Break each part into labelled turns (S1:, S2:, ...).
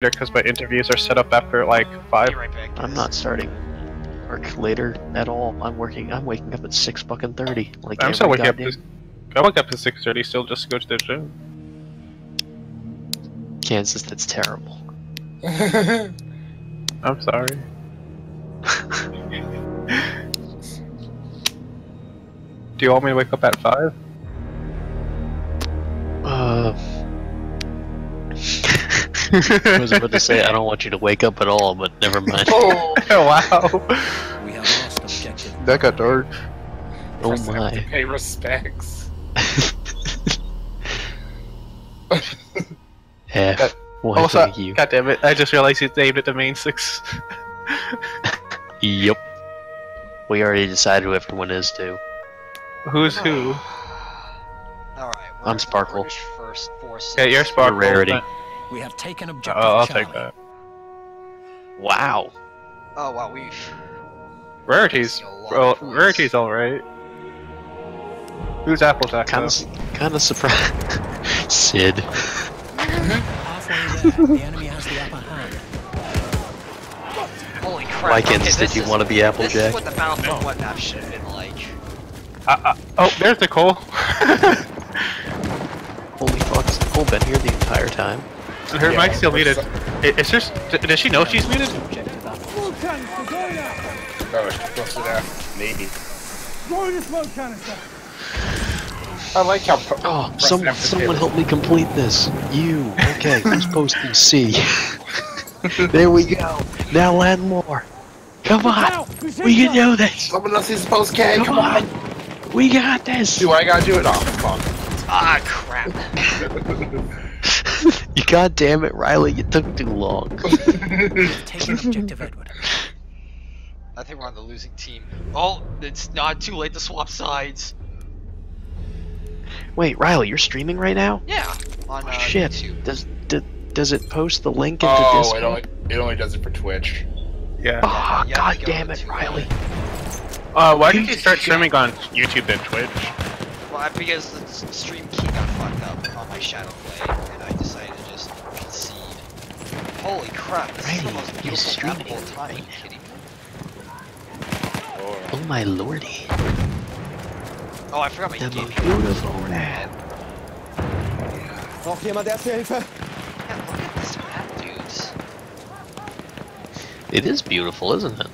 S1: because my interviews are set up after like 5.
S2: Be right back, guys.
S3: I'm not starting work later at all. I'm waking up at 6:30. Like
S1: I'm still waking up.
S3: goddamn...
S1: I wake up at 6:30 still just to go to the gym.
S3: Kansas, that's terrible.
S1: I'm sorry. Do you want me to wake up at 5?
S3: I was about to say I don't want you to wake up at all, but never mind.
S1: Oh wow!
S4: We have lost objective.
S1: That got dark.
S3: Oh
S5: First I have to
S3: my.
S5: pay respects.
S3: F. Why
S1: Also,
S3: thank you.
S1: God damn it! I just realized you named it the main 6.
S3: Yep. We already decided who everyone is too.
S1: Who's who?
S2: Alright,
S3: I'm Sparkle.
S2: British First Forces.
S1: Yeah, you're Sparkle.
S3: Rarity.
S4: We have taken objective.
S1: Oh, I'll
S4: Charlie.
S1: take that.
S3: Wow.
S2: Oh wow, we've...
S1: Rarity's, Rarity's alright. Who's Applejack?
S3: Kind of surprised. Sid.
S4: Halfway there, the enemy has the upper hand.
S2: Holy crap.
S3: Why, Kansas,
S2: okay,
S3: did you
S2: is-
S3: want to be
S2: This
S3: Applejack?
S2: is what the Battlefield 1 map should have been like.
S1: Oh, there's Nicole.
S3: Holy fuck, has Nicole been here the entire time?
S1: Her
S5: Yeah,
S1: mic's still
S5: what's
S1: muted. It's just. Does she know she's muted?
S4: Objective apples.
S5: Oh, she's supposed to that. Maybe.
S6: Throwing a smoke canister.
S5: I like how.
S3: Oh, someone help me complete this. You. Okay, who's posting C? There we go. Now land more. Come on. We can do this.
S5: Someone else is supposed K.
S3: Come on. We got this.
S5: Do I gotta do it? Oh, fuck.
S2: Ah, crap.
S3: You goddamn it, Riley. You took too long.
S4: Taken objective Edward.
S2: I think we're on the losing team. Oh, it's not too late to swap sides.
S3: Wait, Riley, you're streaming right now?
S2: Yeah, on
S3: Shit.
S2: YouTube.
S3: Does it post the link into
S5: Oh,
S3: Discord?
S5: it only does it for Twitch.
S1: Yeah.
S3: Oh,
S2: Yeah,
S3: god
S2: you
S3: damn
S2: go
S3: it,
S2: to,
S3: Riley.
S1: Why did you start streaming on YouTube then Twitch?
S2: Well, because the stream key got fucked up on my shadow play, and I decided to just concede. Holy crap, this is the
S3: Riley,
S2: most
S3: you're
S2: beautiful map
S3: streaming
S2: of all time. Are you
S3: right
S2: kidding me?
S3: Oh my lordy.
S2: Oh, I forgot my
S3: The
S2: game.
S3: most beautiful map.
S6: Braucht jemand erste Hilfe?
S2: Yeah, look at this map, dudes.
S3: It is beautiful, isn't it?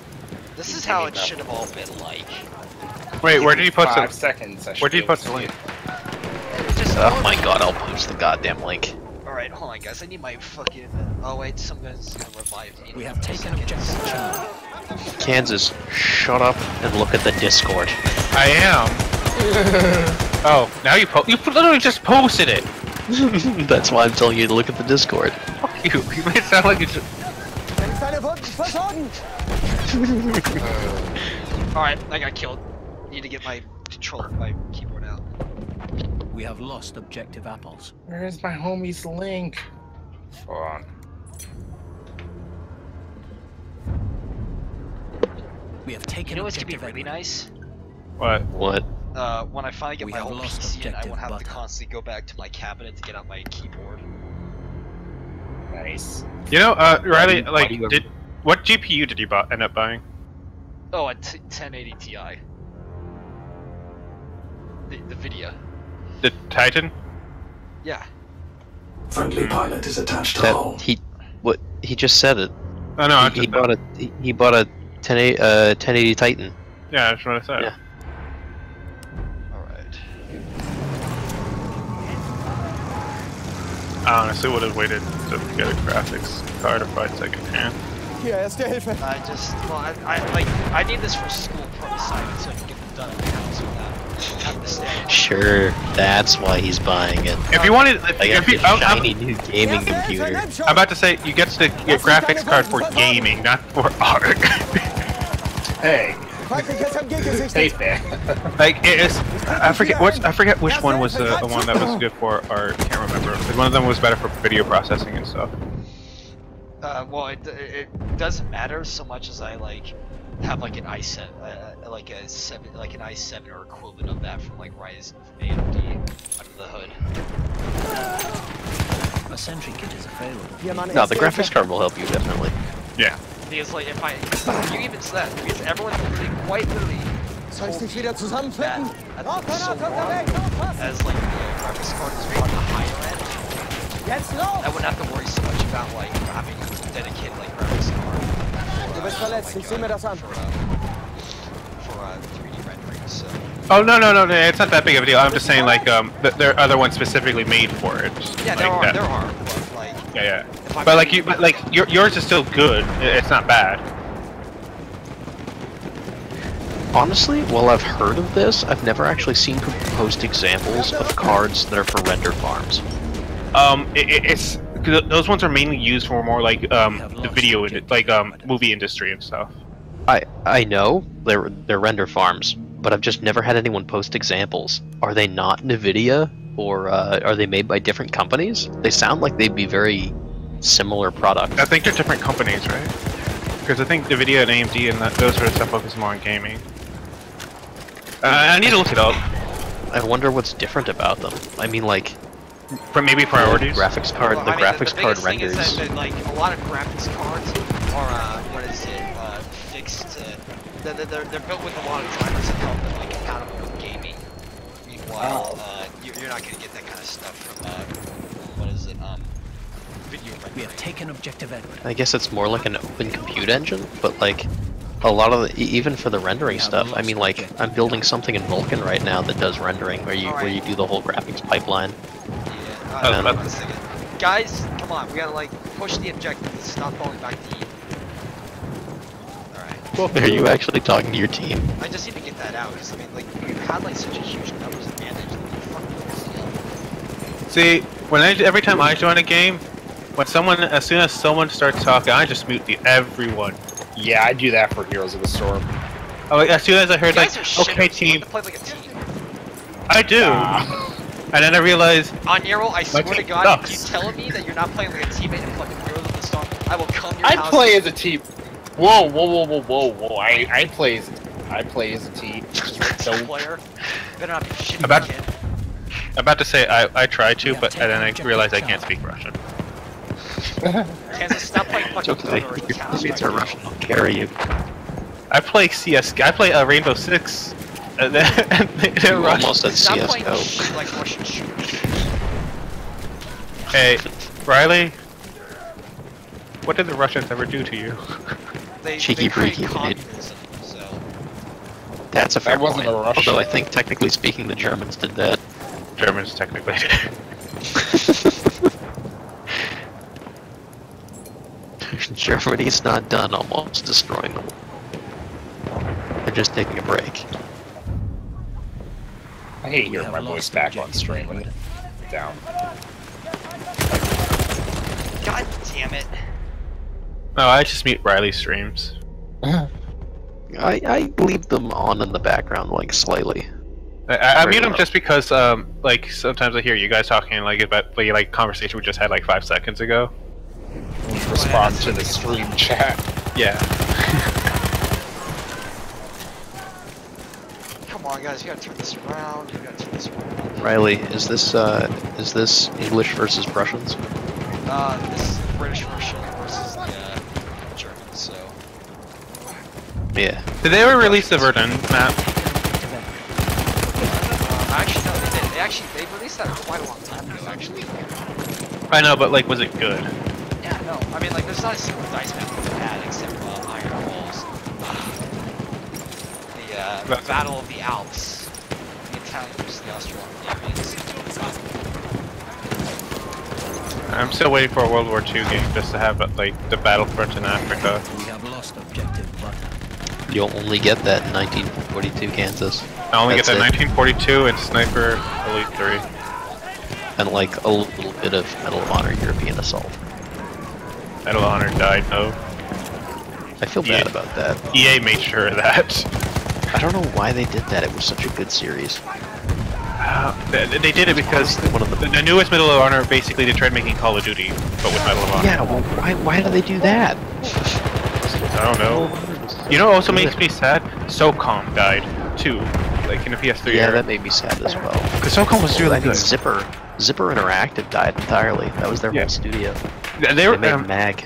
S2: This is how it should have all been like.
S1: Wait, where did you post
S5: 5
S1: it?
S5: seconds.
S1: Where did you post the link?
S2: Just
S3: Oh my god, I'll post the goddamn link.
S2: Alright, hold on, guys. I need my fucking. Oh wait, some guy's gonna revive me.
S4: We have taken objective Charlie.
S3: Kansas, shut up and look at the Discord.
S1: I am. Oh, now you literally just posted it.
S3: That's why I'm telling you to look at the Discord.
S1: Fuck you. You made it sound like you just.
S6: Seine Wunden versorgen!
S2: Alright, I got killed. Need to get my keyboard out.
S4: We have lost objective apples.
S5: Where's my homie's link? Hold on.
S4: We have taken
S2: You know what's gonna be
S4: objective
S2: really
S4: Edward.
S2: nice?
S1: What?
S3: What?
S2: When I finally get
S4: We
S2: my
S4: have
S2: whole
S4: lost
S2: PC and I
S4: objective
S2: won't have to
S4: butter.
S2: constantly go back to my cabinet to get out my keyboard.
S5: Nice.
S1: You know, Riley,
S3: Why
S1: like,
S3: do you-
S1: what GPU did you end up buying?
S2: Oh, a 1080 Ti. The video.
S1: The Titan?
S2: Yeah.
S7: Friendly pilot is attached to
S3: That,
S7: hull.
S3: he just said it.
S1: Oh no, I
S3: He
S1: just
S3: bought a 1080 Titan.
S1: Yeah, that's what I said.
S3: Yeah.
S2: Alright.
S1: I honestly would have waited to get a graphics card or buy secondhand.
S6: Hier, erste Hilfe.
S2: I need this for school assignments so I can get them done at the house without having to stay.
S3: Sure, that's why he's buying it.
S1: If you wanted,
S3: I got this shiny new gaming computer.
S1: I'm about to say, you get to get graphics card for gaming, not for art.
S5: Hey.
S6: Feindliches MG gesichtet.
S5: Hey, there.
S1: Like it is, I forget which one was the one that was good for art. I can't remember. But one of them was better for video processing and stuff.
S2: Well, it doesn't matter so much as I have like an i7, like an i7 or equivalent of that from like Ryzen from AMD under the hood.
S4: A sentry kit is available.
S6: Hier, Mann,
S3: No, the
S6: Erste
S3: graphics
S6: Hilfe.
S3: card will help you definitely.
S1: Yeah.
S2: Because like if you even said that, because everyone quite literally
S6: Soll ich dich wieder
S2: that
S6: zusammenfinden?
S2: at
S6: Los,
S2: so
S6: Granate
S2: long
S6: unterwegs, aufpassen!
S2: as like the graphics card is on the higher end,
S6: Jetzt
S2: I
S6: los!
S2: wouldn't have to worry so much about like having a dedicated like graphics card
S6: Du bist verletzt, ich seh mir das an.
S2: for 3D rendering. So
S1: Oh no, it's not that big of a deal. I'm just saying like there are other ones specifically made for it.
S2: yeah,
S1: like
S2: there are, but like
S1: Yeah.
S2: if I'm
S1: But like
S2: really-
S1: yours is still good. It's not bad.
S3: Honestly, while I've heard of this, I've never actually seen people post examples of cards that are for render farms.
S1: It's those ones are mainly used for more like the video movie industry and stuff.
S3: I know they're render farms, but I've just never had anyone post examples. Are they not NVIDIA, or are they made by different companies? They sound like they'd be very similar products.
S1: I think they're different companies, right? Because I think NVIDIA and AMD and those sort of stuff focus more on gaming. I need to look it up.
S3: I wonder what's different about them. I mean, like,
S1: For maybe priorities.
S3: graphics card,
S2: Well,
S3: the
S2: I mean,
S3: graphics
S2: the
S3: card
S2: biggest thing
S3: renders.
S2: is that like a lot of graphics cards are fixed. They're built with a lot of drivers that help them like compatible with gaming. Meanwhile, you're not gonna get that kind of stuff from video rendering.
S4: We have taken objective Edward.
S3: I guess it's more like an open compute engine, but like a lot of the, even for the rendering stuff, I mean, like I'm building something in Vulkan right now that does rendering, where you do the whole graphics pipeline.
S2: Yeah, let's take it. Guys, come on, we gotta like push the objective. Stop falling back to E. Alright.
S3: Are you actually talking to your team?
S2: I just need to get that out, because I mean, like, we've had like such a huge numbers advantage that we fucking
S1: See, every time I join a game, as soon as someone starts talking, I just mute everyone.
S5: Yeah, I do that for Heroes of the Storm.
S1: Oh, as soon as I heard
S2: You
S1: like,
S2: guys are shit.
S1: okay
S2: You
S1: team,
S2: have to play like a team.
S1: I do. And then I realized,
S2: On Nero, I swear to
S1: team
S2: God, if
S1: sucks.
S2: you telling me that you're not playing like a teammate and fucking Heroes of the Storm, I will come to your
S5: I
S2: house.
S5: play as a team. Whoa! I play as a team.
S2: Team player. Better not be shitty
S1: About-
S2: kid.
S1: I'm about to say I tried to, but and then I realized I can't speak Russian.
S2: Kansas, stop playing fucking
S3: Okay,
S2: Counter or
S3: your
S2: Counter
S3: teammates are Russian. I'll carry you.
S1: I play CS. I play Rainbow Six. And they're
S3: You
S1: Russian.
S3: almost said
S2: Stop playing
S3: CS:GO.
S2: shit like Russian shooters.
S1: Hey, Riley. What did the Russians ever do to you?
S3: Cheeky
S2: they create
S3: freaky, dude.
S2: communism, so.
S3: That's a fair
S5: That wasn't
S3: point.
S5: a Russian.
S3: Although I think technically speaking, the Germans did that.
S1: Germans technically did.
S3: Germany's not done almost destroying them. They're just taking a break.
S5: I hate
S4: We
S5: hearing
S4: have
S5: my voice
S4: lost
S5: back on
S4: objective
S5: stream when
S4: Edward.
S5: it's down.
S2: God damn it.
S1: No, I just mute Riley streams.
S3: I leave them on in the background, like, slightly.
S1: I
S3: Very
S1: mute them
S3: well.
S1: just because, like, sometimes I hear you guys talking like about the conversation we just had like 5 seconds ago.
S5: Respond to the stream chat.
S1: Yeah.
S2: Come on, guys, you gotta turn this around. You gotta turn this around.
S3: Riley, is this English versus Prussians?
S2: This is the British version versus the German, so.
S3: Yeah.
S1: Did they ever release the Verdun map?
S2: Actually, no, they did. They released that quite a long time ago, actually.
S1: I know, but like, was it good?
S2: Yeah, no. I mean, like, there's not a single dice map we've had except Iron Walls. The Battle of the Alps. The Italians versus the Austro-Hungarians.
S1: I'm still waiting for a World War II game just to have like the battlefront in Africa.
S4: We have lost objective Butter.
S3: You'll only get that in 1942 Kansas.
S1: I only get
S3: That's
S1: that
S3: it.
S1: 1942 and Sniper Elite 3.
S3: And like a little bit of Medal of Honor European Assault.
S1: Medal of Honor died, no.
S3: I feel bad about that.
S1: EA made sure of that.
S3: I don't know why they did that. It was such a good series.
S1: They did it because
S3: Honestly, one of the
S1: the newest Medal of Honor basically they tried making Call of Duty, but with Medal of Honor.
S3: Yeah, well, why do they do that?
S1: I don't know. You know what also makes me sad? SOCOM died, too. Like in the PS3
S3: Yeah,
S1: era.
S3: that made me sad as well.
S1: Because SOCOM was really
S3: I mean,
S1: good.
S3: Zipper Zipper Interactive died entirely. That was their
S1: Yeah.
S3: whole studio.
S1: They were
S3: They made Mag.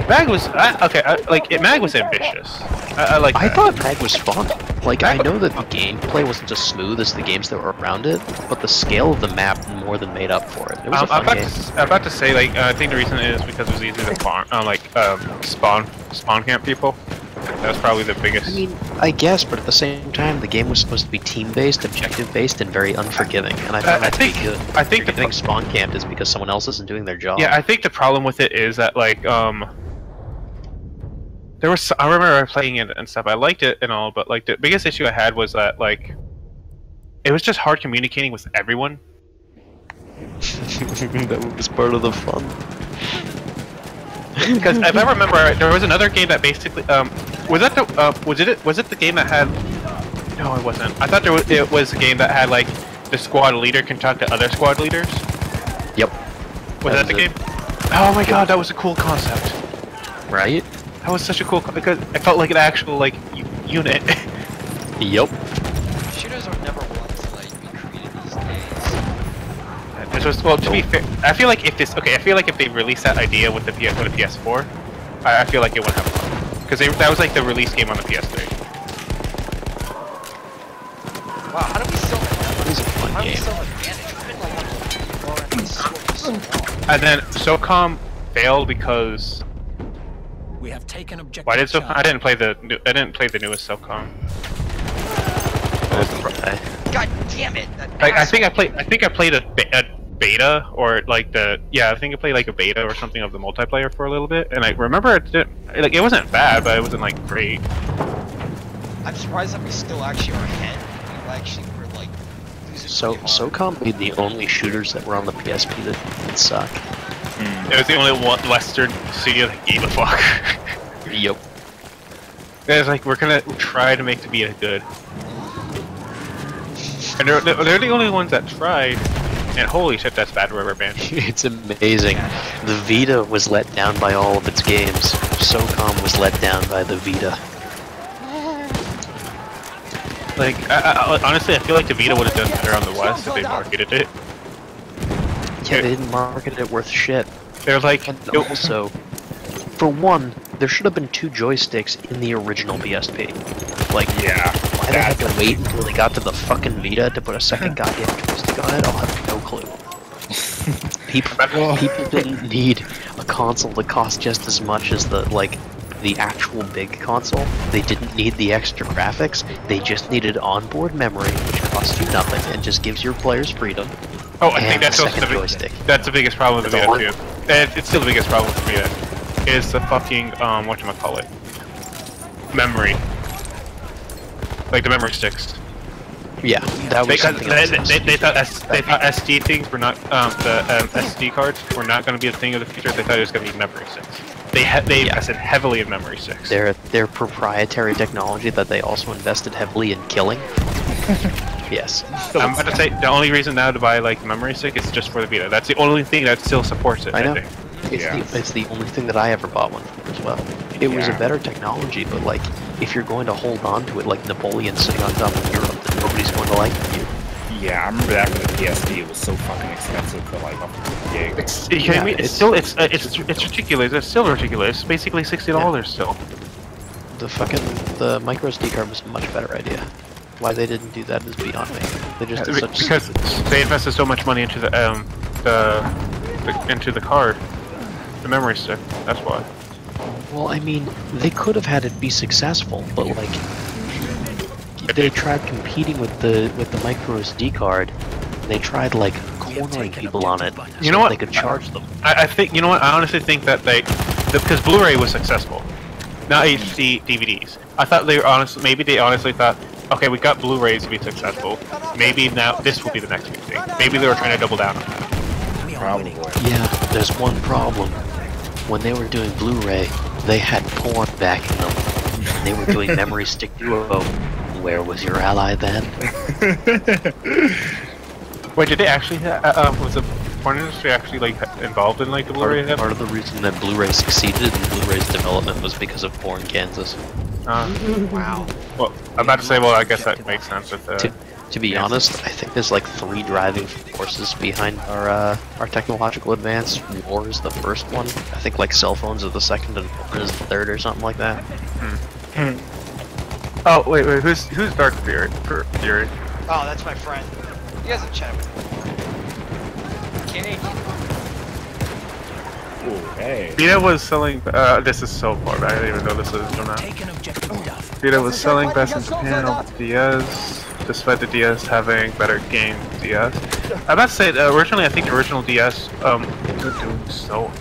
S1: Mag was Mag was ambitious. I like.
S3: I
S1: that.
S3: thought Mag was fun. Like, I know that the gameplay wasn't as smooth as the games that were around it, but the scale of the map more than made up for it. It was a fun game.
S1: I'm about to say, like, I think the reason is because it was easy to farm, spawn camp people. That was probably the biggest.
S3: I mean, I guess, but at the same time, the game was supposed to be team-based, objective-based, and very unforgiving, and I found that to be good.
S1: I think
S3: If you're getting spawn camped is because someone else isn't doing their job.
S1: Yeah, I think the problem with it is that, like, there was. I remember playing it and stuff. I liked it and all, but like the biggest issue I had was that like it was just hard communicating with everyone.
S3: That was part of the fun.
S1: Because if I remember right, there was another game that basically was that the was it the game that had? No, it wasn't. I thought it was a game that had like the squad leader can talk to other squad leaders.
S3: Yep.
S1: Was that the game? Oh my god, that was a cool concept.
S3: Right?
S1: That was such a cool because it felt like an actual like unit.
S3: Yep.
S2: Shooters are never one to like be created these days.
S1: This was well. To be fair, I feel like if this I feel like if they released that idea with the PS4, I feel like it would have fun because that was like the release game on the PS3.
S2: Wow, how do we still
S3: It was a fun
S2: how do we
S3: game.
S2: still advantage? We've been like more in this sport for so long.
S1: And then SOCOM failed because
S4: We have taken objective.
S1: why did SOCOM?
S4: Charlie.
S1: I didn't play the newest SOCOM.
S2: God damn it! That
S1: Like, I
S2: asshole.
S1: think I played a beta or like I think I played like a beta or something of the multiplayer for a little bit, and I remember it wasn't bad, but it wasn't like great.
S2: I'm surprised that we still actually are ahead. We actually were like losing
S3: So,
S2: pretty hard.
S3: SOCOM made the only shooters that were on the PSP that suck.
S1: It was the only Western studio that gave a fuck.
S3: Yep.
S1: It was like we're gonna try to make the beta good, and they're the only ones that tried. And holy shit, that's bad rubber band.
S3: It's amazing. The Vita was let down by all of its games. SOCOM was let down by the Vita.
S1: Like, honestly, I feel like the Vita would have done better on the West if they marketed it.
S3: Yeah, they didn't market it worth shit.
S1: They're like,
S3: And also, for one, there should have been 2 joysticks in the original PSP. Like,
S5: Yeah.
S3: why they had to wait until they got to the fucking Vita to put a second goddamn joystick on it, I'll have no clue. People didn't need a console that cost just as much as the actual big console. They didn't need the extra graphics. They just needed onboard memory, which costs you nothing and just gives your players freedom.
S1: oh, I
S3: and
S1: think that's
S3: a
S1: also
S3: second
S1: the
S3: joystick.
S1: that's the biggest problem with the
S3: The
S1: Vita too. And it's still the biggest problem for Vita. Is the fucking whatchamacallit? Memory. Like the memory sticks.
S3: Yeah, that was
S1: Because
S3: something else.
S1: they thought SD things were not SD cards were not going to be a thing of the future. They thought it was going to be memory sticks. They invested heavily in memory sticks.
S3: Their proprietary technology that they also invested heavily in killing. Yes.
S1: I'm about to say the only reason now to buy like the memory stick is just for the Vita. That's the only thing that still supports it.
S3: I know.
S1: think.
S3: It's the only thing that I ever bought one for as well. It was a better technology, but like, if you're going to hold on to it like Napoleon sitting on top of Europe, then nobody's going to like you.
S5: Yeah, I remember that for the PSP. It was so fucking expensive for like a gig.
S1: Are you kidding me? It's still it's ridiculous. It's still ridiculous. It's basically $60 still.
S3: The micro SD card was a much better idea. Why they didn't do that is beyond me. They just did such
S1: Because they invested so much money into the card, the memory stick. That's why.
S3: Well, I mean, they could have had it be successful, but like, they tried competing with the micro SD card. They tried like cornering people on it.
S1: You know what?
S3: They could charge them.
S1: I think, you know what, I honestly think that because Blu-ray was successful, not HD DVDs. I thought maybe they honestly thought, okay, we got Blu-rays to be successful, maybe now this will be the next big thing. Maybe they were trying to double down on that.
S5: Probably.
S3: Yeah, there's one problem. When they were doing Blu-ray, they had porn backing them. And they were doing memory stick duo. Where was your ally then?
S1: Wait, did they actually was the porn industry actually like involved in like the Blu-ray?
S3: Part of the reason that Blu-ray succeeded in Blu-ray's development was because of porn Kansas.
S2: Wow.
S1: Well, I'm about to say, well, I guess that makes sense with
S3: To be honest, I think there's like 3 driving forces behind our technological advance. War is the first one. I think like cell phones are the second, and war is the third, or something like that.
S1: Oh wait, who's Dark Fury?
S2: Oh, that's my friend. You guys have chatted with him. Kenny.
S5: Ooh, hey.
S1: Vita was selling. This is so far back. I didn't even know this was from now.
S4: Take an objective Duff.
S1: Vita was selling best in Japan on DS, despite the DS having better game DS. I'm about to say originally, I think the original DS was doing so.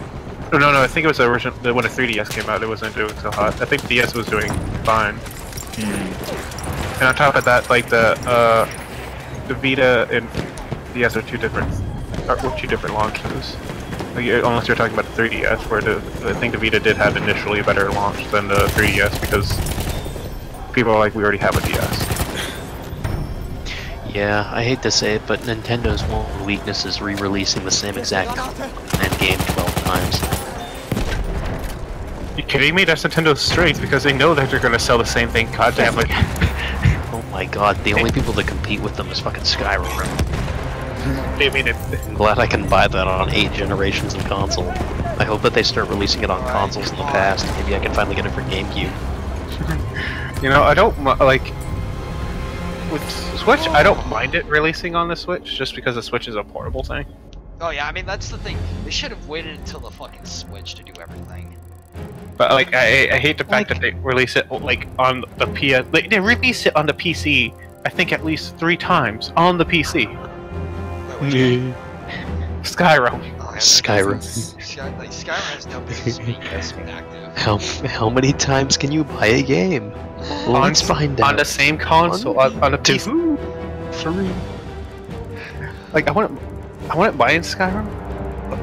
S1: No, I think it was the original when the 3DS came out. It wasn't doing so hot. I think DS was doing fine. And on top of that, like the Vita and DS are two different launches. Like, unless you're talking about the 3DS, where I think the Vita did have initially a better launch than the 3DS because people are like, we already have a DS.
S3: Yeah, I hate to say it, but Nintendo's one weakness is re-releasing the same exact and game 12 times.
S1: You kidding me? That's Nintendo's strength because they know that they're gonna sell the same thing. Goddamn it!
S3: Oh my god, the only people that compete with them is fucking Skyrim.
S1: I mean,
S3: I'm glad I can buy that on 8 generations of console. I hope that they start releasing it on consoles in the past. Maybe I can finally get it for GameCube.
S1: you know, I don't like with Switch. I don't mind it releasing on the Switch just because the Switch is a portable thing.
S2: Oh yeah, I mean that's the thing. They should have waited until the fucking Switch to do everything.
S1: But like, I hate the fact that they release it like on the PS. Like, they release it on the PC. I think at least 3 times on the PC. Skyrim.
S2: Oh, yeah,
S3: Skyrim.
S2: Skyrim has no business being this active.
S3: How many times can you buy a game? Let's find out.
S1: On the same console, on a PC.
S3: 3.
S1: Like, I wouldn't buy in Skyrim.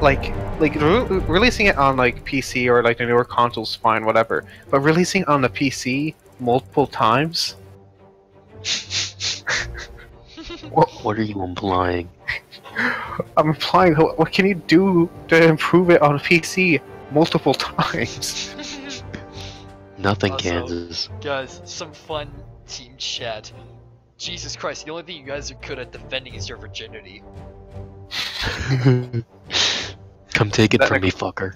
S1: Like releasing it on like PC or like the newer consoles, fine, whatever. But releasing on the PC multiple times.
S3: What are you implying?
S1: I'm implying, what can you do to improve it on PC multiple times?
S3: Nothing,
S2: Also,
S3: Kansas.
S2: Guys, some fun team chat. Jesus Christ, the only thing you guys are good at defending is your virginity.
S3: Come take it from me, fucker.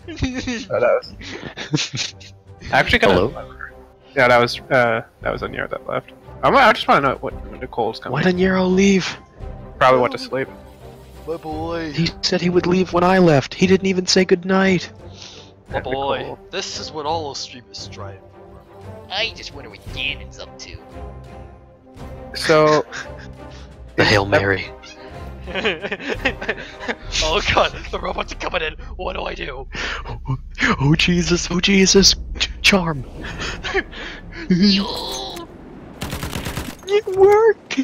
S1: Actually,
S3: hello.
S1: Yeah, that was Aniero that left. I just want to know what Nicole's coming.
S3: Why did Nero leave?
S1: Probably went to sleep.
S2: My boy.
S3: He said he would leave when I left. He didn't even say goodnight.
S2: My boy.
S1: Nicole.
S2: This is what all streamers strive for. I just wonder what Ganon's up to.
S1: So,
S3: The Hail Mary.
S2: Oh god, the robots are coming in. What do I do?
S3: Oh Jesus! Oh Jesus! Charm. It worked.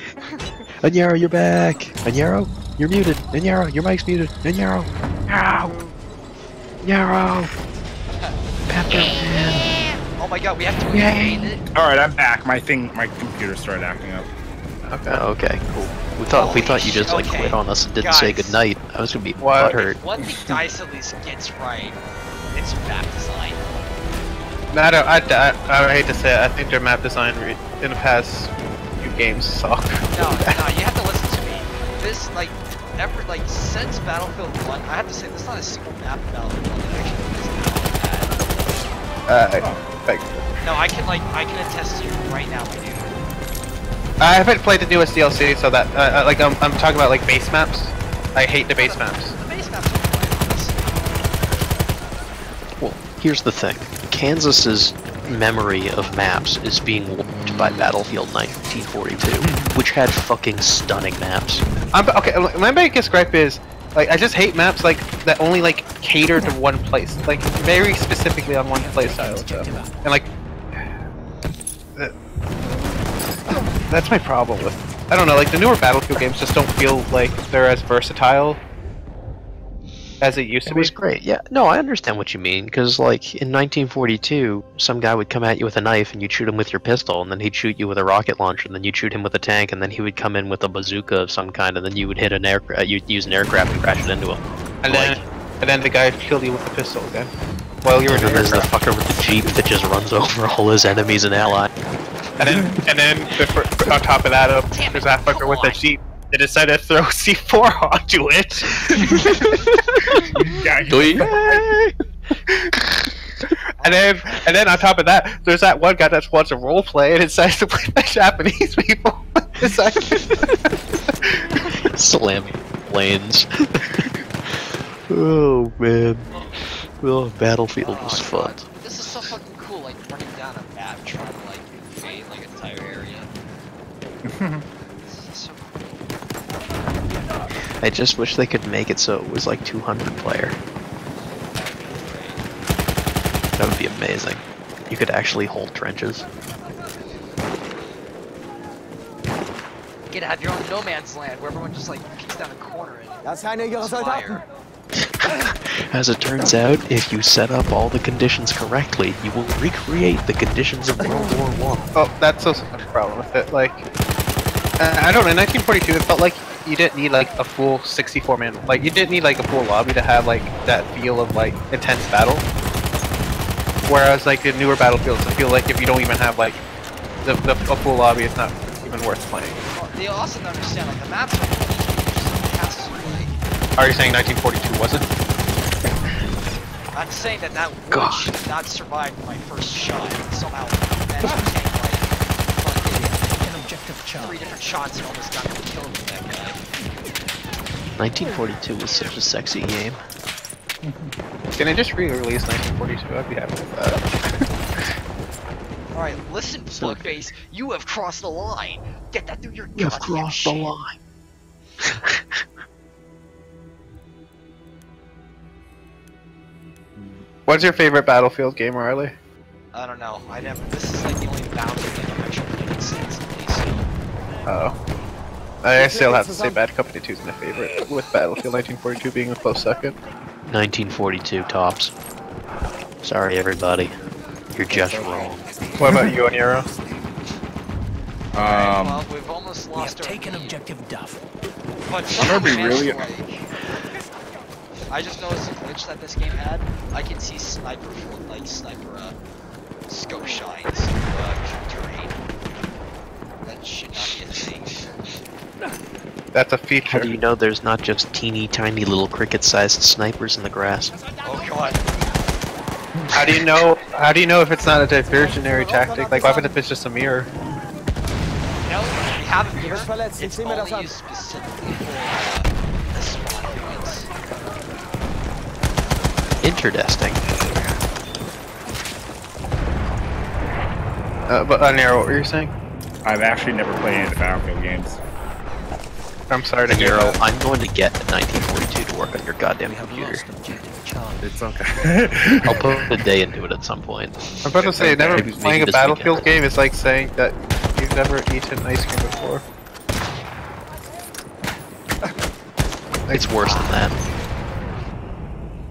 S3: Aniero, you're back. Aniero, you're muted. Aniero, your mic's muted. Aniero. Ow. Aniero.
S2: Oh my god, we have to regain it.
S5: Alright, I'm back. My computer started acting up.
S3: Okay, cool. We thought you just like
S2: Okay.
S3: quit on us and didn't say
S2: Guys.
S3: goodnight. I was gonna be
S1: What?
S3: butthurt.
S2: One thing DICE at least gets right, it's map design.
S1: no, I hate to say it. I think their map design in the past few games suck.
S2: No, you have to listen to me. This, since Battlefield 1, I have to say, there's not a single map in Battlefield 1 that actually is bad. No, I can attest to you right now, my dude.
S1: I haven't played the newest DLC, so that I'm talking about like base maps. I hate the base maps.
S2: The base maps are fine.
S3: Well, here's the thing. Kansas's memory of maps is being warped by Battlefield 1942, which had fucking stunning maps.
S1: Okay, my biggest gripe is like I just hate maps like that only like cater to one place, like very specifically on one play style, and like that's my problem with. I don't know, like the newer Battlefield games just don't feel like they're as versatile as it used to
S3: It
S1: be.
S3: was great, yeah. No, I understand what you mean, because like in 1942, some guy would come at you with a knife and you'd shoot him with your pistol, and then he'd shoot you with a rocket launcher, and then you'd shoot him with a tank, and then he would come in with a bazooka of some kind, and then you would hit an aircraft. You'd use an aircraft and crash it into him.
S1: And then the guy killed you with the pistol again. While you were in
S3: And
S1: the
S3: then there's the
S1: aircraft.
S3: fucker with the jeep that just runs over all his enemies and allies.
S1: and then on top of that, there's that fucker with the sheep. They decided to throw C4 onto it. And then on top of that, there's that one guy that just wants to roleplay and decides to play the Japanese people.
S3: Slamming lanes. Oh man. Oh, Battlefield was fun.
S2: This is so fucking cool, like running down a map trying to like invade like an entire area. This is so cool.
S3: I just wish they could make it so it was like 200 player. That would be amazing. You could actually hold trenches.
S2: You could have your own no man's land where everyone just like peeks down a corner and
S6: Das ist einer ihrer Soldaten.
S3: As it turns out, if you set up all the conditions correctly, you will recreate the conditions of World War I.
S1: Oh, that's also a problem with it. Like, I don't know. In 1942, it felt like you didn't need like a full 64-man. Like, you didn't need like a full lobby to have like that feel of like intense battle. Whereas like in newer battlefields, I feel like if you don't even have like a full lobby, it's not even worth playing.
S2: well, they also don't understand like the maps are just passes you like.
S1: Are you saying 1942 wasn't?
S2: I'm saying that that
S3: God.
S2: witch did not survive my first shot. Somehow managed to take like fucking
S4: An objective
S2: 3
S4: charge.
S2: different shots and almost got killed with that guy.
S3: 1942 was such a sexy game.
S1: Can I just re-release 1942? I'd be happy with that.
S2: Alright, listen, Slugface, you have crossed the line. Get that through your goddamn shit.
S3: line.
S1: What's your favorite Battlefield game, Riley?
S2: I don't know. I never. This is like the only bounty game I've actually played extensively. So
S1: Oh. I still have to say Bad Company 2 is my favorite, with Battlefield 1942 being a close second.
S3: 1942 tops. Sorry everybody. You're just wrong.
S1: What about you, Oniro?
S2: well, we've almost
S4: We have
S2: lost our
S4: taken
S2: lead.
S4: objective Duff.
S2: But
S5: I'm gonna be really-
S2: I just noticed a glitch that this game had. I can see sniper scope shines terrain. That should not be a thing.
S1: That's a
S3: How
S1: feature.
S3: do you know there's not just teeny tiny little cricket-sized snipers in the grass?
S2: Oh god.
S1: How do you know? How do you know if it's not a diversionary tactic? Like, what if it's just a mirror?
S2: No, we have a mirror.
S6: verletzt,
S2: It's
S6: zieh mir das
S2: only
S6: an.
S2: used specifically for the spawn points.
S3: Interesting.
S1: But Oniro, what were you saying?
S5: I've actually never played any of the Battlefield games.
S1: I'm sorry to hear
S3: Nero,
S1: that.
S3: I'm going to get 1942 to work on your goddamn
S4: We have
S3: computer.
S4: lost objective charge.
S5: It's okay.
S3: I'll put a day into it at some point.
S1: I'm about to say, never
S3: Maybe
S1: playing a
S3: this
S1: Battlefield
S3: weekend.
S1: game is like saying that you've never eaten ice cream before.
S3: It's worse than that.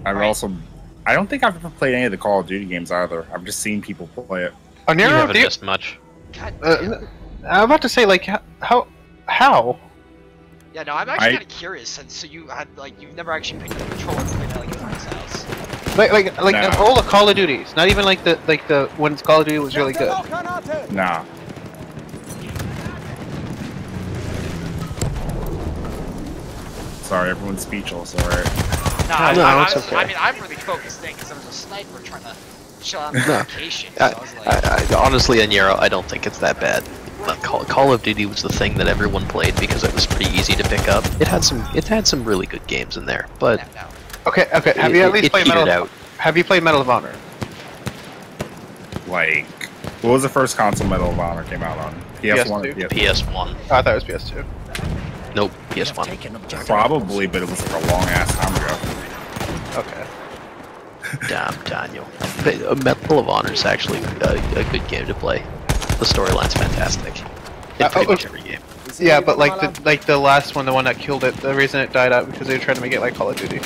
S5: I don't think I've ever played any of the Call of Duty games either. I've just seen people play it.
S3: You
S1: Oniro,
S3: haven't
S1: do you,
S3: missed much.
S2: God damn.
S1: I'm about to say, like, how?
S2: Yeah, no, I'm actually
S5: I-
S2: kind of curious. And so you had like you've never actually picked up a controller and played at like your friend's house.
S1: Like
S5: No.
S1: all the Call of Duties. Not even like the when Call of Duty was really good.
S6: Granate!
S5: Nah. Sorry, everyone's speechless. Alright.
S2: No,
S3: it's okay.
S2: I mean, I'm really focused in because there was a sniper trying to chill out on
S3: No.
S2: location. So I was like,
S3: Honestly, Aniro, I don't think it's that bad. Like, Call of Duty was the thing that everyone played because it was pretty easy to pick up. It had some really good games in there, but
S2: no.
S1: Okay. Have you at least
S3: it
S1: played
S3: petered
S1: Medal?
S3: out.
S1: Have you played Medal of Honor?
S5: Like, what was the first console Medal of Honor came out on? PS1 or
S1: PS2.
S3: PS1.
S1: Oh, I thought it was PS2.
S3: Nope,
S4: We have
S3: PS1.
S4: taken objective.
S5: Probably, but it was like a long ass time ago.
S1: Okay.
S3: Damn, Daniel. But, Medal of Honor is actually a good game to play. The storyline's fantastic. In pretty much every game.
S1: Yeah, but like the last one, the one that killed it, the reason it died out because they were trying to make it like Call of Duty.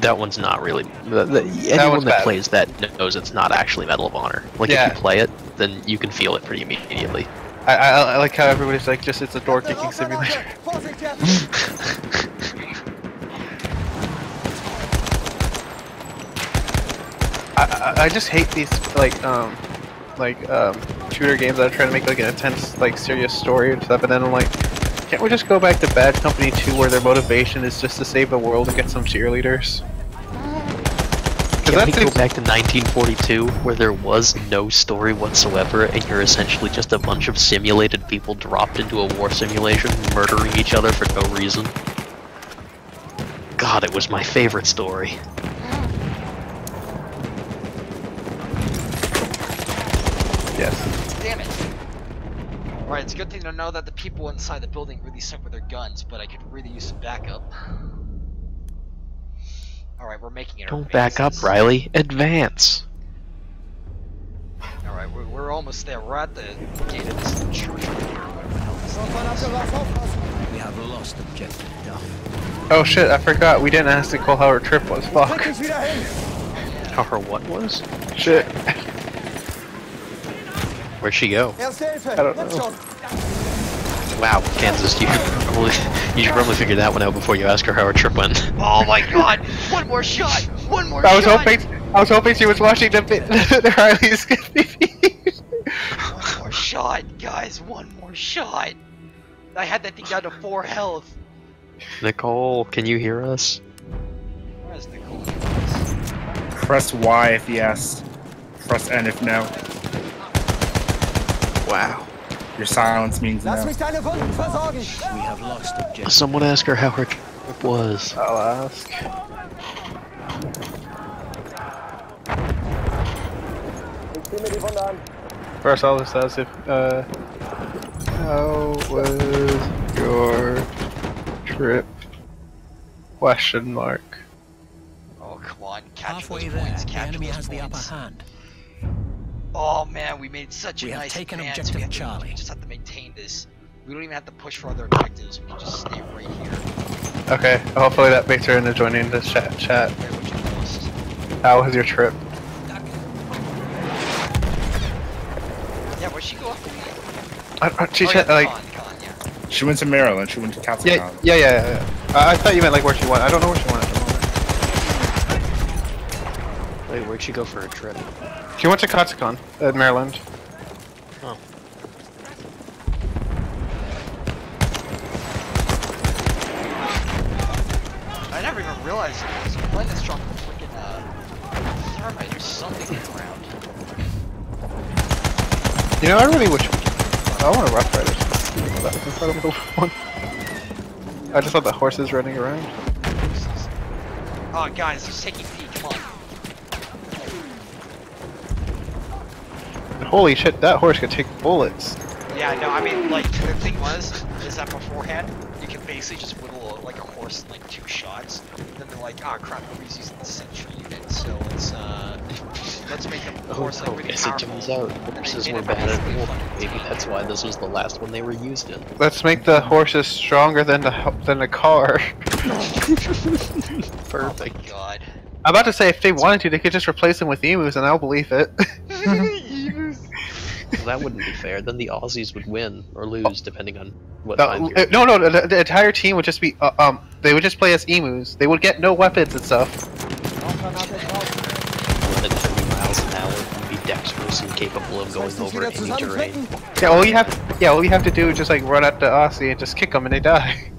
S3: That one's not really. Anyone
S1: one's
S3: that
S1: bad.
S3: plays that knows it's not actually Medal of Honor. Like,
S1: Yeah.
S3: if you play it, then you can feel it pretty immediately.
S1: I like how everybody's like, just it's a door kicking simulator.
S6: Vorsicht jetzt!
S1: I just hate these like like shooter games that are trying to make like an intense, like serious story and stuff, and then I'm like, can't we just go back to Bad Company 2 where their motivation is just to save the world and get some cheerleaders?
S3: Can we go back to 1942 where there was no story whatsoever and you're essentially just a bunch of simulated people dropped into a war simulation murdering each other for no reason? God, it was my favorite story.
S1: Yes.
S2: Damn it! Alright, it's a good thing to know that the people inside the building really suck with their guns, but I could really use some backup. Alright, we're making it.
S3: Don't back up, Riley. Advance!
S2: Alright, we're almost there. We're at the gate of this church right here. Whatever the hell this thing is.
S4: We have lost objective Duff.
S1: Oh shit, I forgot. We didn't ask Nicole how her trip was. Fuck.
S3: How her what was?
S1: Shit.
S3: Where'd she go?
S1: I don't know.
S3: Wow, Kansas, you should probably figure that one out before you ask her how her trip went.
S2: Oh my god! One more shot! One more
S1: I was
S2: shot!
S1: hoping she was watching the Riley's
S2: One more shot, guys! One more shot! I had that thing down to 4 health!
S3: Nicole, can you hear us?
S2: Where's Nicole?
S5: Press Y if yes. Press N if no.
S3: Wow.
S5: Your silence means
S6: Lass
S5: no.
S6: mich deine Wunden versorgen.
S4: We have lost objective.
S3: Someone ask her how her trip was.
S1: I'll ask.
S6: Ich zieh mir die Wunde an.
S1: First I'll just ask if, how was your trip? Question mark.
S2: Oh, come on. Catch
S4: Halfway
S2: those
S4: there,
S2: points.
S4: the
S2: Catch
S4: enemy
S2: those
S4: has the upper
S2: points.
S4: hand.
S2: Oh man, we made such a
S4: We have
S2: nice
S4: taken
S2: advance.
S4: objective
S2: We have to-
S4: Charlie.
S2: We just have to maintain this. We don't even have to push for other objectives. We can just stay right here.
S1: Okay, hopefully that makes her into joining this chat.
S2: Wait, what you post?
S1: How was your trip?
S2: Yeah, where'd she go off the wheel?
S1: She
S2: Oh,
S1: said,
S2: yeah,
S1: like,
S2: Con, yeah.
S5: She went to Maryland. She went to Cal
S1: yeah. I thought you meant like where she went. I don't know where she went at the moment.
S3: Wait, where'd she go for her trip?
S1: She went to Katsucon in Maryland.
S3: Oh.
S2: I never even realized it was playing this strong freaking thermite or something around.
S1: You know, I really wish. I want a Rough Riders. That was incredible one. I just saw the horses running around.
S2: Oh, guys, he's taking P. Come on.
S1: Holy shit, that horse could take bullets.
S2: Yeah, no, I mean, like, the thing is that beforehand, you can basically just whittle like a horse in like 2 shots. Then they're like, ah, crap, nobody's using the sentry unit, so let's make a horse like really
S3: as
S2: powerful.
S3: it turns out, horses were bad at war. Maybe that's why this was the last one they were used in.
S1: Let's make the horses stronger than the car.
S2: Oh
S3: Perfect.
S2: my god.
S1: I'm about to say, if they wanted to, they could just replace them with emus, and I'll believe it.
S3: Well, that wouldn't be fair. Then the Aussies would win or lose, depending on what time period.
S1: No, the entire team would just be, they would just play as emus. They would get no weapons and stuff.
S3: At 30 miles an hour, and be dexterous and capable of going over any terrain.
S1: Yeah, all you have to do is just like run at the Aussie and just kick them and they die.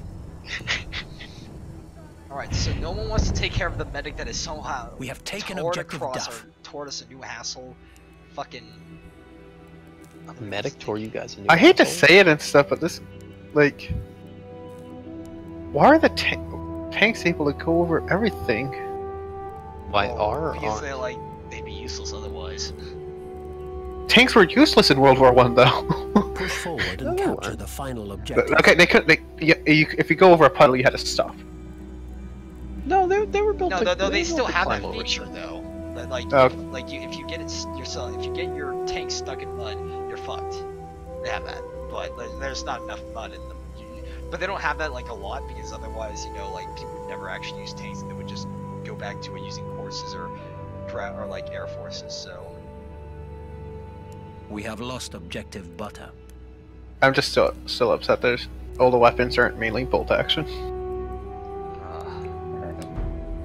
S2: Alright, so no one wants to take care of the medic that is somehow
S4: We have taken
S2: torn
S4: objective
S2: across
S4: Duff.
S2: toward us a new hassle. Fucking...
S3: The medic tore you guys a new
S1: I hate to
S3: asshole?
S1: say it and stuff, but this, like, why are the tanks able to go over everything?
S3: Why
S2: Well,
S3: are
S2: because they're like, they'd be useless otherwise.
S1: Tanks were useless in World War One, though.
S4: Push forward and
S3: No,
S4: capture the final objective.
S1: Okay, they couldn't. If you go over a puddle, you had to stop.
S3: No, they were built.
S2: No,
S3: to,
S2: they still
S3: built to
S2: have that
S3: climb over
S2: feature
S3: shit.
S2: though. That, like,
S1: Oh.
S2: if you get it yourself, if you get your tank stuck in mud, you're fucked. They have that, but like, there's not enough mud in them. But they don't have that like a lot because otherwise, you know, like people would never actually use tanks. They would just go back to it using horses or like air forces. So
S4: We have lost objective Butter.
S1: I'm just still upset. There's all the weapons aren't mainly bolt action.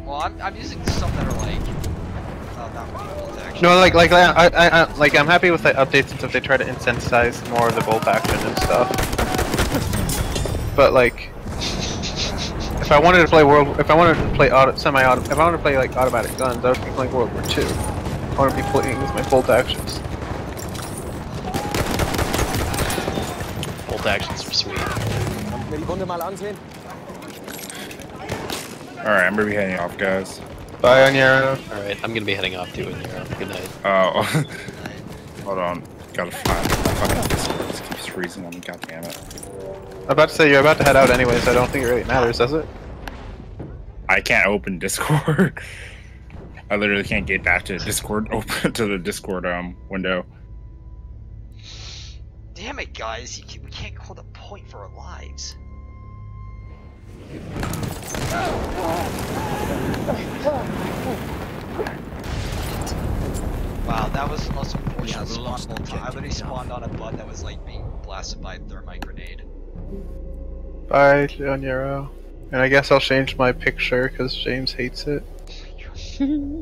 S2: well, I'm using some that are like not really bolt action.
S1: No, like I'm happy with the updates and stuff. They try to incentivize more of the bolt action and stuff. But like, if I wanted to play semi-auto, if I wanted to play like automatic guns, I would be playing World War II. I want to be playing with my bolt actions.
S3: Bolt actions are sweet.
S6: Kannst mir die Wunde mal ansehen?
S8: Alright, I'm gonna be heading off, guys.
S1: Bye, Onyero.
S3: Alright, I'm gonna be heading off too, Onyero. Good night.
S8: Oh. Hold on. Gotta find my fucking Discord. This keeps freezing on me, goddammit.
S1: I'm about to say you're about to head out anyway, so I don't think it really matters, does it?
S8: I can't open Discord. I literally can't get back to Discord, open to the Discord window.
S2: Damn it, guys! We can't hold a point for our lives. Wow, that was the most unfortunate spawn of all time. I literally spawned on a butt that was like being blasted by a thermite grenade.
S1: Bye, Onyero. And I guess I'll change my picture because James hates it.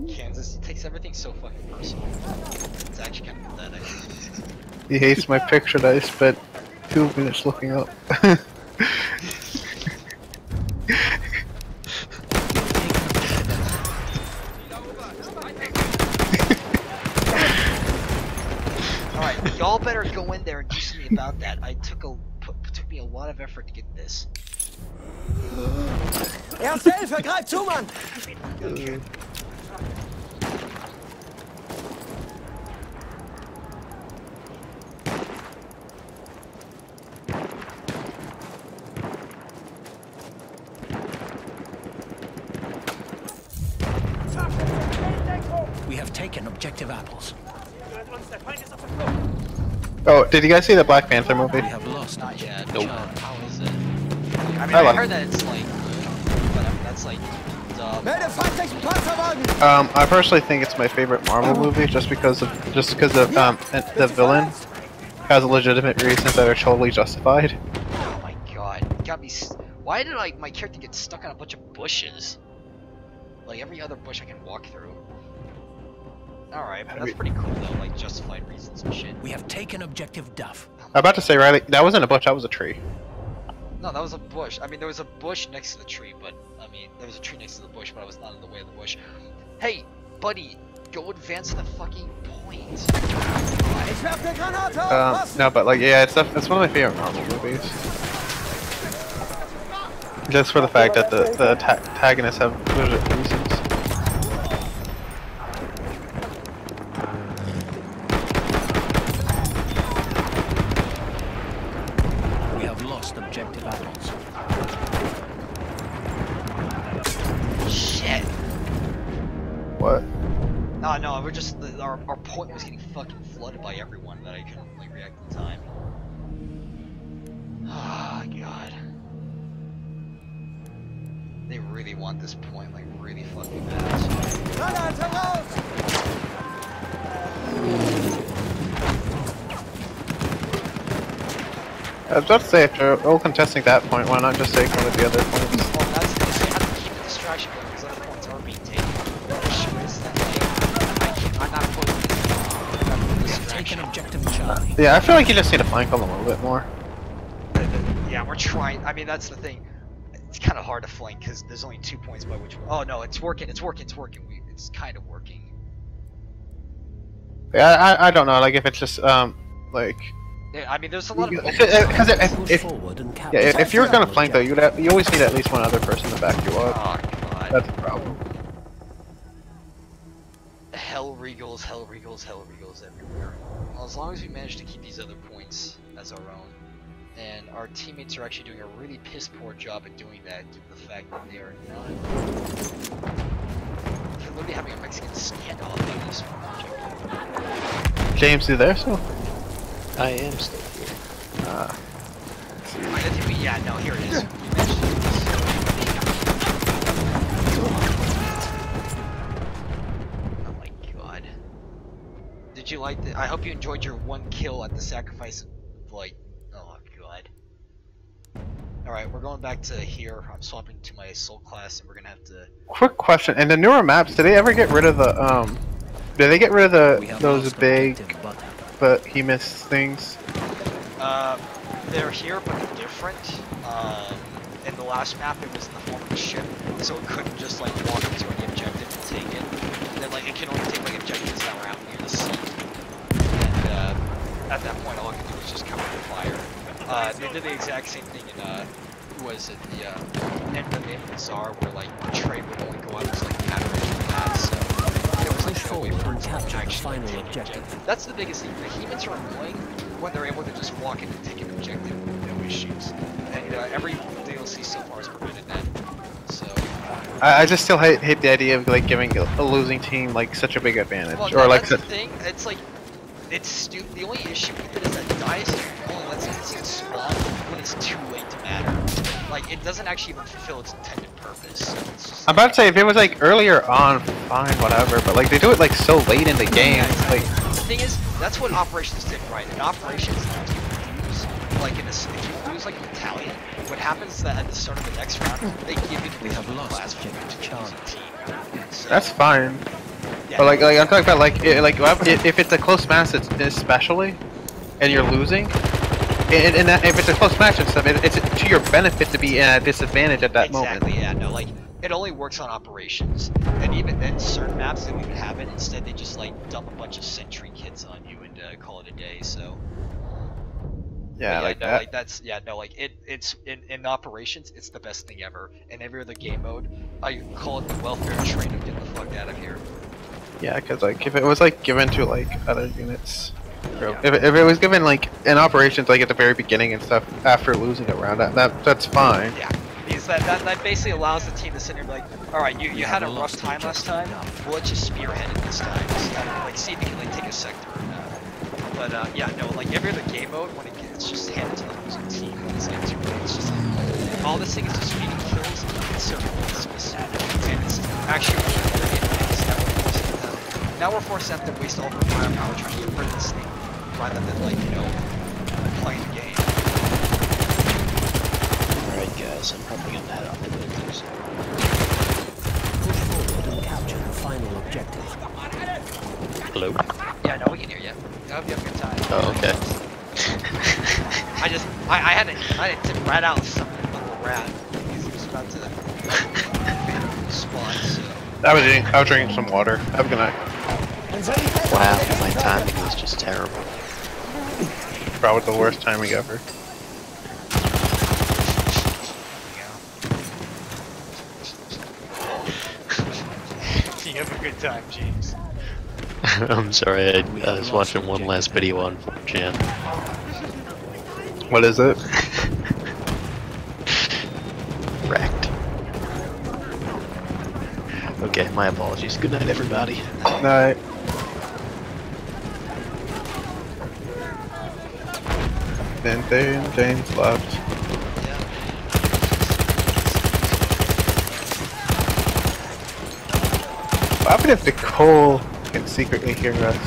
S2: Kansas takes everything so fucking personal. It's actually kind of pathetic.
S1: He hates my picture that I spent 2 minutes looking up.
S2: Alright, y'all better go in there and do something about that. Took me a lot of effort to get this.
S6: Erste Hilfe, greif zu, Mann!
S4: We have taken objective apples.
S1: Oh, did you guys see the Black Panther movie?
S4: We have lost
S2: Not yet.
S3: Nope.
S2: How is it? I mean,
S1: I
S2: I
S1: like
S2: heard that it's like, but I mean, that's like, dumb.
S6: Melde feindlichen Panzerwagen!
S1: I personally think it's my favorite Marvel movie just because the villain has legitimate reasons that are totally justified.
S2: Oh my god, it got me. Why did my character get stuck on a bunch of bushes? Like every other bush I can walk through. Alright, but that's pretty cool though, like justified reasons and shit.
S4: We have taken objective Duff.
S1: I'm about to say, Riley, that wasn't a bush, that was a tree.
S2: No, that was a bush. I mean, there was a bush next to the tree, but I mean, there was a tree next to the bush, but I was not in the way of the bush. Hey, buddy, go advance to the fucking point.
S6: Ich werf eine Granate auf!
S1: No, but like, yeah, it's one of my favorite Marvel movies. Just for the fact that the antagonists have legitimate reasons.
S4: We have lost objective apples.
S2: Shit.
S1: What?
S2: No, we're just our point was getting fucking flooded by everyone that I couldn't like react in time. Oh god. They really want this point like really fucking bad.
S6: Granate raus!
S1: I was about to say, after all contesting that point, why not just take one of the other points?
S2: Well, that's because they have to keep the distraction going because other points are being taken. The issue is that like, I'm not putting the
S4: Taken
S2: distraction.
S4: objective Charlie.
S1: Yeah, I feel like you just need to flank them a little bit more.
S2: Yeah, we're trying. I mean, that's the thing. It's kind of hard to flank because there's only 2 points by which. Oh no, it's working. It's working. It's working. It's kind of working.
S1: Yeah, I don't know, like if it's just, like...
S2: Yeah, I mean, there's a lot of.
S4: Push forward and capture.
S1: Yeah, if you're gonna flank though, you always need at least one other person to back you up.
S2: Oh god.
S1: That's the problem.
S2: Hell regals, hell regals, hell regals everywhere. Well, as long as we manage to keep these other points as our own, and our teammates are actually doing a really piss poor job at doing that, due to the fact that they are not. They're literally having a Mexican standoff in this project.
S1: James, you there still?
S3: I am still here.
S2: I think we, yeah, no, here it is. We managed to do this. Oh my god. Did you like the? I hope you enjoyed your 1 kill at the sacrifice of, like, oh god. Alright, we're going back to here. I'm swapping to my soul class and we're gonna have to.
S1: Quick question, in the newer maps, did they ever get rid of the, Did they get rid of
S4: We have
S1: those
S4: lost
S1: big
S4: objective butter.
S1: behemoth things?
S2: They're here, but they're different. In the last map, it was in the form of a ship, so it couldn't just like walk into any objective and take it. And then like it can only take like objectives that were out near the sea. And at that point, all it could do was just cover the fire. They did the exact same thing in was it the end of the main bazaar, where like the trade would only go out as like average paths. So there was like
S4: Push
S2: no way
S4: forward
S2: for
S4: and
S2: it to
S4: capture the
S2: actually
S4: final
S2: take an
S4: objective.
S2: That's the biggest thing. The Behemoths are annoying when they're able to just walk in and take an objective with no issues. And every DLC so far has prevented that. So
S1: I just still hate the idea of like giving a losing team like such a big advantage,
S2: well,
S1: or like
S2: that's the thing. It's like it's stupid. The only issue with it is that DICE only lets it spawn when it's too late to matter. Like it doesn't actually even fulfill its intended purpose. It's just,
S1: I'm about to say if it was like earlier on, fine, whatever. But like they do it like so late in the game.
S2: yeah, exactly.
S1: Like
S2: The thing is, that's what Operations did right. In Operations, if you lose, like if you lose like a battalion, what happens is that at the start of the next round, they give you the
S4: have lost
S2: class for
S4: objective
S2: the chosen team. So,
S1: that's fine.
S2: yeah,
S1: But like I'm talking about like if it's a close match, especially, and you're losing, and that, if it's a close match and stuff, it's to your benefit to be at a disadvantage at that moment.
S2: exactly, yeah, no, like, it only works on Operations, and even then, certain maps don't even have it. Instead, they just like dump a bunch of sentry kits on you and call it a day. So
S1: Yeah,
S2: but
S1: like
S2: no,
S1: that.
S2: like that's it's in Operations, it's the best thing ever. In every other game mode, I call it the welfare train of get the fuck out of here.
S1: Yeah, because like if it was like given to like other units, or if it was given like in operations like at the very beginning and stuff after losing a round, that's fine.
S2: Yeah, because that basically allows the team to sit here and be like, all right, you had a rough time last time, well, let's just spearhead it this time, just kind of like see if you can like take a sector or not. But yeah, no, like every other game mode when it's just handed to the losing team, it's like it's just like all this thing is just feeding kills and certain specific, and it's actually one of the things that we're forcing them. Now we're forced to have to waste all of our firepower trying to get rid of this thing, rather than like playing the game.
S3: Alright guys, I'm probably gonna head off to business.
S4: Push forward and capture the final objective.
S3: Hello?
S2: Yeah, no, we can hear you. I hope you have a good time.
S3: Oh, okay.
S2: I had to rat out something about the rat because he was about to spawn. So
S1: I was drinking some water. Have a good night.
S3: Wow, my timing was just terrible.
S1: Probably the worst timing ever.
S2: you have a good time, James.
S3: I'm sorry, I was watching one last video on 4chan.
S1: What is it?
S3: Wrecked. Okay, my apologies. Good night, everybody.
S1: Night. And then James left. What happened if Nicole can secretly hear us?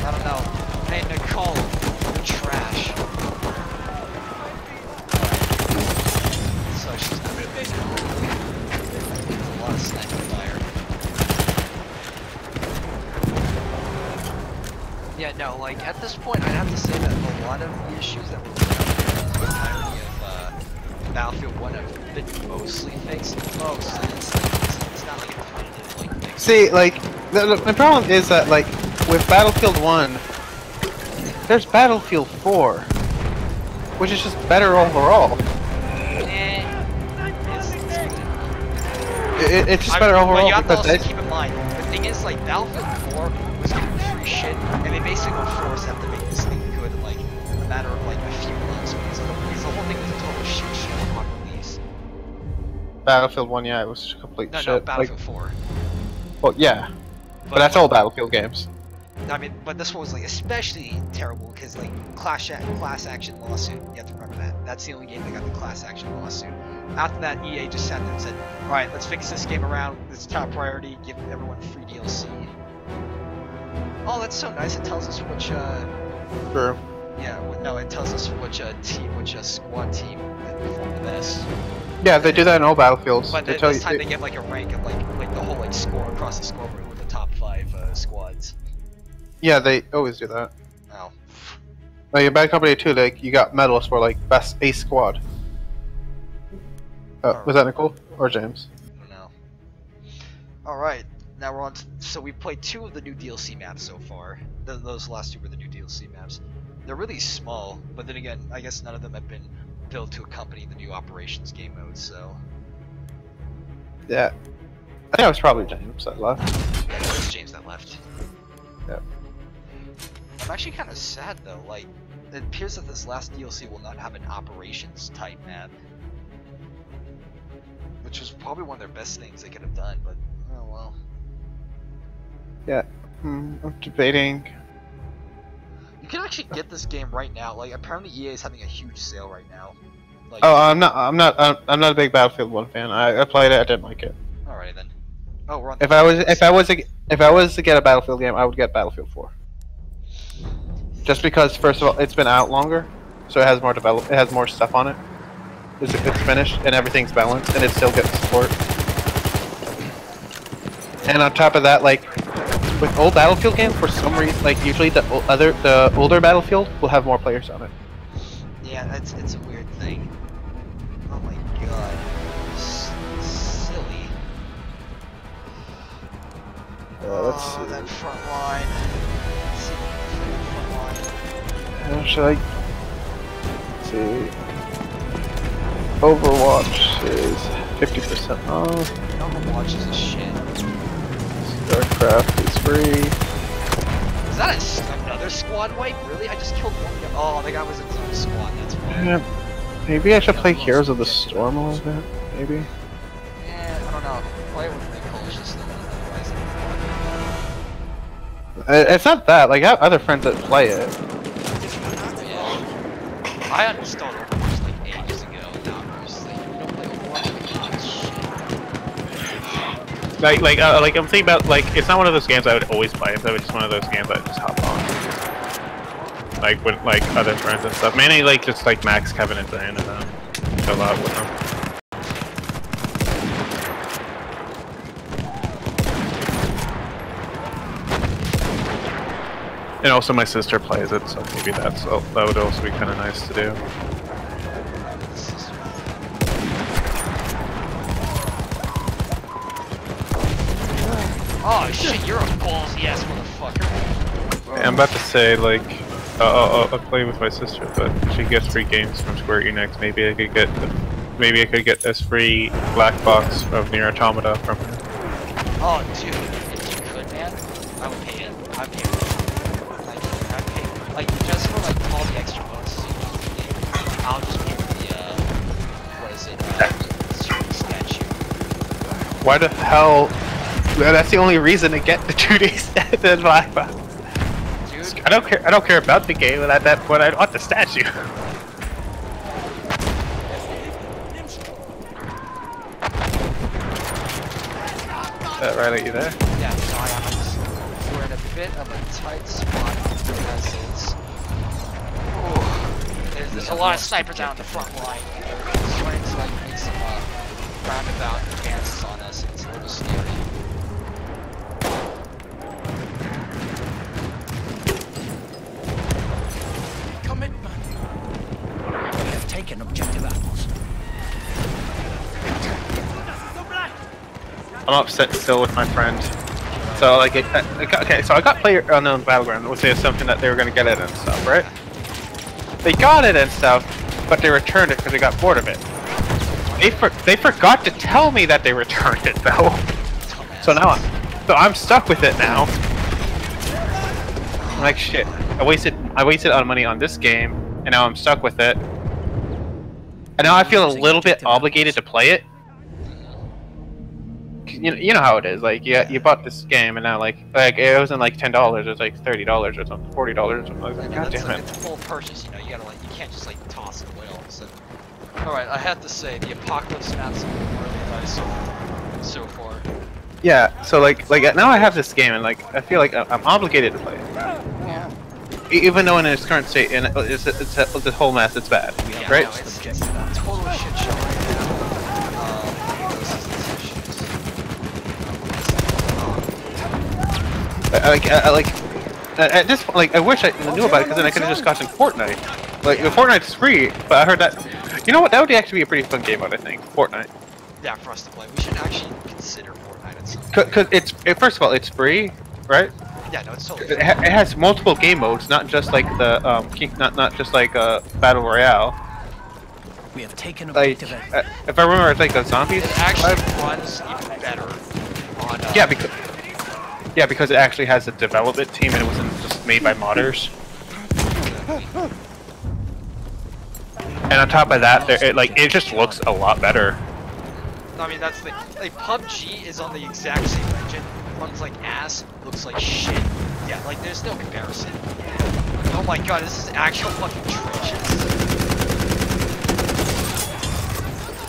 S2: I don't know. Hey, Nicole, you're trash. So she's not really a lot of sniper fire. Yeah, no, like at this point, I'd have to say that a lot of the issues that were with the entirety of Battlefield 1 have been mostly fixed. Mostly, it's not like a definitive like fix.
S1: See, like, the problem is that, like, with Battlefield 1, there's Battlefield 4, which is just better overall. It's just better overall
S2: but you have to
S1: because
S2: also keep in mind, the thing is, like, Battlefield 4 was getting free shit, and they basically were forced to have to make this thing good in, like, a matter of, like, a few months, because the whole thing was a total shit show on release.
S1: Battlefield 1, yeah, it was complete shit.
S2: No, Battlefield
S1: like,
S2: 4.
S1: Well, yeah, but that's all Battlefield games.
S2: I mean, but this one was, like, especially terrible, because, like, class action lawsuit, you have to remember that. That's the only game that got the class action lawsuit. After that, EA just sat there and said, alright, let's fix this game around, it's top priority, give everyone free DLC. Oh, that's so nice, it tells us which,
S1: True.
S2: yeah, no, it tells us which squad team performed the best.
S1: Yeah, they do that in all Battlefields.
S2: But
S1: They tell
S2: this
S1: you,
S2: time they give, like, a rank of, like the whole, like, score across the scoreboard with the top 5 the squads.
S1: Yeah, they always do that.
S2: Oh.
S1: Like in Bad Company 2, like you got medals for like best ace squad. Was that Nicole or James?
S2: I don't know. Alright, now we're on. So we played 2 of the new DLC maps so far. Those last 2 were the new DLC maps. They're really small, but then again, I guess none of them have been built to accompany the new operations game mode, so.
S1: Yeah. I think it was probably James that left.
S2: Yeah, it was James that left.
S1: Yeah.
S2: I'm actually kind of sad though, like, it appears that this last DLC will not have an operations type map. Which was probably one of their best things they could have done, but oh well.
S1: Yeah. I'm debating.
S2: You can actually get this game right now. Like apparently EA is having a huge sale right now. Like,
S1: Oh, I'm not a big Battlefield 1 fan. I played it, I didn't like it.
S2: alrighty then. Oh, we're on.
S1: If I was to get a Battlefield game, I would get Battlefield 4. Just because, first of all, it's been out longer, so it has more it has more stuff on it. It's finished and everything's balanced, and it still gets support. And on top of that, like with old Battlefield games, for some reason, like usually the older Battlefield will have more players on it.
S2: Yeah, it's a weird thing. Oh my god, silly.
S1: Let's see.
S2: That front line. Let's see the front line.
S1: Should I? Let's see. Overwatch is 50% off.
S2: Overwatch is a shit.
S1: StarCraft is free.
S2: Is that another squad wipe? Really? I just killed one guy. Oh, the guy was in his own squad. That's why.
S1: Yeah. Maybe I should play Heroes of the Storm a little bit. Maybe.
S2: Yeah, I don't know. Play with Nicole is just
S1: It's not that. Like I have other friends that play it.
S2: Yeah. I uninstalled Overwatch like ages ago. Now I'm just like, you don't play Overwatch? Shit.
S1: Like I'm thinking about like it's not one of those games I would always play. It's just one of those games I would just hop on. Like with like other friends and stuff. Mainly like just like Max, Kevin, and Diane and chill out with them. And also my sister plays it, so maybe that would also be kind of nice to do.
S2: Oh shit, you're a ballsy ass motherfucker.
S1: I'm about to say like I'll play with my sister, but she gets free games from Square Enix. Maybe I could get this free black box of Nier Automata from her.
S2: Oh dude, if you could, man, I would pay it. I'd pay it. I'd pay, like, just for like all the extra bonuses you get in the game, I'll just pay for the what is it, statue.
S1: Why the hell? That's the only reason to get the 2D the black box. Dude, I don't care about the game, but I want the statue. Riley, you there?
S2: Yeah, no, I am. We're in a bit of a tight spot as is. There's a lot of snipers down the front line. They're starting to like make some roundabout advances on us. It's a little scary.
S4: Commitment. We have taken objective apples.
S1: I'm upset still with my friend. So like, okay, so I got Player Unknown Battleground with the assumption that they were gonna get it and stuff, right? They got it and stuff, but they returned it because they got bored of it. They forgot to tell me that they returned it though. So now I'm stuck with it now. I'm like shit. I wasted all the money on this game, and now I'm stuck with it. And now I feel a little bit obligated to play it. You know how it is. Like you bought this game, and now like it wasn't like $10. It was like $30 or something, $40 or something like that.
S2: Yeah,
S1: God damn it!
S2: It's a full purchase. You know, you gotta like, you can't just like toss it away all of a sudden. All right, I have to say the Apocalypse maps are really nice so far.
S1: Yeah. So like now I have this game, and like I feel like I'm obligated to play it.
S2: Yeah.
S1: Even though in its current state, and it's the whole mess, it's bad.
S2: Yeah,
S1: right?
S2: No, it's a total shit show right now.
S1: At this point, like, I wish I knew about it because then I could have just gotten Fortnite. Like, Fortnite's free, but I heard that. You know what? That would actually be a pretty fun game mode, I think. Fortnite.
S2: Yeah, for us to play. We should actually consider Fortnite at some point.
S1: Because first of all, it's free, right?
S2: Yeah, no, it's totally
S1: It has multiple game modes, not just like the not just like Battle Royale.
S4: We have taken
S1: Like,
S4: objective.
S1: if I remember, it's like the zombies.
S2: It actually runs even better on.
S1: Yeah, because it actually has a development team and it wasn't just made by modders. And on top of that, it just looks a lot better.
S2: I mean, that's the like PUBG is on the exact same engine. Runs like ass, looks like shit. Yeah, like there's no comparison. Oh my god, this is actual fucking trenches.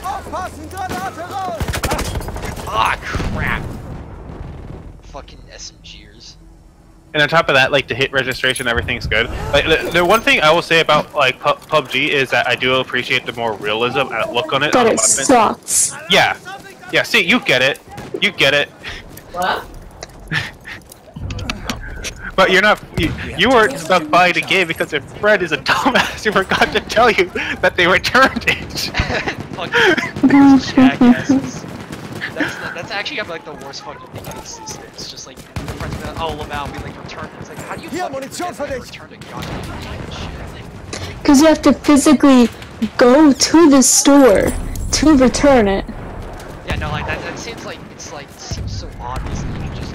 S6: Aufpassen, Granate raus!
S2: Ah, crap. Fucking SMGers.
S1: And on top of that, like the hit registration, everything's good. Like the one thing I will say about like PUBG is that I do appreciate the more realism look on it.
S9: But it sucks.
S1: Yeah, yeah. See, you get it. You get it.
S9: What?
S1: But you're not. You weren't stuck by the game because your friend is a dumbass who forgot to tell you that they returned it.
S2: Fucking jackasses. That's actually like the worst fucking thing in existence. Just like the friends be like, oh, Lamau, we like returned. It's like, how do you fucking return a goddamn shit?
S9: Because you have to physically go to the store to return it.
S2: Yeah, no, like that seems like it seems so obvious that you can just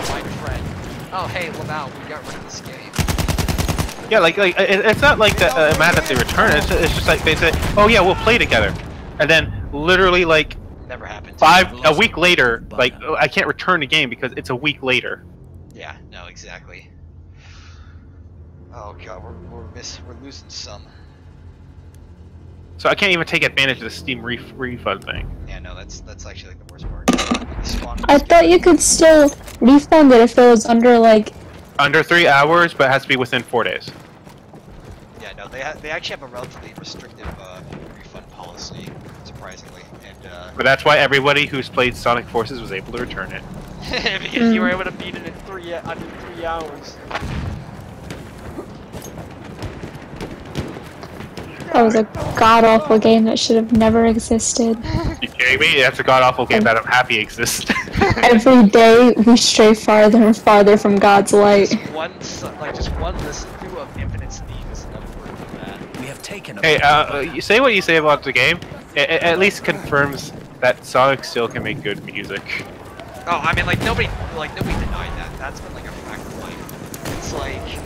S2: find a friend. Oh, hey, Lamau, we got rid of this game.
S1: Yeah, like it's not like the mad that they return it. It's just like they say, oh yeah, we'll play together, and then literally like.
S2: Never happened.
S1: A week later, like I can't return the game because it's a week later.
S2: Yeah, no, exactly. Oh god, we're losing some.
S1: So I can't even take advantage of the Steam refund thing.
S2: Yeah, no, that's actually like the worst part.
S9: I thought you could still refund it if it was under like
S1: under 3 hours, but it has to be within 4 days.
S2: Yeah, no, they actually have a relatively restrictive refund policy, surprisingly, and
S1: but that's why everybody who's played Sonic Forces was able to return it.
S2: because you were able to beat it in under 3 hours.
S9: that was a god-awful game that should have never existed.
S1: You kidding me? That's a god-awful game that I'm happy exists.
S9: Every day we stray farther and farther from God's light.
S2: Just one listen through of Infinite Steam is enough for that.
S4: We have taken.
S1: Hey, you say what you say about the game. It at least confirms that Sonic still can make good music.
S2: Oh, I mean, nobody denied that. That's been like a fact of life. It's like,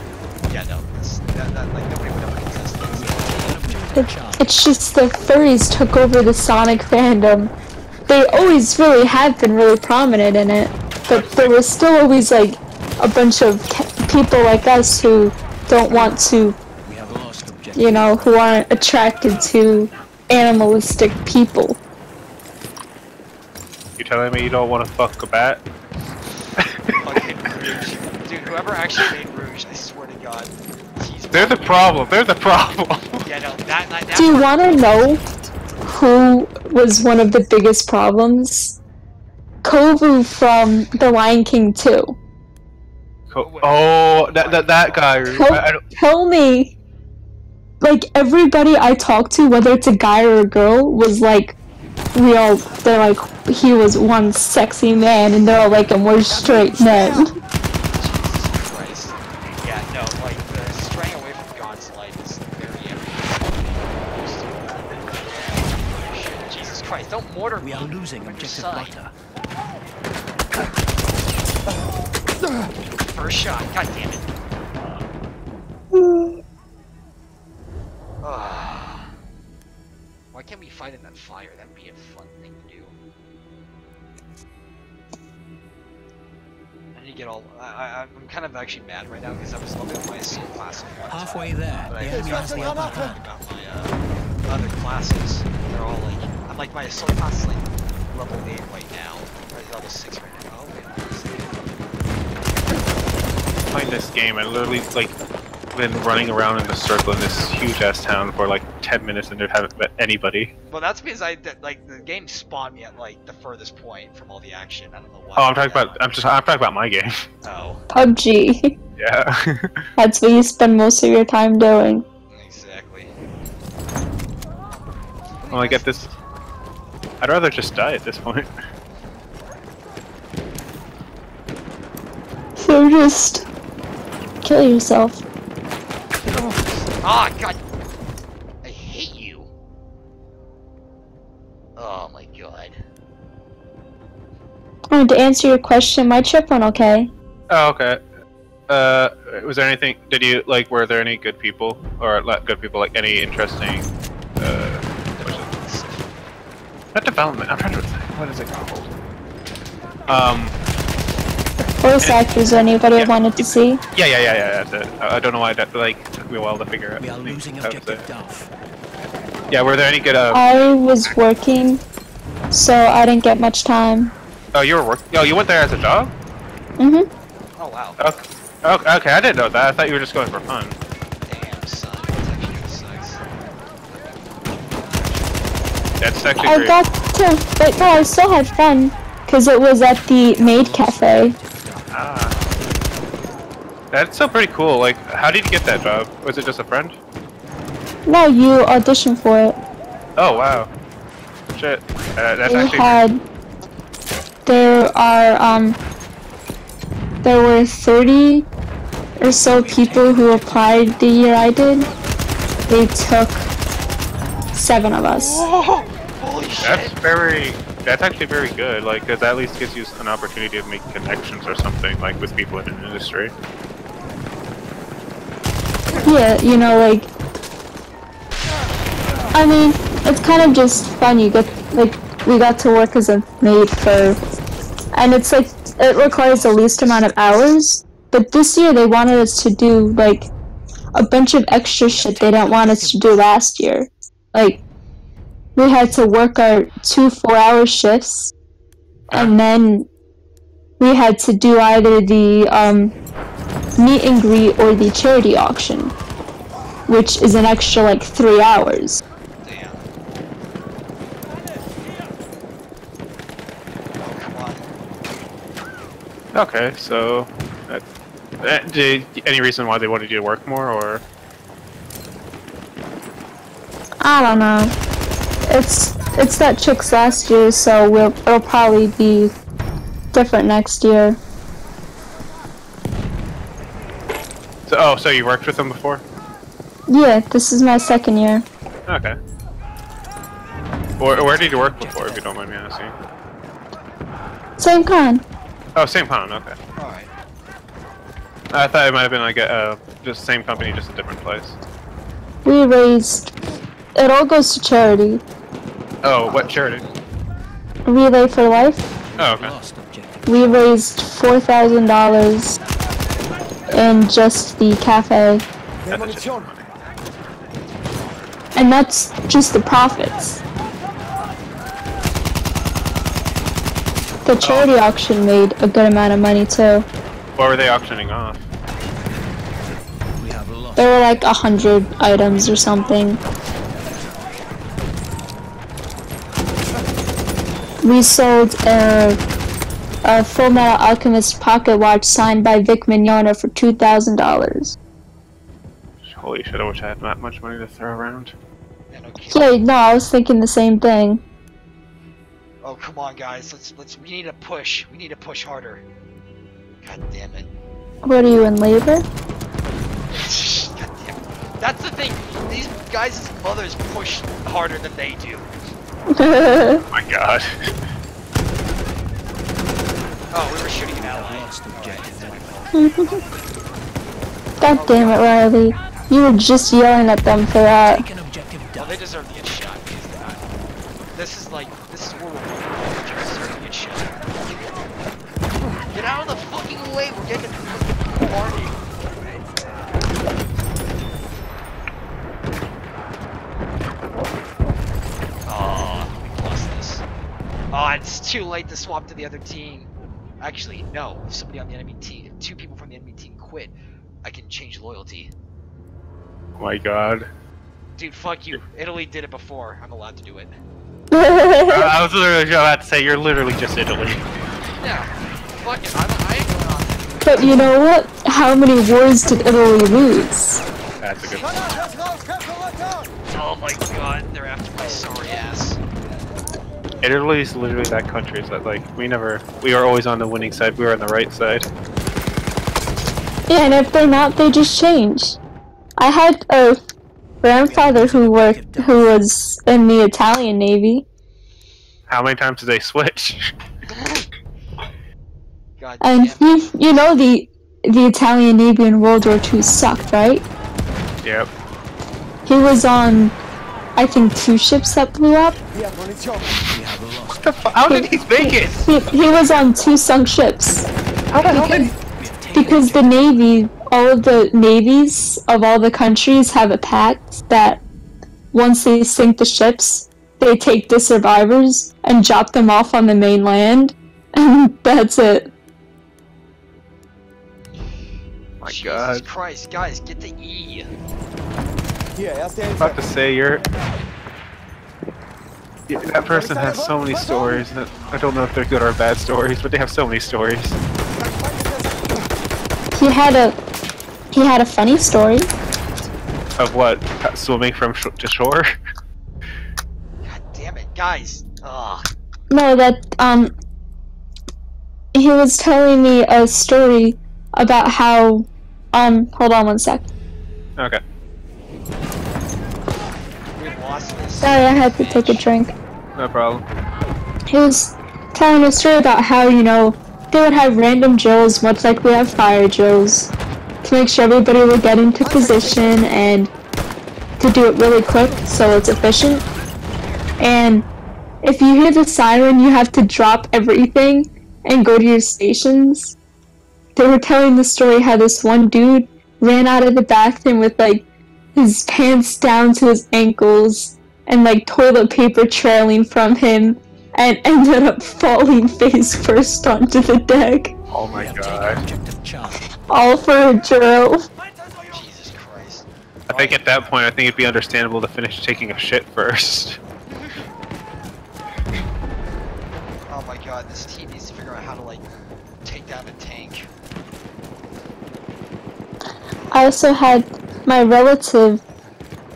S2: yeah, no, like nobody would ever contest this.
S9: It's just the furries took over the Sonic fandom. They always really have been really prominent in it, but there was still always like a bunch of people like us who don't want to, you know, who aren't attracted to animalistic people.
S1: You telling me you don't want to fuck a bat?
S2: Fucking Rouge. Dude, whoever actually made Rouge, I swear to God,
S1: they're the problem. They're the problem.
S2: Yeah, no, that
S9: Do you want to know who was one of the biggest problems? Kovu from The Lion King 2.
S1: Oh, that guy.
S9: Tell me. Like, everybody I talked to, whether it's a guy or a girl, was like, they're like, he was one sexy man, and they're all like, and we're straight men.
S2: Jesus Christ. Yeah, no, like, the straying away from God's light is very evident. Jesus Christ, don't mortar me.
S4: We are losing objective butter.
S2: First shot, god damn it. Why can't we fight in that fire? That'd be a fun thing to do. I need to get all. I'm kind of actually mad right now because I was looking at my assault class.
S4: Halfway there.
S2: But I
S4: The enemy has the upper hand.
S2: got my other classes. They're all like. I'm like, my assault class is like level 8 right now. Or level 6 right now. Oh, wait.
S1: Playing this game, I literally like been running around in a circle in this huge ass town for like 10 minutes and they haven't met anybody.
S2: Well, that's because like the game spawned me at like the furthest point from all the action. I don't know why.
S1: Oh, I'm talking about my game.
S2: Oh.
S9: PUBG.
S1: Yeah.
S9: That's what you spend most of your time doing.
S2: Exactly.
S1: Well, I get this. I'd rather just die at this point.
S9: So just kill yourself.
S2: Ah, God! I hate you. Oh my God.
S9: Oh, to answer your question, my trip went okay.
S1: Oh, okay. Was there anything? Did you like? Were there any good people, or good people? Like any interesting? Not development. I'm trying to. What is it called?
S9: Voice actors, anybody wanted to see?
S1: Yeah. That's it. I don't know why that like took me a while to figure out.
S4: We are losing objective Duff.
S1: Yeah, were there any good?
S9: I was working, so I didn't get much time.
S1: Oh, you were working. Oh, you went there as a job?
S9: Mhm.
S2: Oh wow.
S1: Okay, I didn't know that. I thought you were just going for fun.
S2: Damn, son. That actually sucks.
S1: That's actually
S9: I
S1: great.
S9: got to, but no, I still had fun, because it was at the maid cafe.
S1: Ah. That's still pretty cool. Like, how did you get that job? Was it just a friend?
S9: No, you auditioned for it.
S1: Oh, wow. Shit. That's
S9: We
S1: actually...
S9: had, there were 30 or so people who applied the year I did. They took 7 of us.
S2: Whoa! Holy shit!
S1: That's actually very good, like, because that at least gives you an opportunity to make connections or something, like, with people in an industry.
S9: Yeah, you know, like, I mean, it's kind of just fun. You get, like, we got to work as a maid for, and it's like, it requires the least amount of hours, but this year they wanted us to do, like, a bunch of extra shit they didn't want us to do last year. Like, we had to work our 2 4-hour shifts, and then we had to do either the meet and greet or the charity auction, which is an extra like 3 hours.
S2: Damn. Oh, come on.
S1: Okay, so... any reason why they wanted you to work more, or...?
S9: I don't know. It's that chick's last year, so it'll probably be different next year.
S1: So you worked with them before?
S9: Yeah, this is my 2nd year.
S1: Okay. Where did you work before, if you don't mind me asking?
S9: Same con.
S1: Oh, same con, okay.
S2: Alright.
S1: I thought it might have been like just same company, just a different place.
S9: We raised... It all goes to charity.
S1: Oh, what charity?
S9: Relay for Life.
S1: Oh, okay.
S9: We raised $4,000 in just the cafe.
S1: That's just money.
S9: And that's just the profits. The charity auction made a good amount of money too.
S1: What were they auctioning off?
S9: There were like 100 items or something. We sold a Full Metal Alchemist pocket watch signed by Vic Mignogna for $2,000.
S1: Holy shit, I wish I had that much money to throw around.
S9: Yeah, no, I was thinking the same thing.
S2: Oh, come on, guys. We need to push. We need to push harder. God damn it.
S9: What are you, in labor?
S2: God damn it. That's the thing. These guys' mothers push harder than they do.
S1: Oh my god.
S2: Oh, we were shooting an ally.
S9: God damn it, Riley. You were just yelling at them for that.
S2: Well, they deserve to get shot. This is World War I. They deserve to get shot. Get out of the fucking way. We're getting a fucking party. Oh, it's too late to swap to the other team. Actually, no. If somebody on the enemy team, if 2 people from the enemy team quit, I can change loyalty.
S1: my god.
S2: Dude, fuck you. Italy did it before. I'm allowed to do it.
S1: I was literally about to say, you're literally just Italy.
S2: Yeah. Fuck it. I ain't going on.
S9: But you know what? How many wars did Italy lose?
S1: That's a good point.
S2: Oh my god, they're after my sorry ass.
S1: Italy's literally that country that, like, we are always on the winning side, we were on the right side.
S9: Yeah, and if they're not, they just change. I had a grandfather who was in the Italian Navy.
S1: How many times did they switch?
S2: God
S9: And
S2: damn.
S9: you know the Italian Navy in World War II sucked, right?
S1: Yep.
S9: He was on, I think, 2 ships that blew up.
S1: What the fuck? How did he make it?
S9: He was on 2 sunk ships.
S1: How the hell did he?
S9: Because the Navy, all of the navies of all the countries have a pact that once they sink the ships, they take the survivors and drop them off on the mainland, and that's it.
S1: My
S2: Jesus
S1: god.
S2: Christ, guys, get the E.
S1: I was about to say, that person has so many stories that I don't know if they're good or bad stories, but they have so many stories.
S9: He had a funny story.
S1: Of what? Swimming from to shore?
S2: God damn it, guys. Ugh.
S9: No, that he was telling me a story about how hold on one sec.
S1: Okay.
S2: We lost this.
S9: Sorry, I had to take a drink.
S1: No problem.
S9: He was telling a story about how, you know, they would have random drills, much like we have fire drills, to make sure everybody would get into position and to do it really quick so it's efficient. And if you hear the siren, you have to drop everything and go to your stations. They were telling the story how this one dude ran out of the bathroom with, like, his pants down to his ankles and, like, toilet paper trailing from him, and ended up falling face first onto the deck.
S1: Oh my god.
S9: All for a drill.
S2: Jesus Christ.
S1: I think at that point, I think it'd be understandable to finish taking a shit first.
S2: Oh my god, this team needs to figure out how to, like, take down a tank.
S9: I also had my relative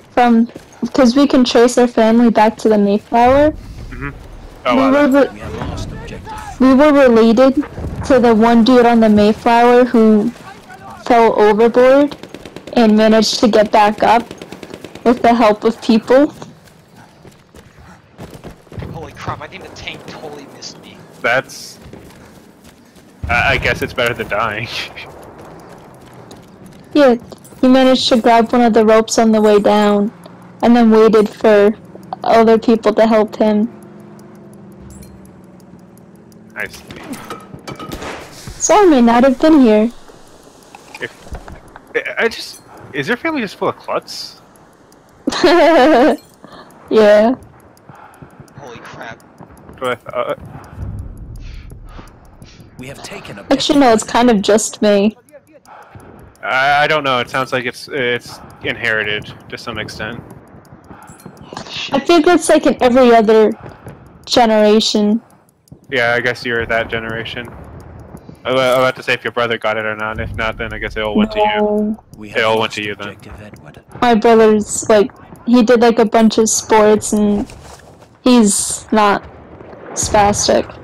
S9: from, because we can trace our family back to the Mayflower.
S1: Mm-hmm. Oh, wow.
S9: We were related to the one dude on the Mayflower who fell overboard and managed to get back up with the help of people.
S2: Holy crap, I think the tank totally missed me.
S1: That's... I guess it's better than dying.
S9: Yeah, he managed to grab one of the ropes on the way down and then waited for other people to help him.
S1: I see.
S9: So I may not have been here.
S1: Is your family just full of klutz?
S9: Yeah.
S2: Holy crap.
S1: What I thought.
S4: We have taken a
S9: Actually, no, it's kind of just me.
S1: I don't know. It sounds like it's inherited to some extent.
S9: I think it's like in every other generation.
S1: Yeah, I guess you're that generation. I'm about to say if your brother got it or not. If not, then I guess it all went to you.
S9: No.
S1: It all went to you then.
S9: My brother's like, he did like a bunch of sports and he's not spastic.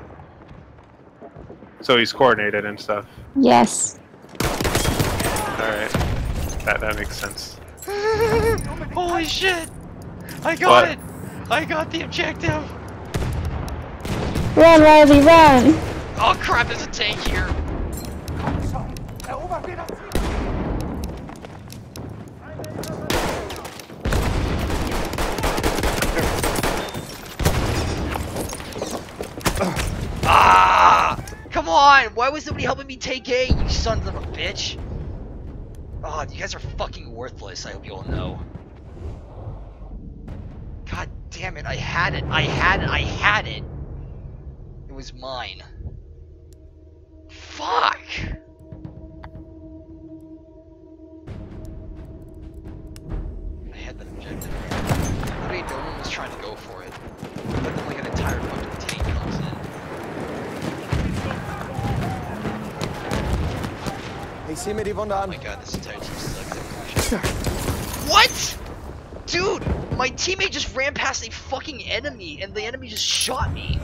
S1: So he's coordinated and stuff.
S9: Yes.
S1: Alright. That makes sense.
S2: Holy shit! I got
S1: What?
S2: it! I got the objective!
S9: Run, Riley, run!
S2: Oh crap, there's a tank here! Ah! Come on! Why was nobody helping me take A, you sons of a bitch? Oh, you guys are fucking worthless, I hope you all know. God damn it, I had it! I had it! It was mine. Fuck! an objective. I mean, no one was trying to go for it. But then like an entire fucking tank comes in.
S6: Ich sehe mir die Wunde
S2: Oh
S6: an.
S2: my god, this entire team sucks. What? Dude, my teammate just ran past a fucking enemy, and the enemy just shot me.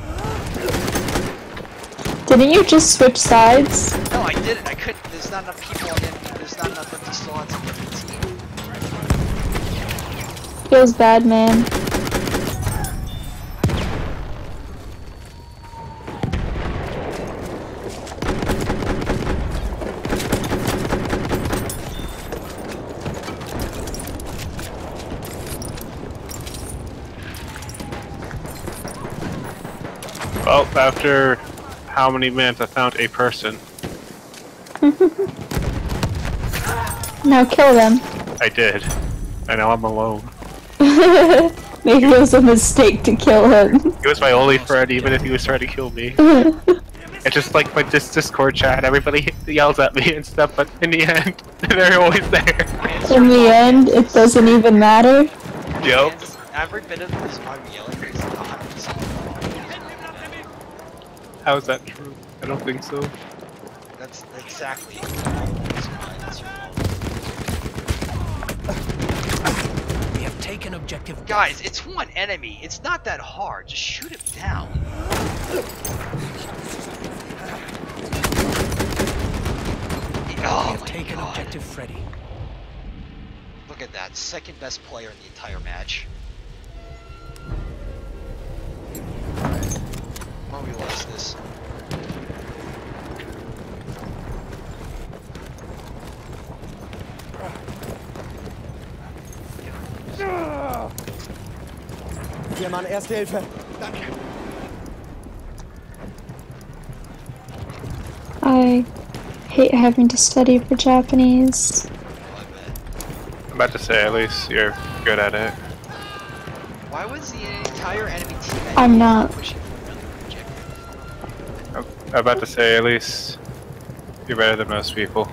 S9: Didn't you just switch sides?
S2: No, I didn't. I couldn't. There's not enough people on the There's not enough empty slots on the team.
S9: Feels bad, man.
S1: Well, after how many minutes I found a person.
S9: Now kill them.
S1: I did. And now I'm alone.
S9: Maybe it was a mistake to kill him.
S1: He was my only friend, even if he was trying to kill me. It's just like my Discord chat, everybody yells at me and stuff, but in the end, they're always there.
S9: In the end, it doesn't even matter.
S1: Yep.
S2: Every bit of this time yelling is 100%.
S1: How is that true? I don't think so.
S2: That's exactly.
S4: We have taken objective.
S2: Guys, it's one enemy. It's not that hard. Just shoot him down. Oh
S4: We have
S2: my
S4: taken
S2: god.
S4: objective Freddy.
S2: Look at that. Second best player in the entire match. Oh, we lost this.
S6: Hier, Mann, Erste Hilfe.
S9: I hate having to study for Japanese.
S2: Oh, I bet.
S1: I'm about to say, at least you're good at it.
S2: Why was the entire enemy team
S9: I'm not.
S2: pushing for another objective?
S1: I'm about to say, at least you're better than most people.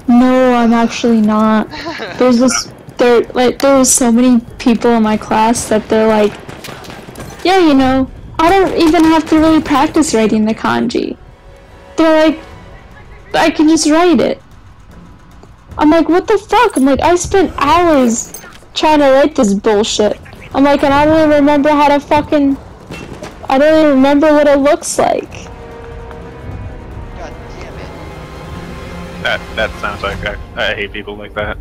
S9: No, I'm actually not. There's this, there was so many people in my class that they're like, yeah, you know, I don't even have to really practice writing the kanji. They're like, I can just write it. I'm like, what the fuck? I'm like, I spent hours trying to write this bullshit. I'm like, and I don't even remember how to fucking, I don't even remember what it looks like.
S2: God damn it.
S1: That sounds like I hate people like that.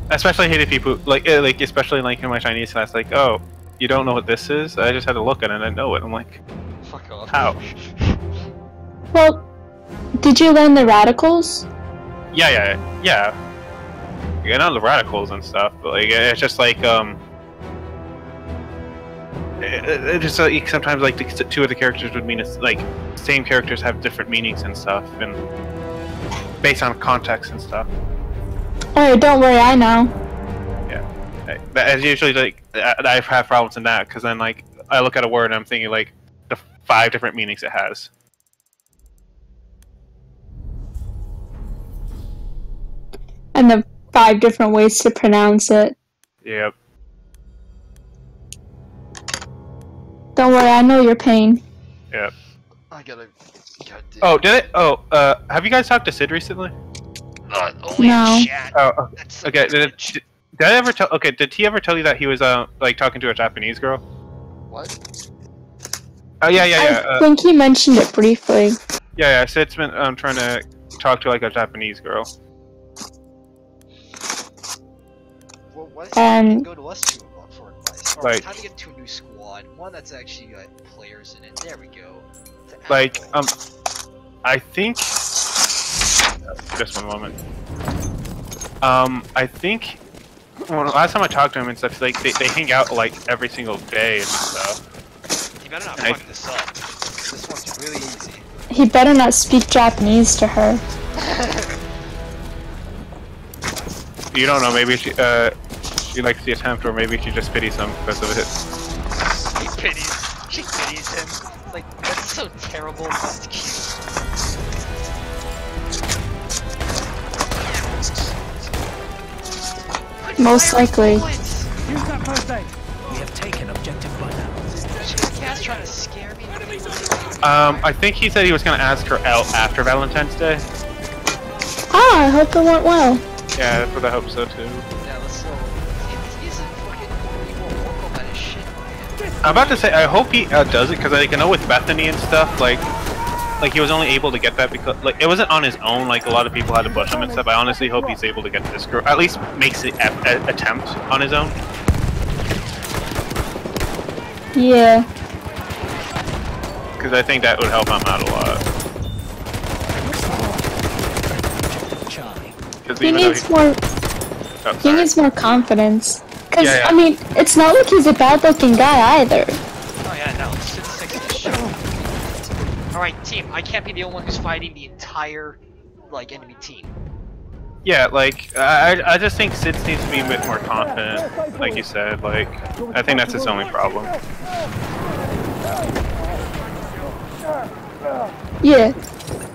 S1: Especially hated people like especially like in my Chinese class, like, oh, you don't know what this is? I just had to look at it and I know it. I'm like,
S2: Fuck off.
S1: how?
S9: Well, did you learn the radicals?
S1: Yeah. You know the radicals and stuff, but like it's just like it just like sometimes like two of the characters would mean it's like same characters have different meanings and stuff, and based on context and stuff.
S9: Oh, don't worry, I know.
S1: Yeah, that's usually like I have problems in that because then like I look at a word and I'm thinking like the 5 different meanings it has.
S9: And the 5 different ways to pronounce it.
S1: Yep.
S9: Don't worry, I know your pain.
S1: Yep.
S2: I gotta. God damn.
S1: Oh, did it? Oh, have you guys talked to Sid recently?
S2: Only
S9: No.
S2: chat.
S1: Oh,
S2: That's
S1: okay. Did I ever tell? Okay, did he ever tell you that he was like talking to a Japanese girl?
S2: What?
S1: Oh yeah.
S9: I think he mentioned it briefly.
S1: Yeah. Sid's been trying to talk to like a Japanese girl.
S2: Well, what?
S9: And-
S2: Go to us two for advice.
S1: Like-
S2: How to get to a new squad? One that's actually got players in it. There we go. To
S1: Like
S2: Apple.
S1: I think. Just one moment. I think. Well, last time I talked to him and stuff, like they hang out like every single day and stuff.
S2: You better not
S1: I-
S2: fuck this up. This one's really easy.
S9: He better not speak Japanese to her.
S1: You don't know. Maybe she likes the attempt, or maybe she just pities him because of it.
S2: She pities him. Like, that's so terrible, but it's cute.
S9: Most likely.
S4: Use that first aid. We have taken objective butter.
S2: Cat's trying to scare me.
S1: I think he said he was gonna ask her out after Valentine's Day.
S9: Ah, I hope it went well.
S1: Yeah, that's what I hope so too.
S2: Yeah, let's go. He's a fucking vocal about his shit, man.
S1: I'm about to say, I hope he does it, because like, I know with Bethany and stuff, like he was only able to get that because, like, it wasn't on his own, like, a lot of people had to push him and stuff. I honestly hope he's able to get this girl, at least makes the attempt on his own.
S9: Yeah.
S1: Because I think that would help him out a lot.
S4: Charlie.
S9: He needs more. He needs more confidence. Cause
S1: Yeah, yeah.
S9: I mean, it's not like he's a bad-looking guy either.
S2: Oh yeah, no, it's 6 shit. Alright, team, I can't be the only one who's fighting the entire, like, enemy team.
S1: Yeah, like, I just think Sid needs to be a bit more confident, like you said, like, I think that's his only problem.
S9: Yeah.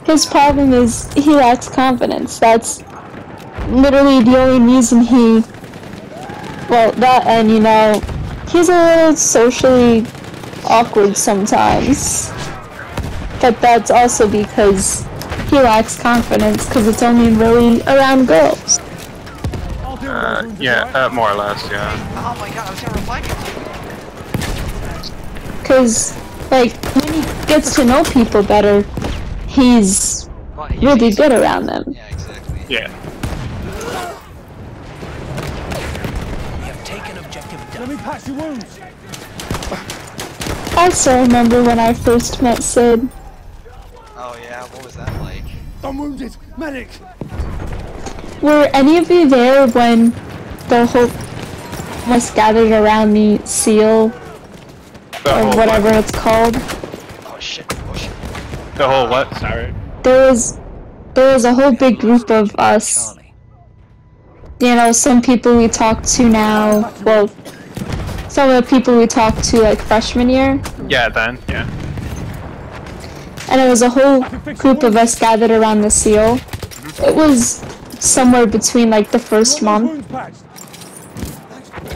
S9: His problem is he lacks confidence. That's literally the only reason he... Well, that and, you know, he's a little socially awkward sometimes. But that's also because he lacks confidence, because it's only really around girls.
S1: Yeah, more or less, yeah.
S2: Oh my god, I was gonna reply to you.
S9: Because, like, when he gets to know people better, he's really good around them.
S2: Yeah, exactly.
S1: Yeah.
S4: We have taken objective butter. Let me patch your wounds.
S9: I still remember when I first met Sid.
S2: Oh yeah, what was that like?
S4: I'm wounded. Medic.
S9: Were any of you there when the whole was gathered around the seal, or whatever it's called?
S2: Oh shit, oh shit.
S1: The whole what? Sorry.
S9: There was a whole big group of us.
S4: Charlie.
S9: You know, some people we talk to now, well, some of the people we talked to like freshman year.
S1: Yeah, then, yeah.
S9: And it was a whole group of us gathered around the seal. It was somewhere between like the first month.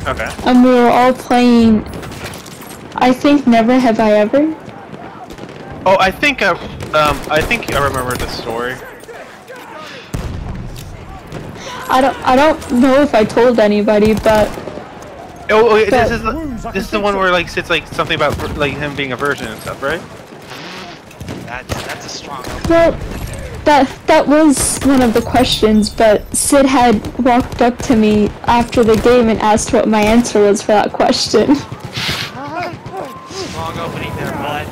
S1: Okay.
S9: And we were all playing, I think, Never Have I Ever.
S1: Oh, I think I remember the story.
S9: I don't know if I told anybody, but
S1: this is the one where like Sid's like something about like him being a virgin and stuff, right?
S2: That's a strong
S9: well, that was one of the questions. But Sid had walked up to me after the game and asked what my answer was for that question.
S2: strong opening there, bud.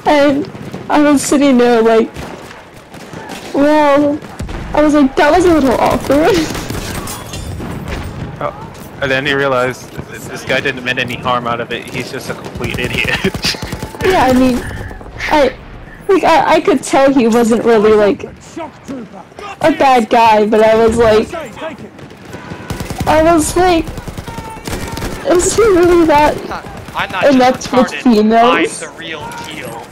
S9: And I was sitting there like, well, I was like, that was a little awkward.
S1: Oh, and then he realized this guy didn't mean any harm out of it. He's just a complete idiot.
S9: Yeah, I mean, I could tell he wasn't really like a bad guy, but I was like, is he really that
S2: I'm not
S9: inept
S2: just
S9: with
S2: retarded.
S9: females?
S2: I'm the real deal.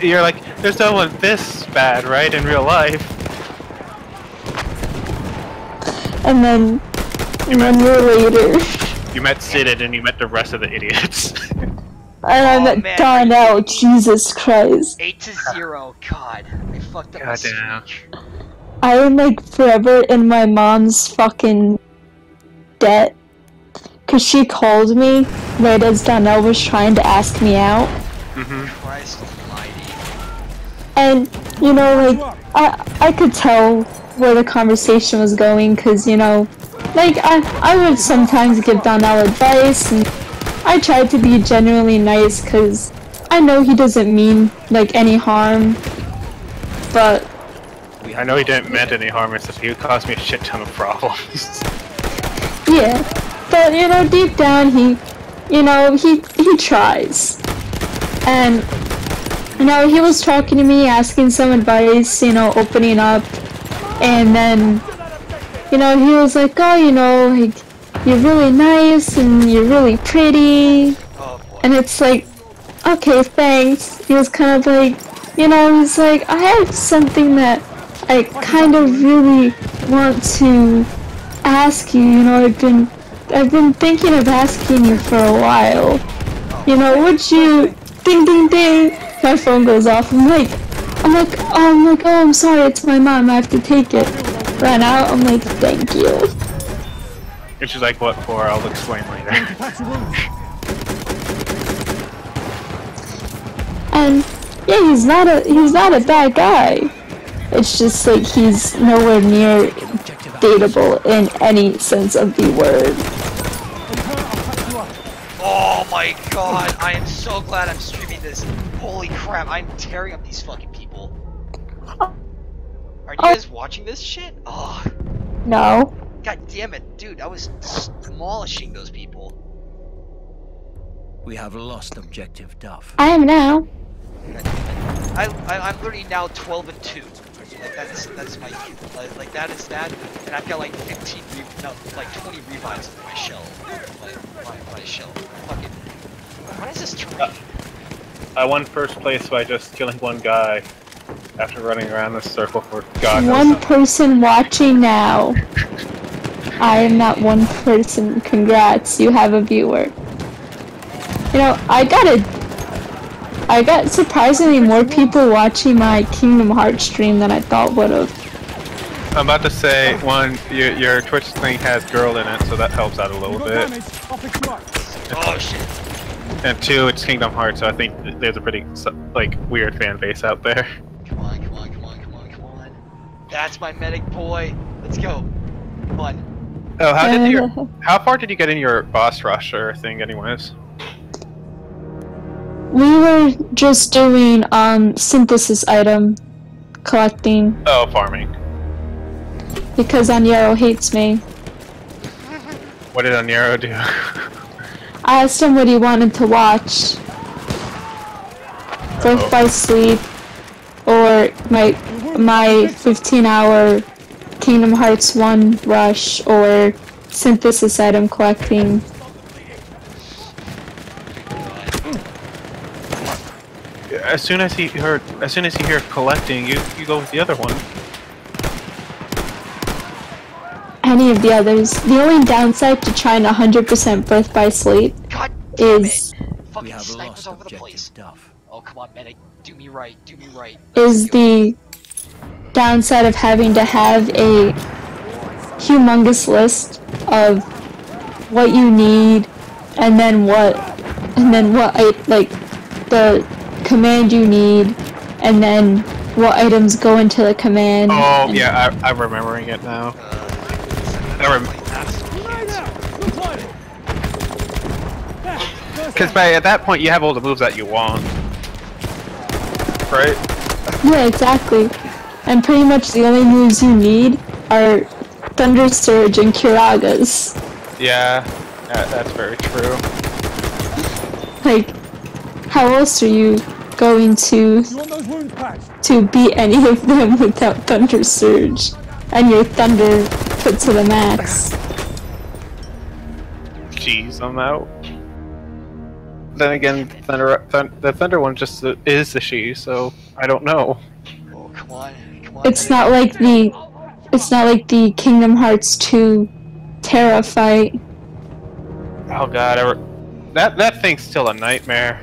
S1: You're like, there's no one this bad, right, in real life.
S9: And then 1 year later,
S1: You met Sid and then you met the rest of the idiots.
S9: and I met
S2: man,
S9: Darnell. Jesus Christ!
S2: 8-0. God, I fucked up my
S1: Goddamn.
S2: speech.
S9: I am like forever in my mom's fucking debt. Cause she called me right as Darnell was trying to ask me out.
S2: Christ almighty.
S9: And, you know, like, I could tell where the conversation was going, cause, you know, like, I would sometimes give Darnell advice, and I tried to be genuinely nice, cause I know he doesn't mean, like, any harm, but...
S1: I know he didn't meant any harm, it's just he would cause me a shit ton of problems.
S9: Yeah, but, you know, deep down, he tries. And, you know, he was talking to me, asking some advice, you know, opening up, and then, you know, he was like, oh, you know, like, you're really nice, and you're really pretty, and it's like, okay, thanks. He was kind of like, you know, he's like, I have something that I kind of really want to ask you, I've been thinking of asking you for a while. Would you, ding ding ding, my phone goes off, I'm like, oh, I'm sorry, it's my mom, I have to take it. Ran out, I'm like, thank you.
S1: And she's like, what for? I'll explain later.
S9: And yeah, he's not a bad guy. It's just like he's nowhere near dateable in any sense of the word.
S2: Oh my god, I am so glad I'm streaming this. Holy crap, I'm tearing up these fucking people. Are you guys watching this shit? Oh.
S9: No.
S2: God damn it, dude, I was demolishing those people.
S4: We have lost objective Duff.
S9: I am now.
S2: I'm literally now 12 and 2. Like that's my like that is that, and I've got like 20 revives in my shell. My shell. Fucking. What is this terrain?
S1: I won first place by just killing one guy after running around this circle for God knows
S9: One
S1: how long.
S9: person watching now. I am not one person. Congrats, you have a viewer. I got surprisingly more people watching my Kingdom Hearts stream than I thought would have.
S1: I'm about to say, one, your Twitch thing has girl in it, so that helps out a little bit.
S2: Oh shit.
S1: And two, it's Kingdom Hearts, so I think there's a pretty, weird fan base out there.
S2: Come on. That's my medic boy. Let's go. Come on.
S1: Oh, how far did you get in your boss rusher thing anyways?
S9: We were just doing synthesis item collecting.
S1: Oh, farming.
S9: Because Anyero hates me.
S1: What did Anyero do?
S9: I asked him what he wanted to watch. Birth by Sleep, or my 15-hour Kingdom Hearts 1 rush, or synthesis item collecting.
S1: As soon as you hear collecting, you go with the other one.
S9: Any of the others. The only downside to trying 100% Birth by Sleep is
S2: fucking snipers over the place. Oh come on, medic, do me right.
S9: Is the downside of having to have a humongous list of what you need, and then what the command you need, and then what items go into the command.
S1: Oh yeah, I'm remembering it now. Because at that point you have all the moves that you want, right?
S9: Yeah, exactly. And pretty much the only moves you need are Thunder Surge and Kiragas.
S1: Yeah, that's very true.
S9: Like, how else are you going to beat any of them without Thunder Surge and your Thunder put to the max?
S1: Jeez, I'm out. Then again, the Thunder one just is the she, so I don't know.
S2: Oh come on.
S9: It's not like the Kingdom Hearts 2 Terra fight.
S1: Oh god, that thing's still a nightmare.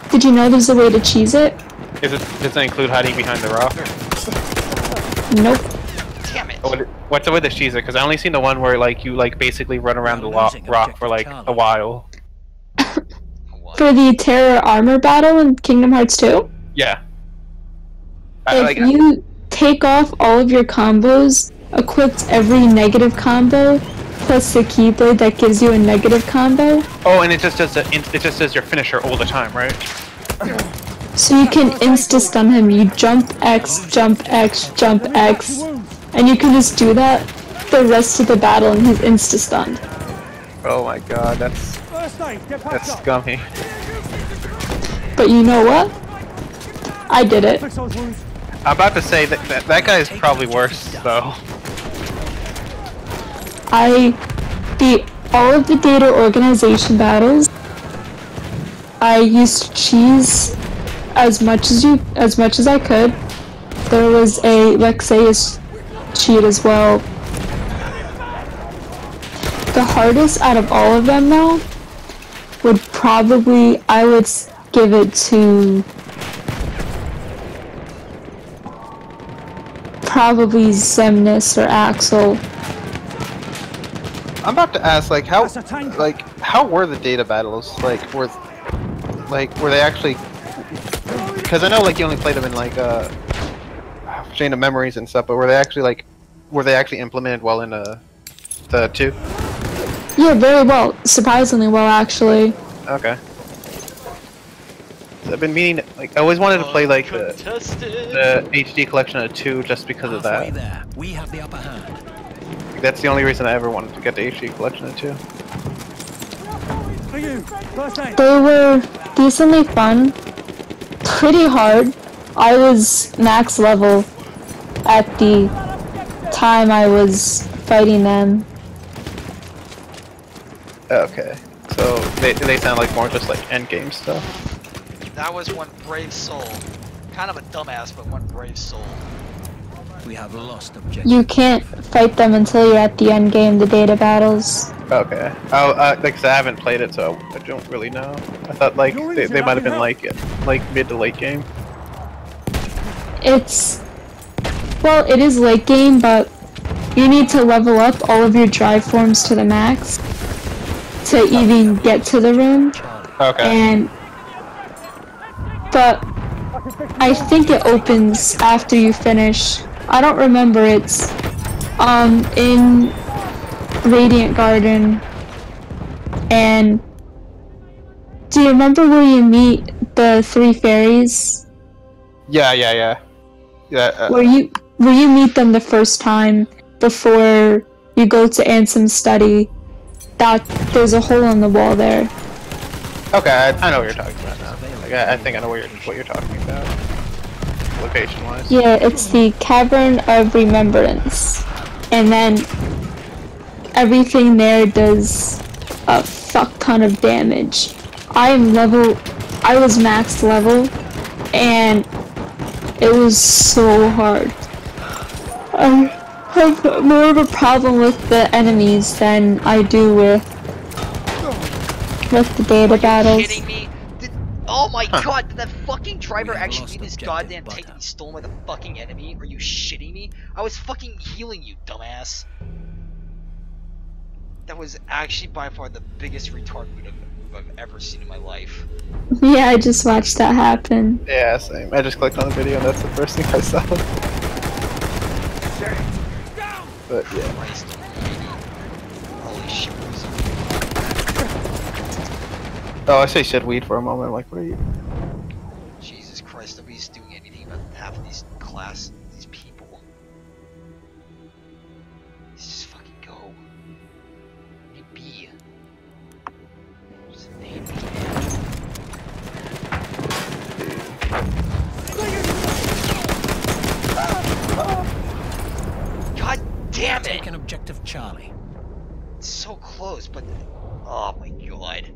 S9: Did you know there's a way to cheese it?
S1: Does it include hiding behind the rock?
S9: Nope.
S2: Damn it.
S1: What's the way to cheese it? Because I only seen the one where you basically run around the rock for a while.
S9: For the Terra armor battle in Kingdom Hearts 2?
S1: Yeah.
S9: If you take off all of your combos, equipped every negative combo, plus the keyblade that gives you a negative combo.
S1: Oh, and it just does your finisher all the time, right?
S9: So you can insta-stun him. You jump X, jump X, jump X, and you can just do that the rest of the battle and he's insta-stunned.
S1: Oh my god, that's scummy.
S9: But you know what? I did it.
S1: I'm about to say that guy is probably worse, though.
S9: I beat all of the data organization battles. I used to cheese as much as I could. There was a Lexaeus cheat as well. The hardest out of all of them, though, would probably, I would give it to probably Zemnis or Axel.
S10: I'm about to ask, like, how were the data battles? Like, were they actually? Because I know, like, you only played them in like Chain of Memories and stuff, but were they actually implemented well in the 2?
S9: Yeah, very well. Surprisingly well, actually.
S10: Okay. I've been meaning, like, I always wanted to play like the HD collection of 2 just because of that.
S4: There. We have the upper hand.
S10: That's the only reason I ever wanted to get the HD collection of 2.
S9: They were decently fun. Pretty hard. I was max level at the time I was fighting them.
S10: Okay. So they sound like more just like endgame stuff.
S2: That was one brave soul. Kind of a dumbass, but one brave soul.
S4: We have lost objective.
S9: You can't fight them until you're at the end game, the data battles.
S10: Okay. Oh, like, 'cause I haven't played it, so I don't really know. I thought like they might have been like mid to late game.
S9: Well, it is late game, but you need to level up all of your drive forms to the max to even get to the room.
S10: Okay.
S9: But I think it opens after you finish. I don't remember. It's in Radiant Garden. And do you remember where you meet the 3 fairies?
S10: Yeah.
S9: Where you meet them the first time before you go to Ansem study. There's a hole in the wall there.
S10: Okay, I know what you're talking about now. Like, I think I know what you're talking about. Location-wise.
S9: Yeah, it's the Cavern of Remembrance. And then everything there does a fuck ton of damage. I was max level, and it was so hard. I have more of a problem with the enemies than I do with the data battles.
S2: Are you kidding me? Oh my god, did that fucking driver actually leave his goddamn tank to be stolen by the fucking enemy? Are you shitting me? I was fucking healing you, dumbass. That was actually by far the biggest retard move I've ever seen in my life.
S9: Yeah, I just watched that happen.
S10: Yeah, same. I just clicked on the video and that's the first thing I saw. But yeah.
S2: Christ, holy shit.
S10: Oh, I say shit weed for a moment. Like, what are you?
S2: Jesus Christ, nobody's doing anything about half of these people. Let's just fucking go. Hey, B. Just name me. God damn it!
S4: Take an objective, Charlie.
S2: It's so close, but oh my god.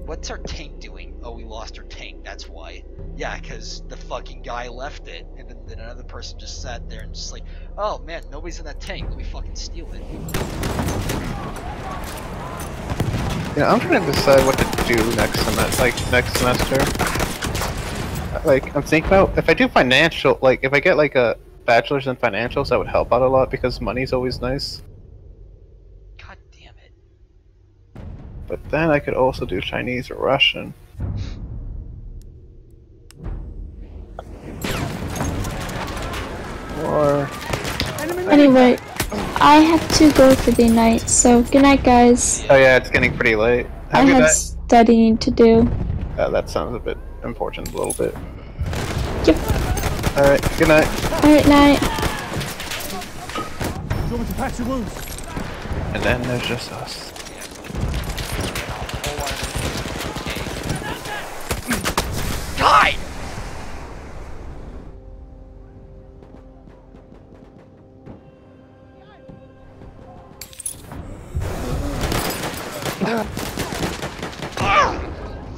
S2: What's our tank doing? Oh, we lost our tank, that's why. Yeah, because the fucking guy left it, and then another person just sat there and just like, oh man, nobody's in that tank, let me fucking steal it.
S10: Yeah, I'm trying to decide what to do next semester. Like, I'm thinking about, if I do financial, like, if I get like a bachelor's in financials, that would help out a lot because money's always nice.
S2: God damn it.
S10: But then I could also do Chinese or Russian. Or...
S9: Anyway, I have to go for the night, so good night, guys.
S10: Oh yeah, it's getting pretty late.
S9: I have studying to do.
S10: That sounds a bit important, a little bit.
S9: Yep.
S10: Alright, good night.
S9: Alright, night.
S10: And then there's just us.
S2: God!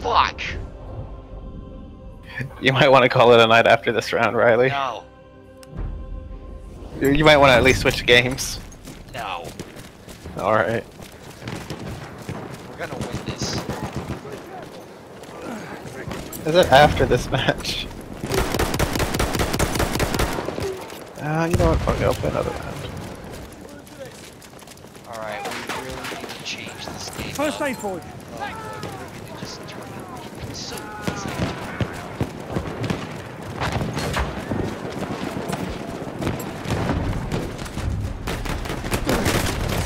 S2: Fuck!
S10: You might want to call it a night after this round, Riley.
S2: No.
S10: You might want to at least switch games.
S2: No.
S10: Alright.
S2: We're gonna win this.
S10: Is it after this match? You know what? Fuck it, I'll play another round.
S2: Alright, we really need to change this game.
S6: First aid for you.
S2: Oh, boy, we really need to just turn it. It's so easy to turn it around.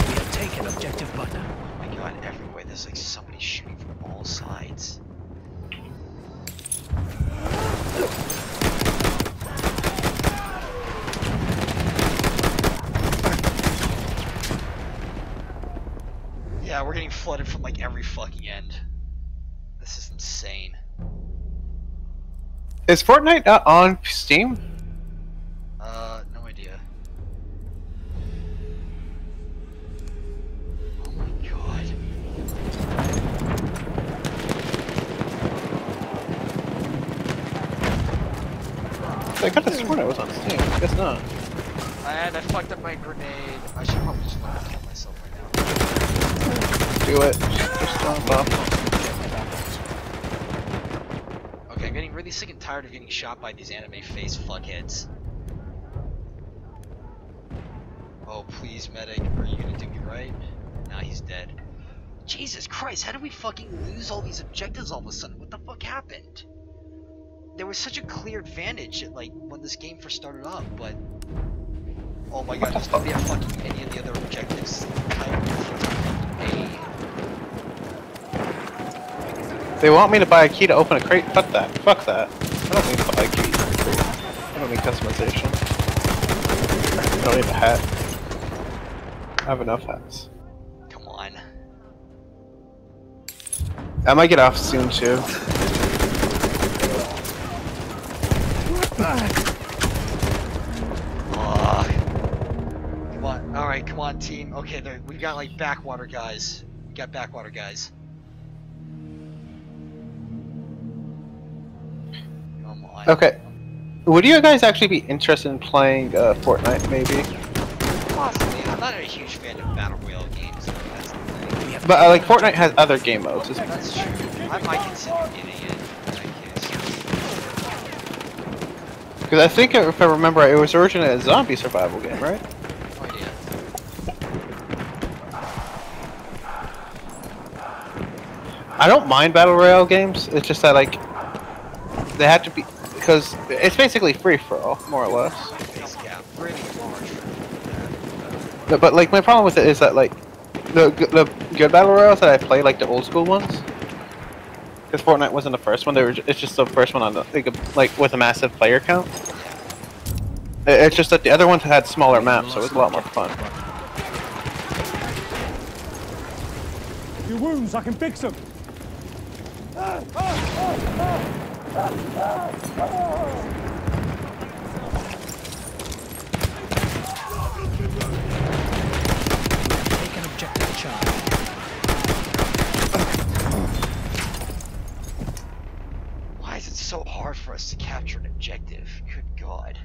S4: We have taken objective butter.
S2: Oh my god, everywhere there's like somebody shooting from all sides. Yeah, we're getting flooded from like every fucking end. This is insane.
S10: Is Fortnite not on Steam?
S2: No idea. Oh my god.
S10: I could have sworn it was on Steam. I guess not.
S2: And I fucked up my grenade. I should probably just let me kill myself right now.
S10: Do it. Just jump off.
S2: Okay, I'm getting really sick and tired of getting shot by these anime face fuckheads. Oh, please, medic. Are you gonna do me right? Nah, he's dead. Jesus Christ, how did we fucking lose all these objectives all of a sudden? What the fuck happened? There was such a clear advantage at, like, when this game first started up, but... Oh my god, there's nobody at fucking any of the other objectives.
S10: They want me to buy a key to open a crate? Fuck that. Fuck that. I don't need to buy a key for a crate. I don't need customization. I don't need a hat. I have enough hats.
S2: Come on.
S10: I might get off soon too.
S2: Come on. Alright, come on, team. Okay, we got like backwater guys. We got backwater guys. Come on.
S10: Okay. Would you guys actually be interested in playing Fortnite, maybe?
S2: Possibly. I'm not a huge fan of Battle Royale games, though. That's the thing.
S10: But like Fortnite has other game modes.
S2: That's true. I might consider getting it.
S10: Because I think, if I remember right, it was originally a zombie survival game, right?
S2: No idea.
S10: I don't mind Battle Royale games, it's just that, like, they have to be, because it's basically free-for-all, more or less.
S2: Yeah, pretty large.
S10: But, like, my problem with it is that, like, the good Battle Royales that I play, like the old school ones, because Fortnite wasn't the first one, it's just the first one on the, like with a massive player count. It's just that the other ones had smaller maps, so it was a lot more fun.
S6: Your wounds, I can fix them.
S4: Take an objective charge.
S2: Why is it so hard for us to capture an objective? Good God.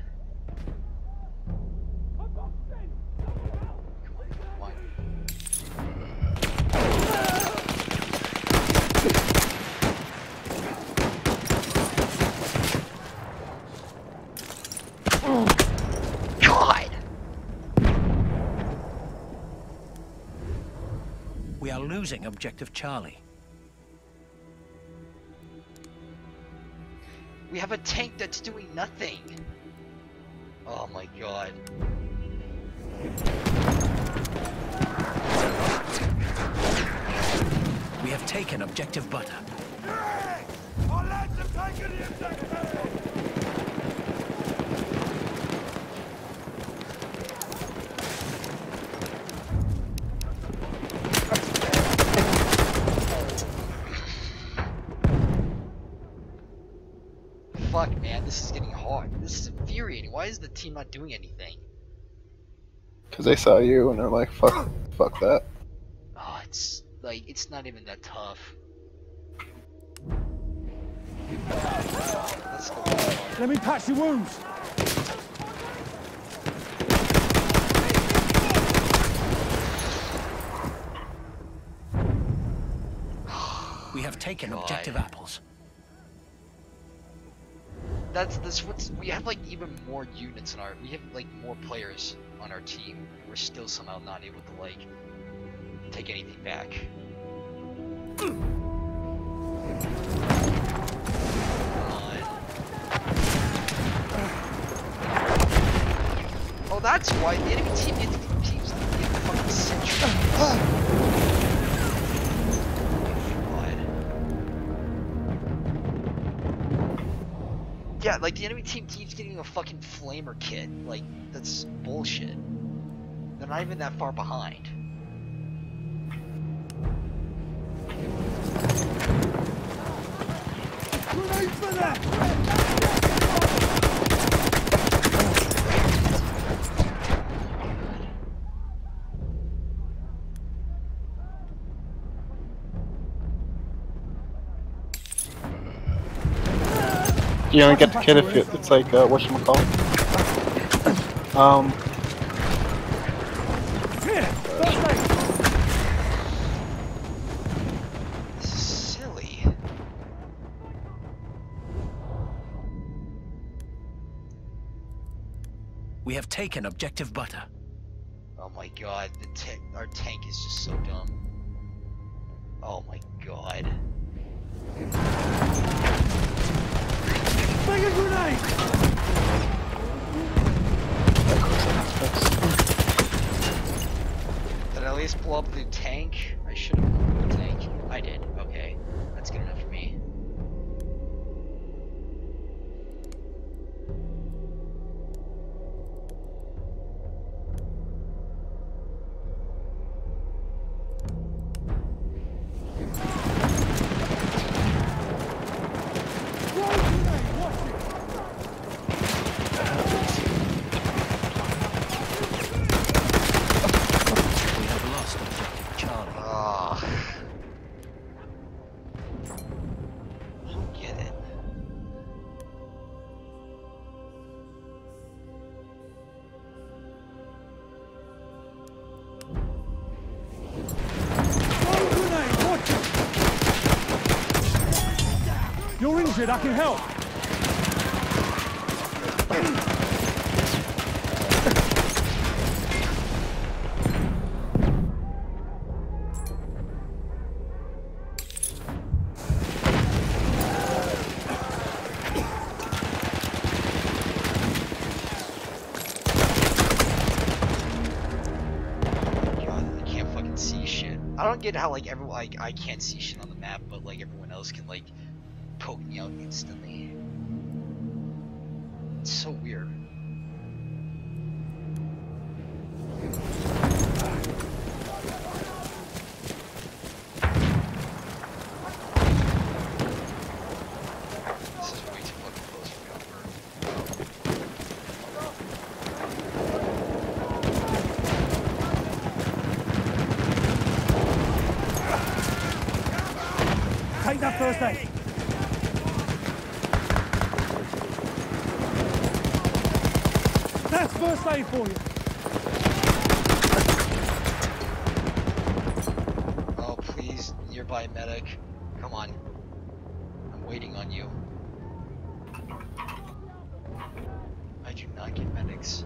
S2: God!
S4: We are losing objective Charlie.
S2: We have a tank that's doing nothing. Oh my God.
S4: We have taken objective butter.
S2: Fuck, man, this is getting hard. This is infuriating. Why is the team not doing anything?
S10: Because they saw you and they're like, fuck that.
S2: Oh, it's like, it's not even that tough. Let's go.
S6: Let me patch your wounds.
S4: We have taken objective apples.
S2: That's what's we have like even more units in our we have like more players on our team. We're still somehow not able to like take anything back. Oh, that's why the enemy team gets teams like fucking sentries. Yeah, like the enemy team keeps getting a fucking flamer kit. Like, that's bullshit. They're not even that far behind.
S6: Grenade for that!
S10: You don't get the kit if it's like, whatchamacallit.
S2: This is silly.
S4: We have taken objective butter.
S2: Oh my god, our tank is just so dumb. Oh my god.
S6: Bring a grenade!
S2: Did I at least blow up the tank? I should have blown up the tank. I did. Okay. That's good enough for me.
S6: You're injured, I can help.
S2: I don't get how like everyone like I can't see shit on the map, but like everyone else can like poke me out instantly. It's so weird. This is way too fucking close for comfort.
S6: Take that first aid. That's first aid for you.
S2: Oh, please, nearby medic. Come on. I'm waiting on you. I do not get medics.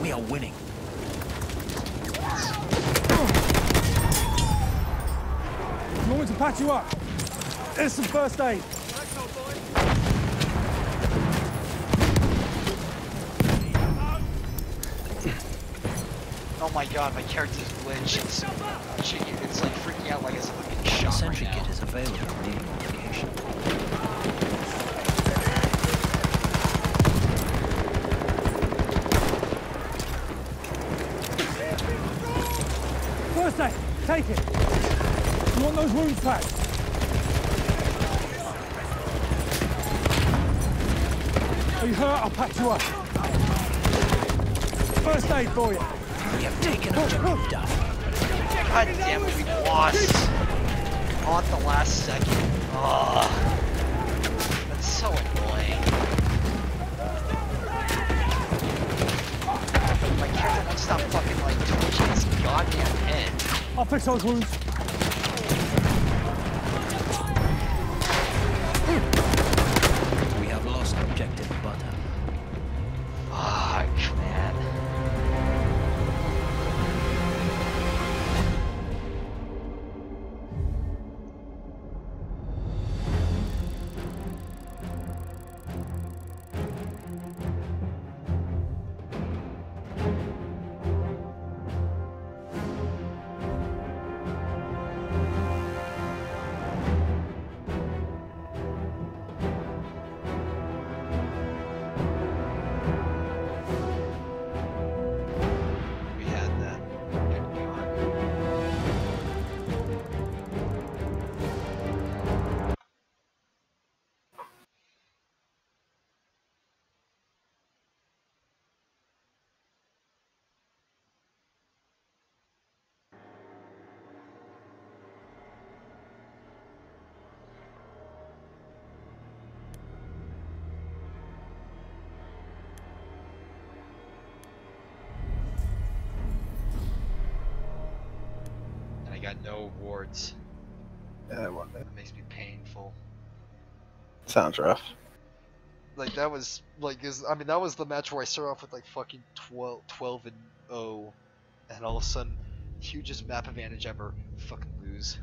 S4: We are winning.
S6: You want me to patch you up? There's some first aid.
S2: Oh my god, my character's glitched. It's like freaking out like as if I'm getting shot
S4: Sentry
S2: right now.
S4: kit is available near your location.
S6: First aid, take it. You want those wounds patched? Are you hurt? I'll patch you up. First aid for you.
S4: We have taken objective Duff.
S2: God damn it, we lost. All at the last second. Ugh. That's so annoying. my character won't stop fucking like twitching his goddamn head.
S6: I'll fix those wounds.
S4: We have lost objective butter.
S2: Fuck, man. We had that. Good God. And I got no awards.
S10: Yeah, well,
S2: That makes me painful.
S10: sounds rough.
S2: Like that was like I mean that was the match where I started off with like fucking 12 and 0, and all of a sudden, hugest map advantage ever, fucking lose.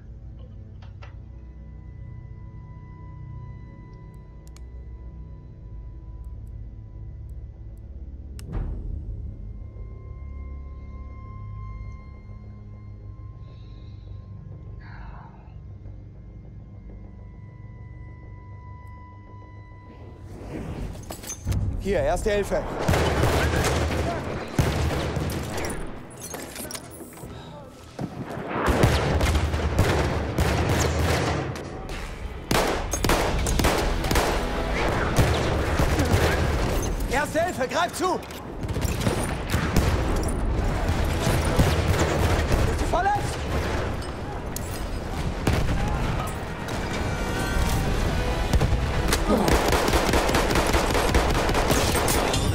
S6: Hier, erste Hilfe. Erste Hilfe, greif zu! Bist du verletzt?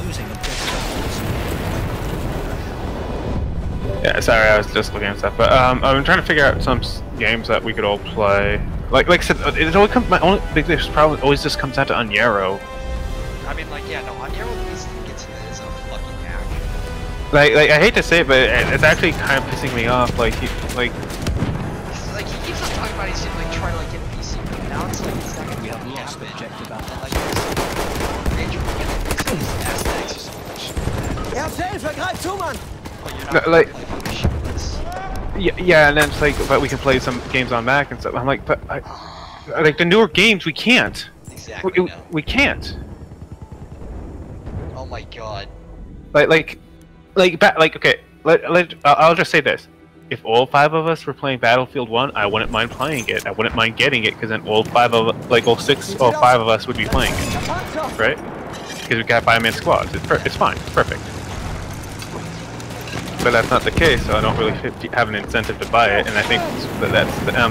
S4: Losing objective.
S1: Yeah, sorry, I was just looking at stuff. But I'm trying to figure out some games that we could all play. Like I said, it always comes. My only biggest problem always just comes down to Unyero.
S2: I mean, like, yeah, no, Unyero at least gets it as a fucking hack.
S1: Like I hate to say it, but it's actually kind of pissing me off. Like he
S2: Like, he keeps on talking about he's gonna, like, try to, like, get PC, but now it's like, it's not gonna
S4: We have
S2: fucking
S4: lost
S2: happen.
S4: objective
S2: And,
S4: butter.
S2: like, major his aesthetics or some bullshit like that.
S6: Erste Hilfe, greif zu, Mann!
S2: But you're
S1: No,
S2: not
S1: like-
S2: gonna play fucking shit with this.
S1: yeah, and then it's like, but we can play some games on Mac and stuff. I'm like, but like the newer games, we can't.
S2: Exactly, no.
S1: We can't.
S2: Oh my god.
S1: Okay. I'll just say this: if all 5 of us were playing Battlefield 1, I wouldn't mind playing it. I wouldn't mind getting it because then all 5 of all 5 of us would be playing it, right? Because we got 5-man squads. It's fine. It's perfect. But that's not the case, so I don't really have an incentive to buy it. And I think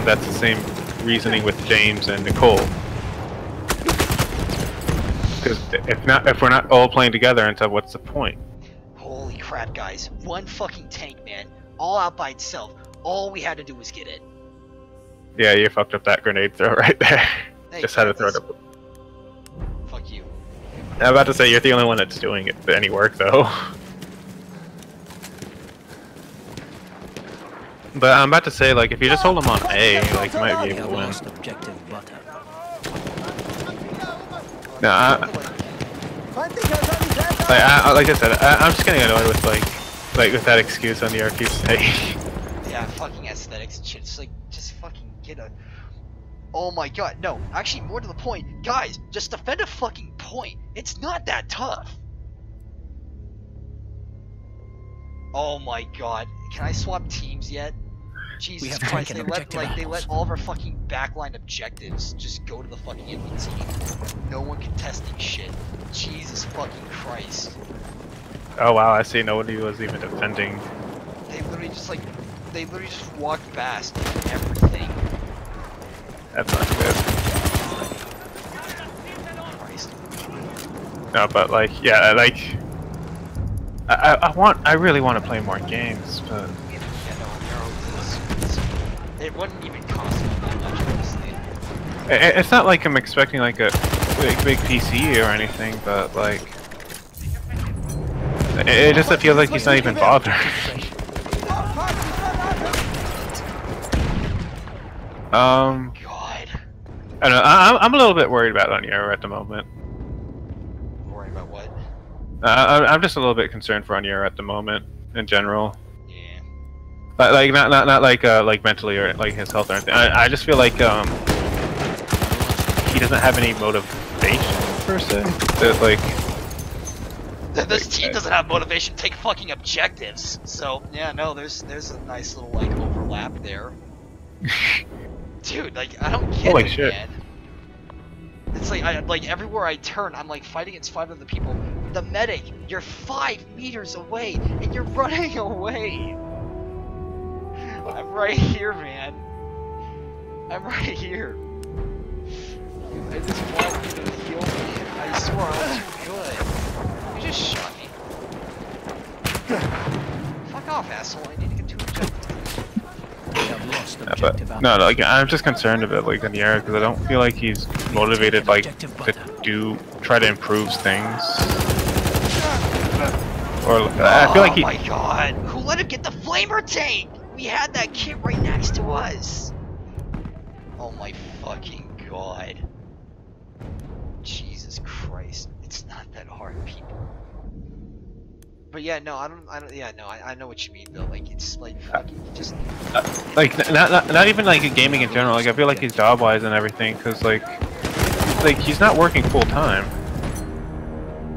S1: that's the same reasoning with James and Nicole. Because if we're not all playing together, and so what's the point?
S2: Holy crap, guys. One fucking tank, man. All out by itself. All we had to do was get it.
S1: Yeah, you fucked up that grenade throw right there.
S2: Hey,
S1: Just had to throw it up.
S2: Fuck you.
S1: I'm about to say you're the only one that's doing it any work though. But I'm about to say, like, if you just hold them on A, like, you might be
S4: We
S1: able
S4: have
S1: to win.
S4: lost objective butter.
S1: No, like I said, I'm just getting annoyed with with that excuse on the RP stage.
S2: Yeah, fucking aesthetics and shit. It's like, just fucking get a... Oh my god, no. Actually, more to the point. Guys, just defend a fucking point. It's not that tough. Oh my god. Can I swap teams yet? Jesus
S4: have
S2: Christ,
S4: taken
S2: they let
S4: objective
S2: they let
S4: apples.
S2: all of our fucking backline objectives just go to the fucking enemy team. No one contesting shit. Jesus fucking Christ.
S1: Oh wow, I see nobody was even defending.
S2: They literally just walked past everything.
S1: That's not good.
S2: Christ.
S1: No, but like, yeah, like, I really want to play more games, but
S2: Yeah, no, it wouldn't even cost me that much, honestly.
S1: it's not like I'm expecting like a big PC or anything, but like it just feels like he's not even bothered.
S2: God.
S1: I don't know. I'm a little bit worried about Onyero at the moment.
S2: Worried about what?
S1: I'm just a little bit concerned for Onyero at the moment in general.
S2: Yeah.
S1: Like not like mentally or like his health or anything. I just feel like he doesn't have any motivation per se. That like
S2: this team doesn't have motivation to take fucking objectives. So yeah, no, there's a nice little like overlap there. Dude, like I don't get
S1: Holy
S2: it,
S1: shit.
S2: man. It's like like everywhere I turn, I'm like fighting against 5 other people. The medic, you're 5 meters away, and you're running away. I'm right here, man. I'm right here. I just want you to heal me. I swear I'm too good. You just shot me. Fuck off, asshole. I need to get 2 objectives.
S1: but no, like I'm just concerned about like Onyero because I don't feel like he's motivated like to try to improve things. Or I feel like he.
S2: Oh my god! Who let him get the flamer tank? We had that kit right next to us. Oh my fucking god! Jesus Christ! It's not that hard, people. But yeah, no, I don't. Yeah, no, I know what you mean though. Like it's like fucking just.
S1: Like not even like gaming in general. Like I feel like he's job wise and everything because like he's not working full time.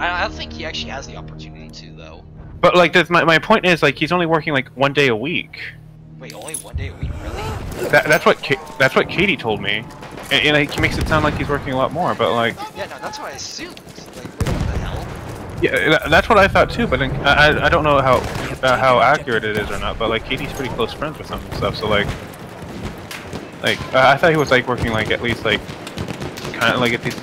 S2: I don't think he actually has the opportunity to though.
S1: But like my point is like he's only working like 1 day a week.
S2: Wait, only 1 day a week, really?
S1: That's what Katie told me, and like he makes it sound like he's working a lot more. But like
S2: yeah, no, that's what I assumed. Like what the hell?
S1: Yeah, that's what I thought too. But I don't know how accurate it is or not. But like Katie's pretty close friends with him and stuff. So like I thought he was like working like at least like kind of like at least.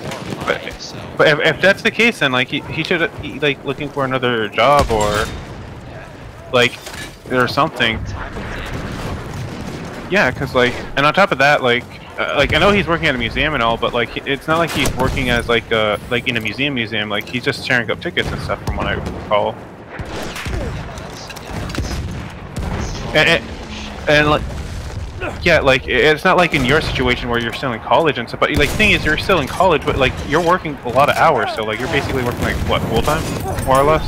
S1: But if that's the case, then like he should be like looking for another job or like or something. Yeah, cause like, and on top of that, like I know he's working at a museum and all, but like it's not like he's working as like in a museum. Like he's just sharing up tickets and stuff, from what I recall. And like. Yeah, like it's not like in your situation where you're still in college and stuff. But like, the thing is, you're still in college, but like you're working a lot of hours. So like, you're basically working like what, full time, more or less.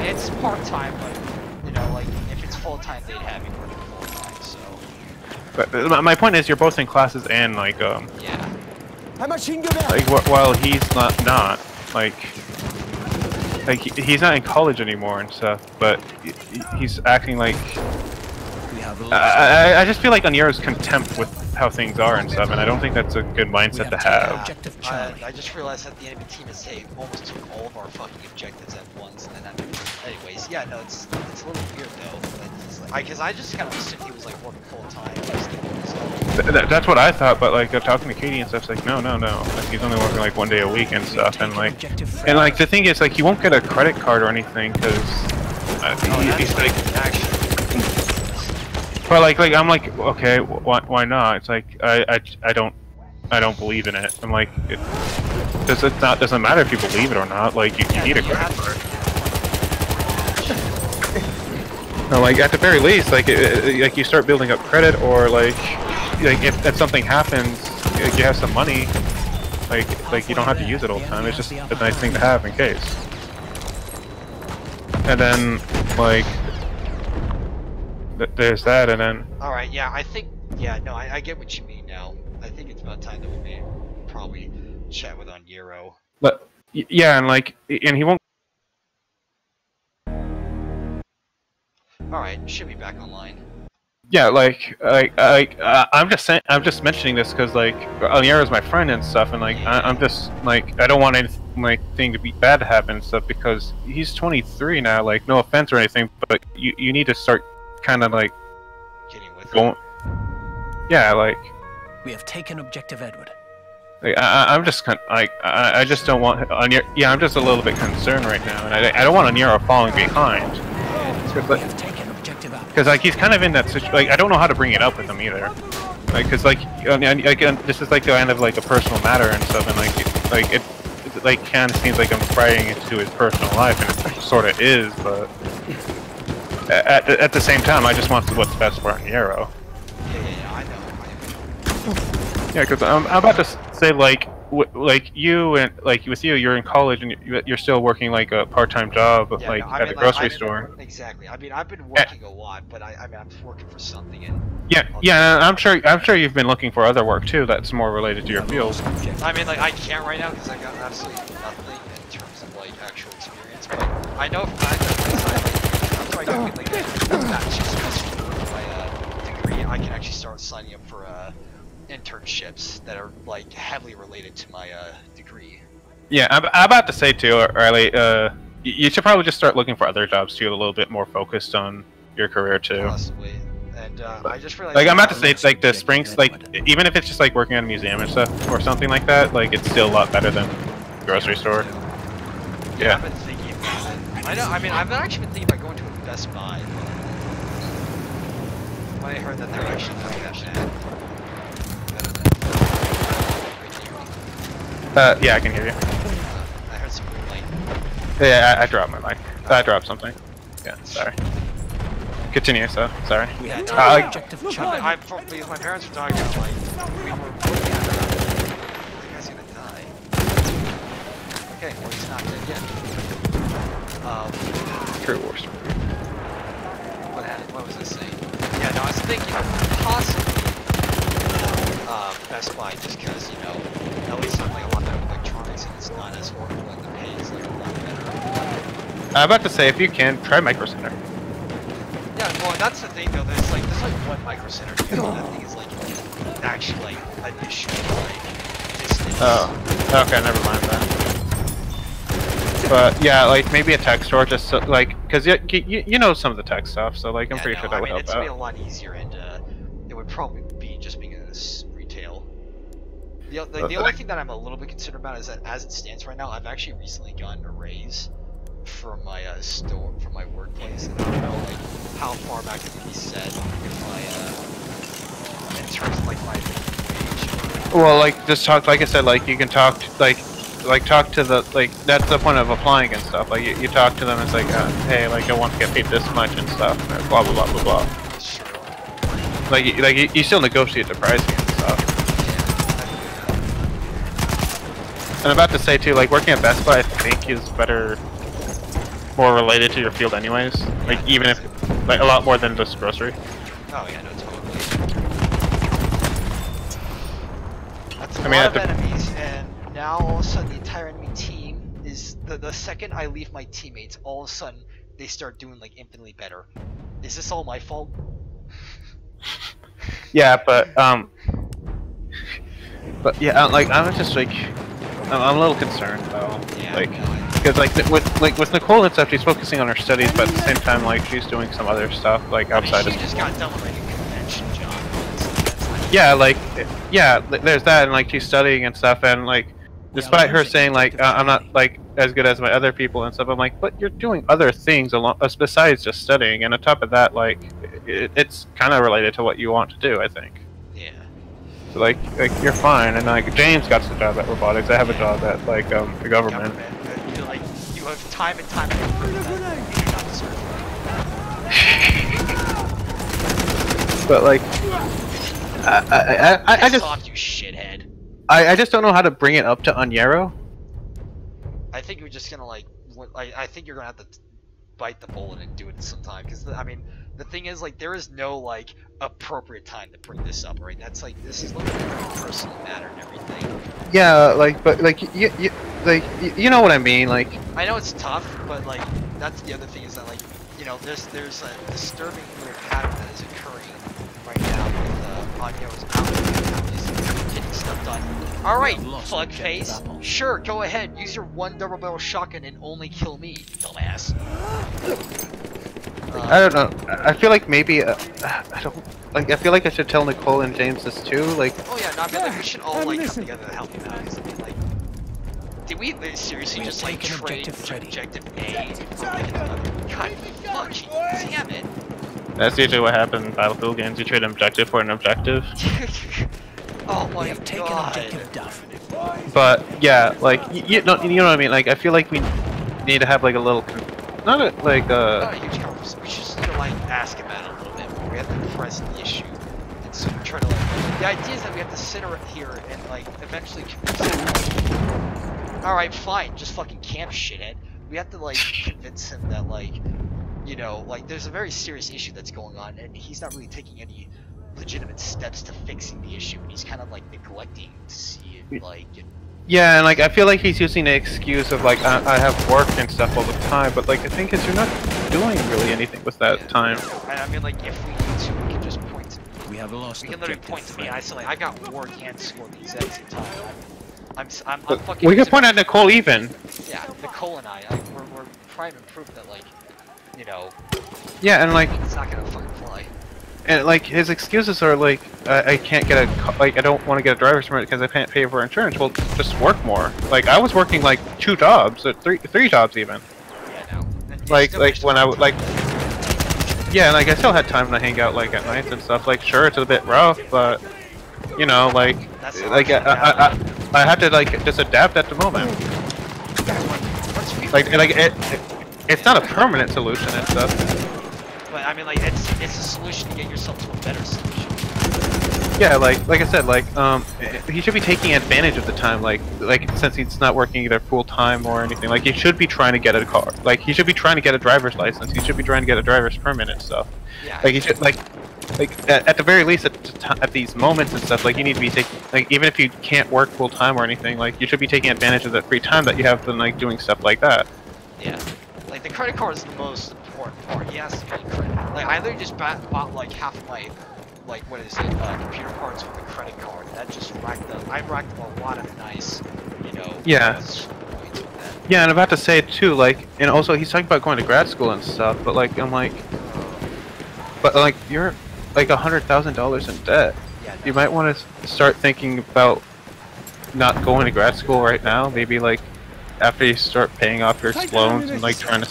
S2: It's part time, but you know, like if it's full time, they'd have you working full time. So.
S1: But my point is, you're both in classes and like
S2: Yeah.
S1: Like while he's not like he's not in college anymore and stuff, but he's acting like. I just feel like Oniero's contempt with how things are and stuff, and I don't think that's a good mindset to have.
S2: I just realized that the enemy team has almost took all of our fucking objectives at once, and then anyways, yeah, no, it's a little weird though. Because I just kind of assumed he was like working full time.
S1: That's what I thought, but like talking to Katie and stuff, it's like no, like he's only working like 1 day a week and stuff, and like the thing is like he won't get a credit card or anything because he's like. But like I'm like, okay, why not? It's like I don't believe in it. I'm like, doesn't matter if you believe it or not. Like you need a credit card. No, like at the very least, like like you start building up credit, or like if something happens, like, you have some money. Like you don't have to use it all the time. It's just a nice thing to have in case. And then like. There's that, and then.
S2: All right, yeah, I think, yeah, no, I get what you mean now. I think it's about time that we probably chat with Onyero.
S1: But yeah, and like, and he won't.
S2: All right, should be back online.
S1: Yeah, like I'm just saying, I'm just mentioning this because like Oniero's my friend and stuff, and like I'm just like I don't want anything to be bad to happen and stuff because he's 23 now. Like, no offense or anything, but you need to start. Kind of like
S2: getting with
S1: going, yeah, like
S4: we have taken objective Edward.
S1: Like, I'm just I just don't want yeah, I'm just a little bit concerned right now, and I don't want Onyero falling behind. Because like he's kind of in that situation. Like I don't know how to bring it up with him either. Like because like this is like kind of like a personal matter and stuff, and like it like kind of seems like I'm prying into his personal life, and it sort of is, but at the same time, I just want what's best for Onyero.
S2: Yeah, I know.
S1: Yeah, because I'm about to say like you and like with you, you're in college and you're still working like a part-time job like at a grocery store.
S2: Exactly. I mean, I've been working a lot, but I mean, I'm working for something. And
S1: yeah. I'm sure you've been looking for other work too that's more related to your field.
S2: I mean, like I can't right now because I got absolutely nothing in terms of like actual experience. But I know from after I do like that just my degree, I can actually start signing up for internships that are like heavily related to my degree.
S1: Yeah, I'm about to say too, Riley. You should probably just start looking for other jobs too, a little bit more focused on your career too.
S2: Possibly. And I just realized.
S1: Like I'm about to say, like the Springs, like even if it's just like working at a museum and stuff or something like that, like it's still a lot better than grocery store.
S2: Yeah. I've been thinking about it. I know. I mean, I've actually been thinking about going to a Best Buy. When I heard that they're actually doing that shit.
S1: Yeah, I can hear you.
S2: I heard some light.
S1: Yeah, I dropped my mic. I dropped something. Yeah, sorry. Continue, so, sorry.
S4: We had
S6: objective
S2: because my parents were talking about, like, we were looking at the guy's gonna die. Okay, well, he's not dead yet.
S1: True war story.
S2: What was I saying? Yeah, no, I was thinking possibly Best Buy, just because, you know, at least I'm like a lot better with electronics and it's not as horrible and the pay is like a lot better.
S1: I'm about to say, if you can, try Micro Center.
S2: Yeah, well, that's the thing though, there's one Micro Center too, and that thing is like, actually like, an issue, like, distance.
S1: Oh, okay, never mind that. But yeah, like maybe a tech store, just so, like, because you know some of the tech stuff, so like I'm pretty sure that would help out.
S2: It's gonna be a lot easier, and it would probably be just being in this retail. The only thing that I'm a little bit concerned about is that as it stands right now, I've actually recently gotten a raise from my store, from my workplace, and I don't know like how far back it can be set if I in terms of like my wage.
S1: Well, like just talk, like I said, like you can talk to, like talk to the, like that's the point of applying and stuff. Like you talk to them, it's like hey, like I want to get paid this much and stuff, and blah blah blah blah blah.
S2: Sure.
S1: Like you still negotiate the pricing and stuff. And I'm about to say too, like working at Best Buy, I think is better, more related to your field, anyways. Like even if, like a lot more than just grocery.
S2: Oh yeah, no, totally. That's a
S1: lot
S2: of enemies, and now all of a sudden the entire enemy team is the second I leave my teammates, all of a sudden they start doing like infinitely better. Is this all my fault?
S1: Yeah, but yeah, like I was just like, I'm a little concerned though. Yeah, like, because with Nicole and stuff, she's focusing on her studies, but at the same time, like she's doing some other stuff like outside of.
S2: She just got done with like a convention job.
S1: Yeah, like there's that, and like she's studying and stuff, and like despite her saying like I'm not like as good as my other people and stuff, I'm like, but you're doing other things along besides just studying, and on top of that, like it's kind of related to what you want to do, I think.
S2: Yeah.
S1: So like you're fine, and like James got the job at robotics. I have a job at like the government.
S2: I feel like you have time and time again proven that you do not deserve it.
S1: But like, I just
S2: soft, you shithead.
S1: I just don't know how to bring it up to Onyero.
S2: I think you're just gonna like, I think you're gonna have to bite the bullet and do it sometime. Because I mean, the thing is, like, there is no like appropriate time to bring this up, right? That's like, this is literally a very personal matter and everything.
S1: Yeah, like, but like you know what I mean, like.
S2: I know it's tough, but like that's the other thing is that like, you know, there's a disturbing weird pattern that is occurring right now with Anyo's out getting stuff done. All right, plug face. Sure, go ahead. Use your one double barrel shotgun and only kill me, dumbass.
S10: I don't know. I feel like maybe I don't like. I feel like I should tell Nicole and James this too. Like.
S2: Oh yeah, no, I mean like we should all like come together to help him out. Cause I mean like, did we seriously just like trade objective A for like another? God fucking damn it!
S1: That's usually what happens in Battlefield games. You trade an objective for an objective.
S2: Oh my
S4: We have taken
S2: god!
S4: objective Duff.
S1: But yeah, like you know what I mean. Like I feel like we need to have like a little, not a, like
S2: Not a huge conversation. We should just need to like ask about it a little bit more. We have to press the issue and so we're trying to like. The idea is that we have to sit here and like eventually convince him. All right, fine, just fucking camp shithead. We have to like convince him that like, you know, like there's a very serious issue that's going on and he's not really taking any legitimate steps to fixing the issue and he's kind of like neglecting to see it like.
S1: yeah, and like I feel like he's using the excuse of like I have work and stuff all the time, but like the thing is you're not doing really anything with that time.
S2: I mean like if we need to, we can just point to me.
S4: We have lost.
S2: We can literally point to me and I say like I got work and school at the exact same time. I'm fucking.
S1: We can point at Nicole even.
S2: Yeah, Nicole and I we're trying to prove that like, you know.
S1: Yeah, and like.
S2: It's not gonna fucking fly.
S1: And like his excuses are like I can't get a I don't want to get a driver's permit because I can't pay for insurance. Well, just work more. Like I was working like 2 jobs, or three jobs even.
S2: Yeah, no.
S1: Like when I would like. Yeah, and like I still had time to hang out like at nights and stuff. Like sure, it's a bit rough, but you know, like I have to like just adapt at the moment. Like it's not a permanent solution and stuff.
S2: But I mean, like it's a solution to get yourself to a better solution.
S1: Yeah, like I said, like he should be taking advantage of the time, like since he's not working either full time or anything. Like he should be trying to get a car. Like he should be trying to get a driver's license. He should be trying to get a driver's permit and stuff.
S2: Yeah.
S1: Like he should like at the very least at these moments and stuff. Like you need to be taking like even if you can't work full time or anything, like you should be taking advantage of the free time that you have and like doing stuff like that.
S2: Yeah. Like the credit card is the most important part. He has to pay credit. Like I literally just bought like half of my like what is it computer parts with a credit card. That just racked up. I racked up a lot of nice, you know.
S1: Yeah.
S2: Points with that.
S1: Yeah, and I'm about to say too, like, and also he's talking about going to grad school and stuff, but like I'm like, but like you're like $100,000 in debt.
S2: Yeah, no.
S1: You might want to start thinking about not going to grad school right now. Maybe like after you start paying off your loans and like trying to.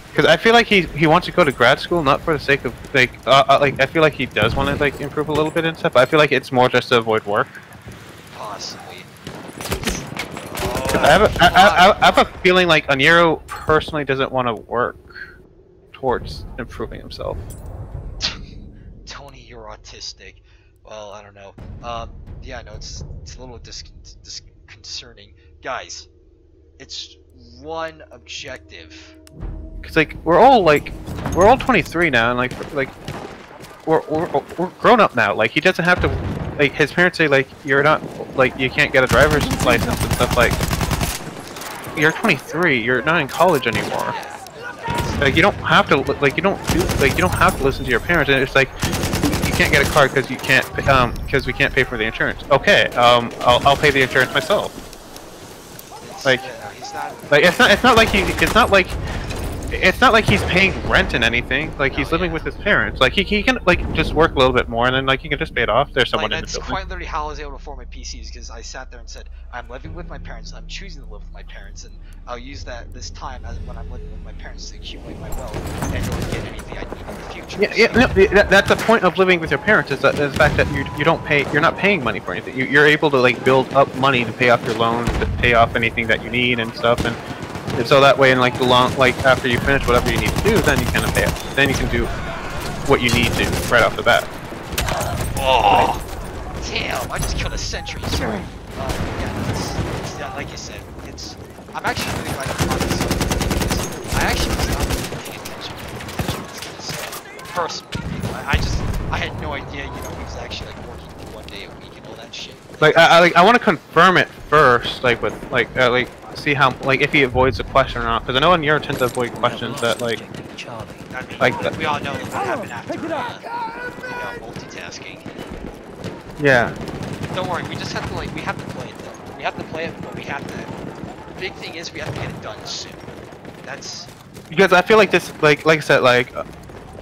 S1: Because I feel like he wants to go to grad school not for the sake of like I feel like he does want to like improve a little bit and stuff. But I feel like it's more just to avoid work.
S2: Possibly.
S1: I have a feeling like Oniro personally doesn't want to work towards improving himself.
S2: Tony, you're autistic. Well, I don't know. Yeah, no, it's a little disconcerting, guys. It's one objective.
S1: Cause like we're all 23 now, and like we're grown up now. Like he doesn't have to. Like his parents say like you're not like you can't get a driver's license and stuff. Like you're 23. You're not in college anymore. Like you don't have to. Like you don't have to listen to your parents. And it's like you can't get a car because you can't because we can't pay for the insurance. Okay, I'll pay the insurance myself. Like it's not like he's paying rent and anything. Like he's living with his parents. Like he can like just work a little bit more and then like he can just pay it off. There's someone in the building.
S2: That's quite literally how I was able to afford my PCs because I sat there and said I'm living with my parents. I'm choosing to live with my parents, and I'll use this time as when I'm living with my parents to accumulate my wealth and really get anything I need in the future.
S1: That's the point of living with your parents is the fact that you're not paying money for anything. You're able to like build up money to pay off your loans, to pay off anything that you need and stuff, and so that way in like the after you finish whatever you need to do, then you kind of pay it. Then you can do what you need to right off the bat.
S2: Oh, damn! I just killed a sentry. Sorry. Yeah, like you said, I'm actually really glad I'm on this because I actually was not really paying attention to what was going to say. Personally, I had no idea, he was actually like working 1 day a week and all that shit.
S1: Like I want to confirm it first, like with see how like if he avoids a question or not, because I know in Euro tends to avoid questions that like
S2: we all know that what happened after multitasking.
S1: Yeah.
S2: Don't worry, we just have to we have to play it though. We have to play it, but we have to. The big thing is we have to get it done soon. That's
S1: Because I feel like this, like I said, like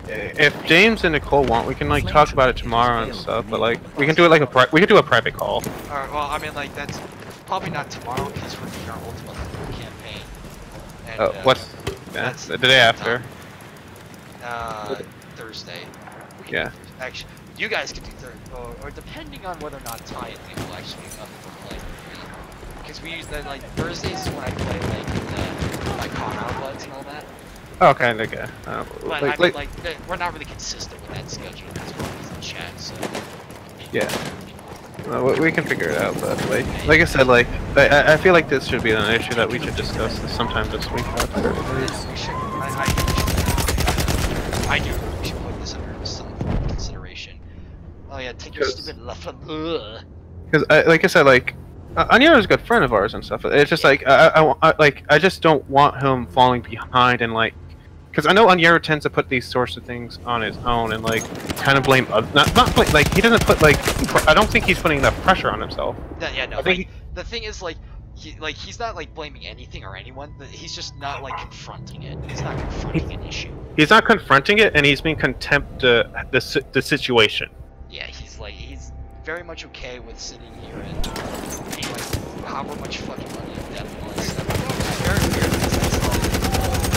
S1: if James and Nicole want, we can like talk about it tomorrow and stuff. But like we can do it like we can do a private call.
S2: Alright, well, I mean, like that's probably not tomorrow because we're doing our Ultimate campaign. And,
S1: what's the day after?
S2: Thursday.
S1: Yeah.
S2: Actually, you guys can do Thursday, or depending on whether or not Ty and Lee will actually be up for playing with me. Because we use like Thursdays is when I play like car outlets and all that.
S1: Oh, kind of, okay.
S2: But I mean, like we're not really consistent with that schedule as well as the chat, so.
S1: Yeah. Well, we can figure it out, but like I said, like I feel like this should be an issue that we should discuss sometime this week. After.
S2: We should. I do. We should put this under some form of consideration. Oh yeah, take your stupid left.
S1: Because like I said, like Anya is a good friend of ours and stuff. It's just like I just don't want him falling behind and like. Because I know Onyero tends to put these sorts of things on his own and like kind of blame not blame, like he doesn't put like I don't think he's putting enough pressure on himself.
S2: Yeah, no. Like, the thing is like he's not like blaming anything or anyone. He's just not like confronting it. He's not confronting an issue. He's
S1: not confronting it, and he's being contempt the situation.
S2: Yeah, he's very much okay with sitting here and being like however much fucking money in debt and all that stuff. It's very weird.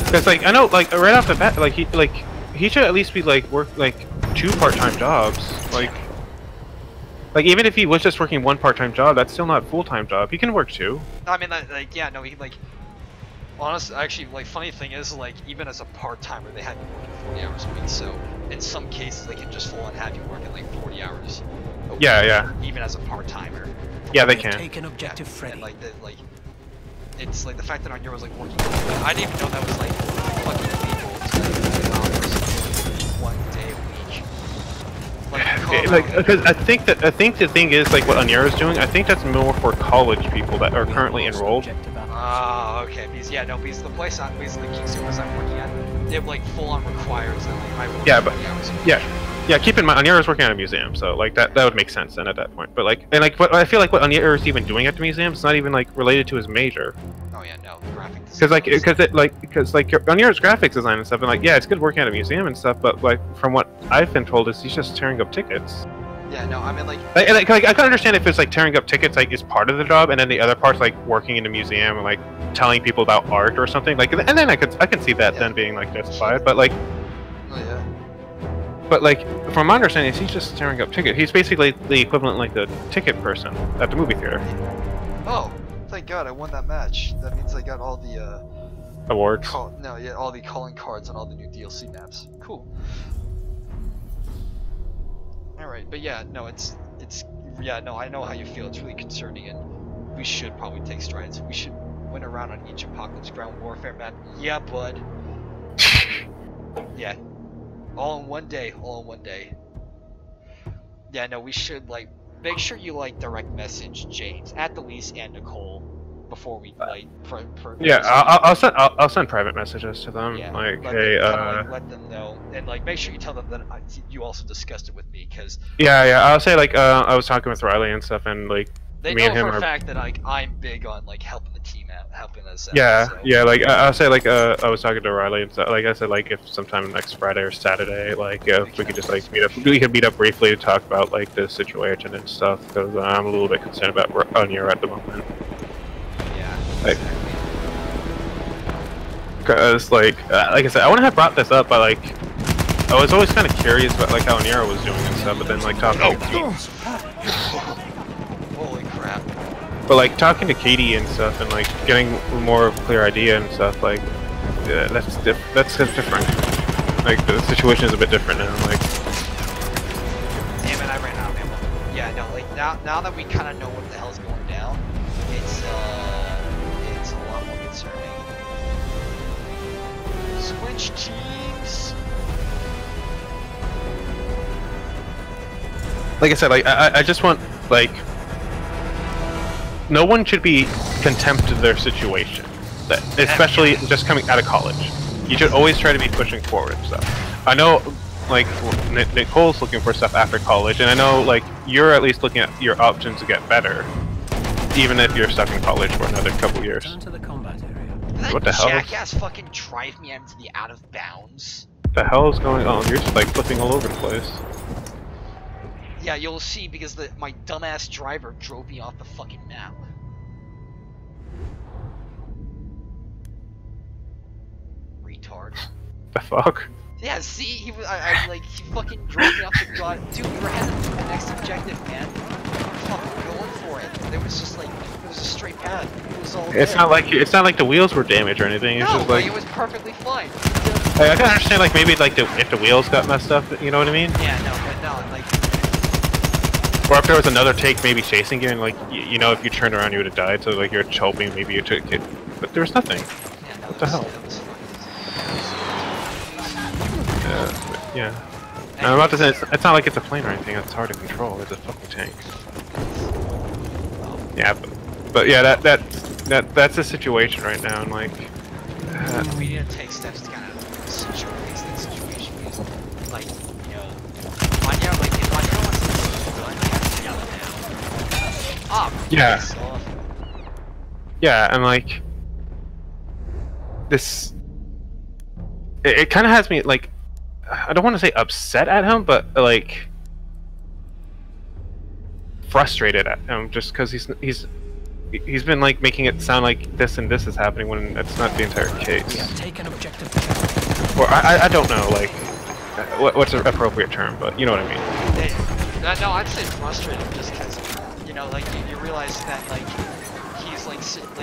S1: Because like I know like right off the bat like he should at least be like work like 2 part-time jobs like even if he was just working 1 part-time job, that's still not a full-time job. He can work 2.
S2: I mean like yeah, no, he like honestly actually like funny thing is like even as a part-timer they have you working 40 hours a week, so in some cases they can just full on have you working like 40 hours a week,
S1: yeah
S2: even as a part-timer.
S1: Yeah, they can.
S4: Take an objective, Freddy.
S2: Like it's like the fact that Onyero was like working. I didn't even know that was like fucking illegal to like 1 day a week.
S1: Like because I think the thing is like what Onyero is doing. I think that's more for college people that are currently enrolled.
S2: Ah, okay. Because yeah, no, because the place I'm basically King Service I'm working at, it like full on requires that like I work 40 hours a week.
S1: Yeah, keep in mind, Onyera's working at a museum, so like that would make sense then at that point. But like, what I feel like what Onyera's even doing at the museum is not even like related to his major.
S2: Oh yeah, no, graphic
S1: Because
S2: design.
S1: because Onyera's graphics design and stuff, and like yeah, it's good working at a museum and stuff, but like from what I've been told is he's just tearing up tickets.
S2: Yeah, no, I mean like
S1: I can understand if it's like tearing up tickets like is part of the job, and then the other part's like working in a museum and like telling people about art or something like, and then I can see that then being like justified, but like.
S2: Oh yeah.
S1: But like, from my understanding, he's just tearing up tickets. He's basically the equivalent, like the ticket person at the movie theater.
S2: Oh, thank God I won that match. That means I got all the
S1: awards.
S2: All the calling cards and all the new DLC maps. Cool. All right, but yeah, no, it's yeah, no, I know how you feel. It's really concerning, and we should probably take strides. We should win a round on each Apocalypse Ground Warfare map. Yeah, bud. Yeah. All in one day, all in one day. Yeah, no, we should like make sure you like direct message James at the least and Nicole before we like.
S1: Yeah, I'll send private messages to them.
S2: Yeah,
S1: like,
S2: hey, let them know, and like make sure you tell them that you also discussed it with me, because.
S1: Yeah, I'll say like I was talking with Riley and stuff, and like
S2: they
S1: me
S2: know
S1: and him
S2: for a
S1: are...
S2: fact that like I'm big on like helping the team out, helping us out.
S1: Yeah,
S2: so.
S1: yeah, like I'll say like I was talking to Riley and stuff. Like I said, like if sometime next Friday or Saturday, like if we could just like meet up, we could meet up briefly to talk about like the situation and stuff, because I'm a little bit concerned about Onyero at the moment.
S2: Yeah.
S1: Like, because like I said, I wouldn't have brought this up, but like I was always kind of curious about like how Onyero was doing and stuff. But then like talking.
S2: Holy crap.
S1: But like talking to Katie and stuff, and like getting more of a clear idea and stuff, like yeah, that's different. Like the situation is a bit different now. Like,
S2: damn it, I ran out of ammo. Yeah, no, like now that we kind of know what the hell's going down, it's a lot more concerning. Switch teams.
S1: like I said, like I just want like. No one should be contempt of their situation, especially just coming out of college. You should always try to be pushing forward and stuff. I know, like, Nicole's looking for stuff after college, and I know, like, you're at least looking at your options to get better, even if you're stuck in college for another couple years.
S4: Turn to the combat area.
S1: What the hell?
S2: Jackass fucking drive me into the out of bounds.
S1: The hell is going on? You're just like flipping all over the place.
S2: Yeah, you'll see because my dumbass driver drove me off the fucking map. Retard.
S1: The fuck?
S2: Yeah, see, he fucking drove me off the god. Dude, we were heading to the next objective, man. We were fucking going for it. It was just like, it was a straight path. It was all
S1: It's
S2: there.
S1: not like the wheels were damaged or anything. It's
S2: No,
S1: just like
S2: it was perfectly fine.
S1: I can understand like maybe like if the wheels got messed up, you know what I mean?
S2: Yeah, no, but no, like.
S1: Or if there was another take maybe chasing you and like you know if you turned around you would have died, so like you're hoping maybe you took it, but there was nothing.
S2: Yeah, no,
S1: What the hell? Yeah. And I'm about to say it's not like it's a plane or anything. It's hard to control. It's a fucking tank. Yeah, but yeah, that's the situation right now, and like.
S2: We need to take steps to kind of fix that situation because, like, you know, Anya, like, if Anya wants to do it, I have to yell it now. Ah,
S1: yeah. Yeah, and like this, it kind of has me like, I don't want to say upset at him, but like frustrated at him just because he's been like making it sound like this and this is happening when it's not the entire case.
S4: We have taken objective.
S1: Or I don't know like what's an appropriate term, but you know what I mean.
S2: No, I'd say frustrated just because, you know, like you realize that like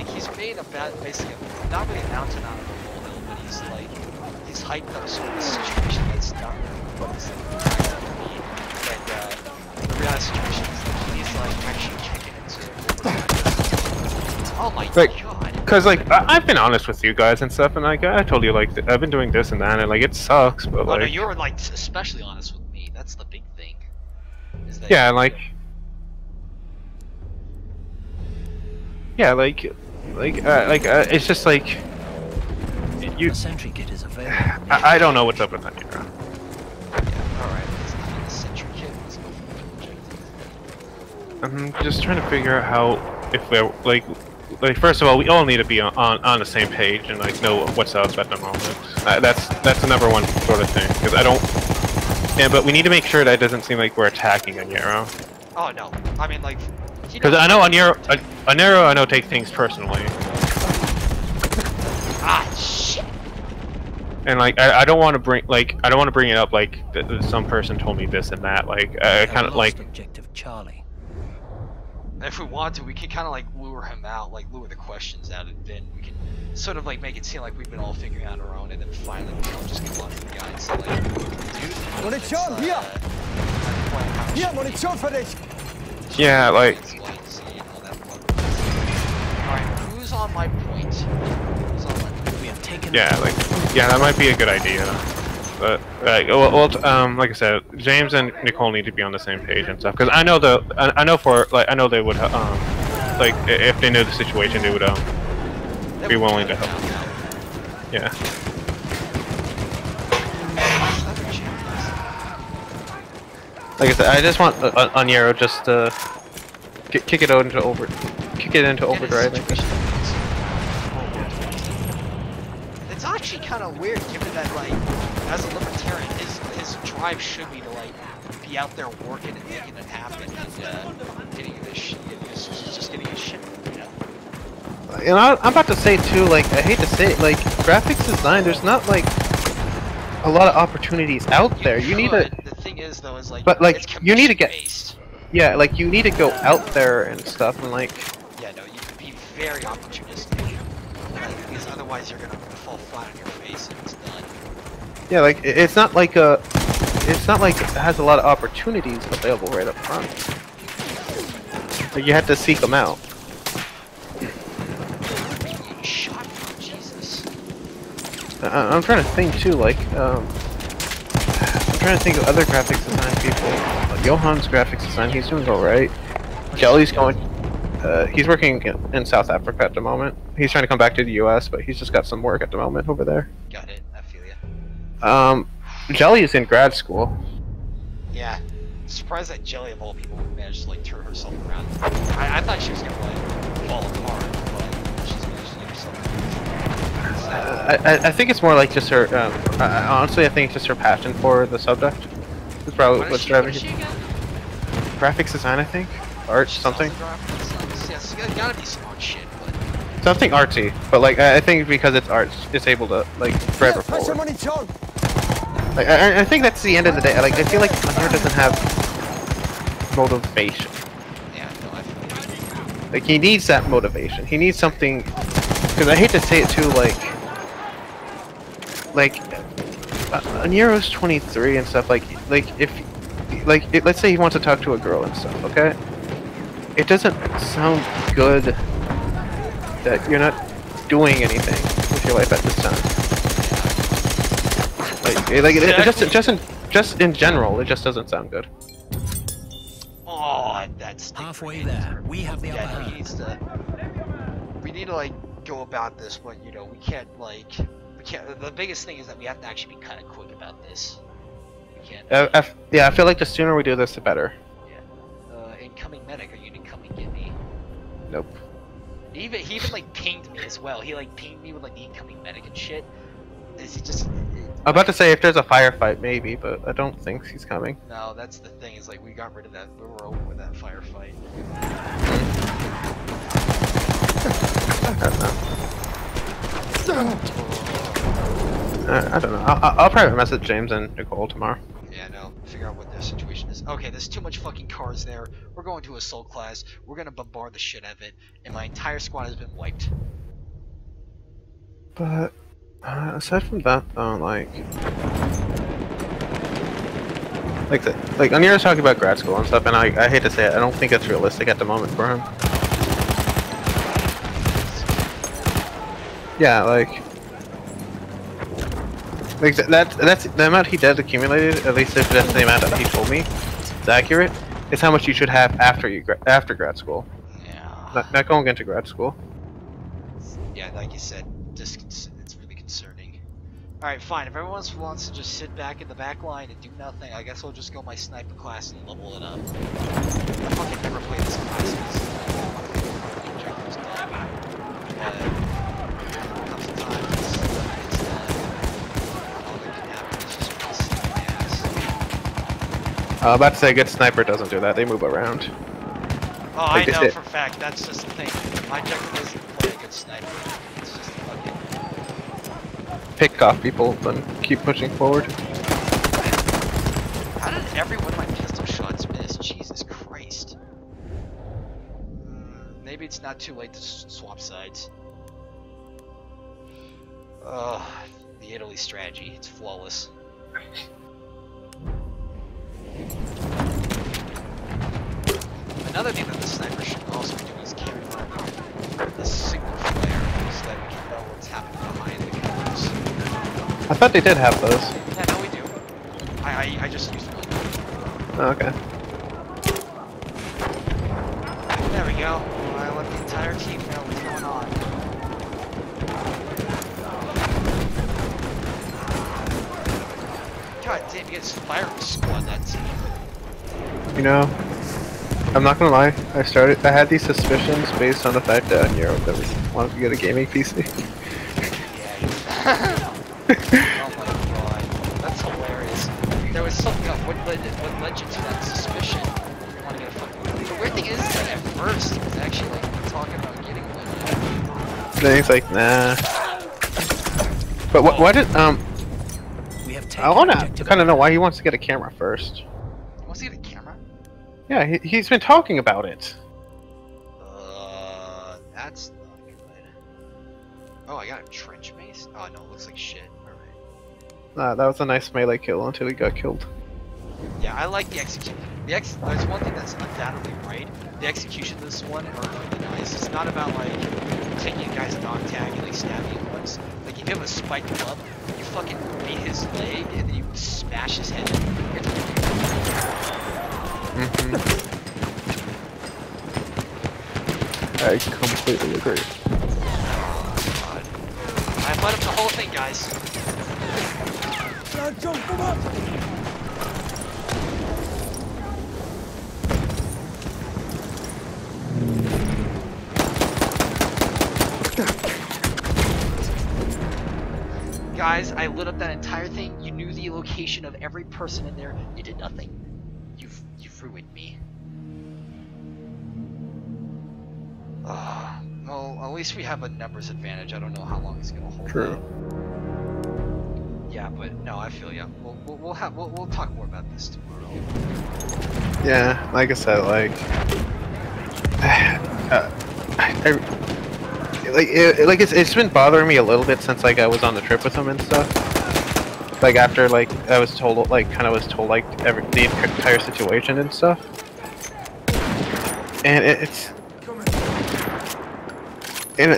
S2: he's made a basically not really a mountain out of a molehill, but he's hyped up sort of a situation that's not really what it's like to be, and the real situation is that he's like actually kicking into. Oh my god.
S1: Because like I've been honest with you guys and stuff, and like I told you like I've been doing this and that, and like it sucks, but like.
S2: Oh no, you were like especially honest with me. That's the big thing. Is that
S1: yeah, like. Yeah, like it's just like. You.
S4: The sentry kit is available.
S1: I don't know what's up with that, you know.
S2: Alright, let's go for the sentry kit. Let's go for the objective.
S1: I'm just trying to figure out how if we're like first of all we all need to be on the same page and like know what's up at the moment. That's the number one sort of thing because I don't. Yeah, but we need to make sure that it doesn't seem like we're attacking Anero.
S2: Oh no, I mean like.
S1: Because I know Anero I know take things personally.
S2: Ah shit.
S1: And like I don't want to bring it up like some person told me this and that. Like I kind of like.
S4: Objective Charlie.
S2: If we want to, we can kind of like lure him out, like lure the questions out, and then we can sort of like make it seem like we've been all figuring out our own, and then finally we can just come on to the guy and say like, dude,
S6: Munition here! Here, Munition for this!
S1: Yeah, like.
S2: Alright, who's on my point? Who's on my point?
S4: We have taken.
S1: Yeah, like yeah, that might be a good idea. But like I said, James and Nicole need to be on the same page and stuff. Because I know I know they would like if they knew the situation, they would be willing to help. Yeah. Like I said, I just want Anero just to kick it into overdrive.
S2: It's actually kind of weird, given that like, as a libertarian, his drive should be to like be out there working and making it happen and getting this shit, just getting his shit. You know?
S10: And I'm about to say too, like I hate to say it, like graphics design, there's not like a lot of opportunities out there. You need to.
S2: The thing is though, is like,
S10: but like
S2: it's
S10: you need to get.
S2: based.
S10: Yeah, like you need to go out there and stuff, and like.
S2: Yeah, no, you can be very opportunistic, because otherwise you're gonna fall flat on your face and it's done.
S10: Yeah, like it's not like it has a lot of opportunities available right up front. Like you have to seek them out.
S2: Shot, Jesus.
S10: I'm trying to think too, like I'm trying to think of other graphics design people. Johan's graphics design, he's doing alright. Jelly's going. He's working in South Africa at the moment. He's trying to come back to the US, but he's just got some work at the moment over there.
S2: Got it, I feel ya.
S10: Jelly is in grad school.
S2: Yeah. Surprised that Jelly of all people managed to like turn herself around. I thought she was gonna like fall apart, but she's managed to get herself around.
S10: I think it's more like just her. Honestly, I think it's just her passion for the subject. It's probably what's driving her. Graphics design, I think, art, something.
S2: Yes, it's gotta be some art shit, but
S10: Something artsy, but like I think because it's art, it's able to like forever forward. Like I think that's the end of the day. Like I feel like Hunter doesn't have motivation.
S2: yeah, no, I feel
S10: Like he needs that motivation. He needs something. Because I hate to say it too, like Nero's 23 and stuff. Like if let's say he wants to talk to a girl and stuff. Okay, it doesn't sound good that you're not doing anything with your life at this time. Just in general, it just doesn't sound good.
S2: Oh, that's
S4: halfway there. We have the upper hand.
S2: We need to like go about this, but you know we can't. The biggest thing is that we have to actually be kind of quick about this. We can't.
S10: Yeah, I feel like the sooner we do this, the better.
S2: Yeah. Incoming medic, are you gonna come and get me?
S10: Nope.
S2: He even like pinged me as well. He like pinged me with like the incoming medic and shit. Is he just?
S10: I'm about to say if there's a firefight, maybe, but I don't think he's coming.
S2: No, that's the thing. Is like we got rid of that. We were over with that firefight.
S10: I don't know. I'll private message James and Nicole tomorrow.
S2: Yeah, no. Figure out what their situation is. Okay, there's too much fucking cars there. We're going to assault class. We're gonna bombard the shit out of it, and my entire squad has been wiped.
S10: But aside from that, though, like Anira's talking about grad school and stuff, and I hate to say it, I don't think it's realistic at the moment for him. Yeah, like that's the amount he did accumulated. At least if that's the amount that he told me, it's accurate. Is how much you should have after grad school.
S2: Yeah.
S10: Not going into grad school.
S2: Yeah, like you said, it's really concerning. All right, fine. If everyone wants to just sit back in the back line and do nothing, I guess I'll just go my sniper class and level it up. I fucking never played this class.
S10: About to say, a good sniper doesn't do that. They move around.
S2: Oh, I know for a fact. That's just the thing. My objective isn't to play a good sniper. It's just fucking
S10: pick off people, then keep pushing forward.
S2: How did every one of my pistol shots miss? Jesus Christ. Maybe it's not too late to swap sides. Ugh, the Italy strategy. It's flawless. Another thing that the sniper should also be doing is carrying around the signal flare so that we can know what's happening behind the cameras.
S10: I thought they did have those.
S2: Yeah, no, we do. I just used one.
S10: Oh, okay.
S2: There we go. I let the entire team know what's going on. God damn, you guys firing squad that team.
S10: You know, I'm not gonna lie, I had these suspicions based on the fact that in Europe that we wanted to get a gaming PC.
S2: Yeah. Oh my god, that's hilarious. There was something up. What led you to that suspicion? You want to get a fucking... The weird thing is, like, at first, he was actually, like, talking about getting one.
S10: Then he's like, nah. But why did, I wanna kind of know why he wants to get a camera first.
S2: He wants to get a camera?
S10: Yeah, he's been talking about it.
S2: That's not good. Oh, I got a trench mace? Oh no, it looks like shit. Alright.
S10: That was a nice melee kill until he got killed.
S2: Yeah, I like the execution. There's one thing that's undoubtedly right. The execution of this one are really nice. It's not about like taking a guy's dog tag and like stabbing him once. Like if you have a spiked club, you fucking beat his leg and then you smash his head.
S10: I completely agree.
S2: God. I put up the whole thing, guys.
S6: Jump, come on!
S2: guys, I lit up that entire thing. You knew the location of every person in there. You did nothing. You've ruined me. Well, at least we have a numbers advantage. I don't know how long it's gonna hold.
S10: True.
S2: That. Yeah, but no, I feel ya. We'll talk more about this tomorrow.
S10: Yeah, like I said, like, it's been bothering me a little bit since like I was on the trip with him and stuff. Like after like I was told like the entire situation and stuff, and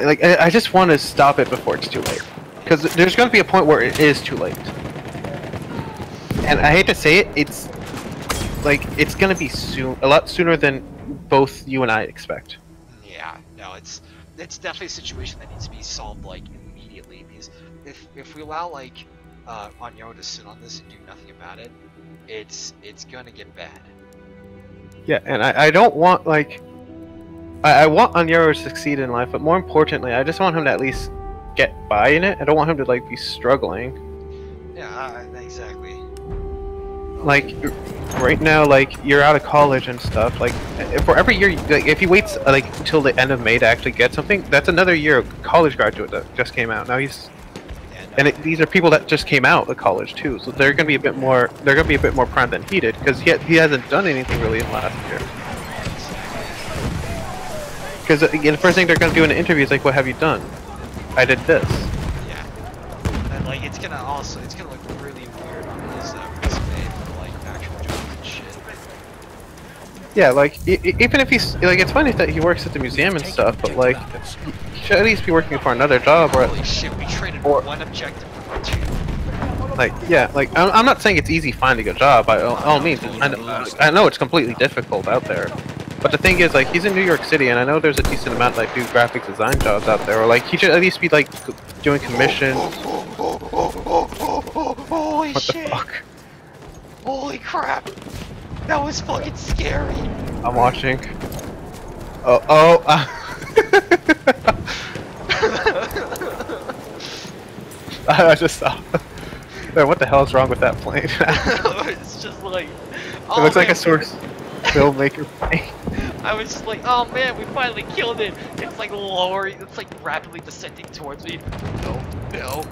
S10: like I just want to stop it before it's too late, because there's going to be a point where it is too late, and I hate to say it, it's going to be a lot sooner than both you and I expect.
S2: Yeah, no, it's definitely a situation that needs to be solved like immediately, because if we allow like Onyaro to sit on this and do nothing about it, it's gonna get bad.
S10: Yeah, and I don't want like. I want Onyaro to succeed in life, but more importantly, I just want him to at least get by in it. I don't want him to like be struggling.
S2: Yeah, exactly.
S10: Like right now, like you're out of college and stuff. Like for every year, like if he waits like until the end of May to actually get something, that's another year of college graduate that just came out. Now he's, these are people that just came out of college too, so they're gonna be a bit more. They're gonna be a bit more primed than he did, because he hasn't done anything really in last year. Because the first thing they're gonna do in the interview is like, "What have you done?" I did this.
S2: Yeah, and like it's gonna look really weird on his resume for like actual jobs and shit.
S10: Yeah, like even if he's like, it's funny that he works at the museum and stuff, but like he should at least be working for another job. Or
S2: holy shit, we traded one objective for two.
S10: Like yeah, like I'm not saying it's easy finding a job by all means. I know it's completely difficult out there. But the thing is, like, he's in New York City, and I know there's a decent amount like do graphic design jobs out there, or like he should at least be like doing commissions.
S2: Holy
S10: what
S2: shit!
S10: The fuck?
S2: Holy crap! That was fucking scary.
S10: I'm watching. I just saw. Man, what the hell is wrong with that plane?
S2: It's just like.
S10: It looks like a source filmmaker plane.
S2: I was just like, oh man, we finally killed it. It's like lowering, it's like rapidly descending towards me. No.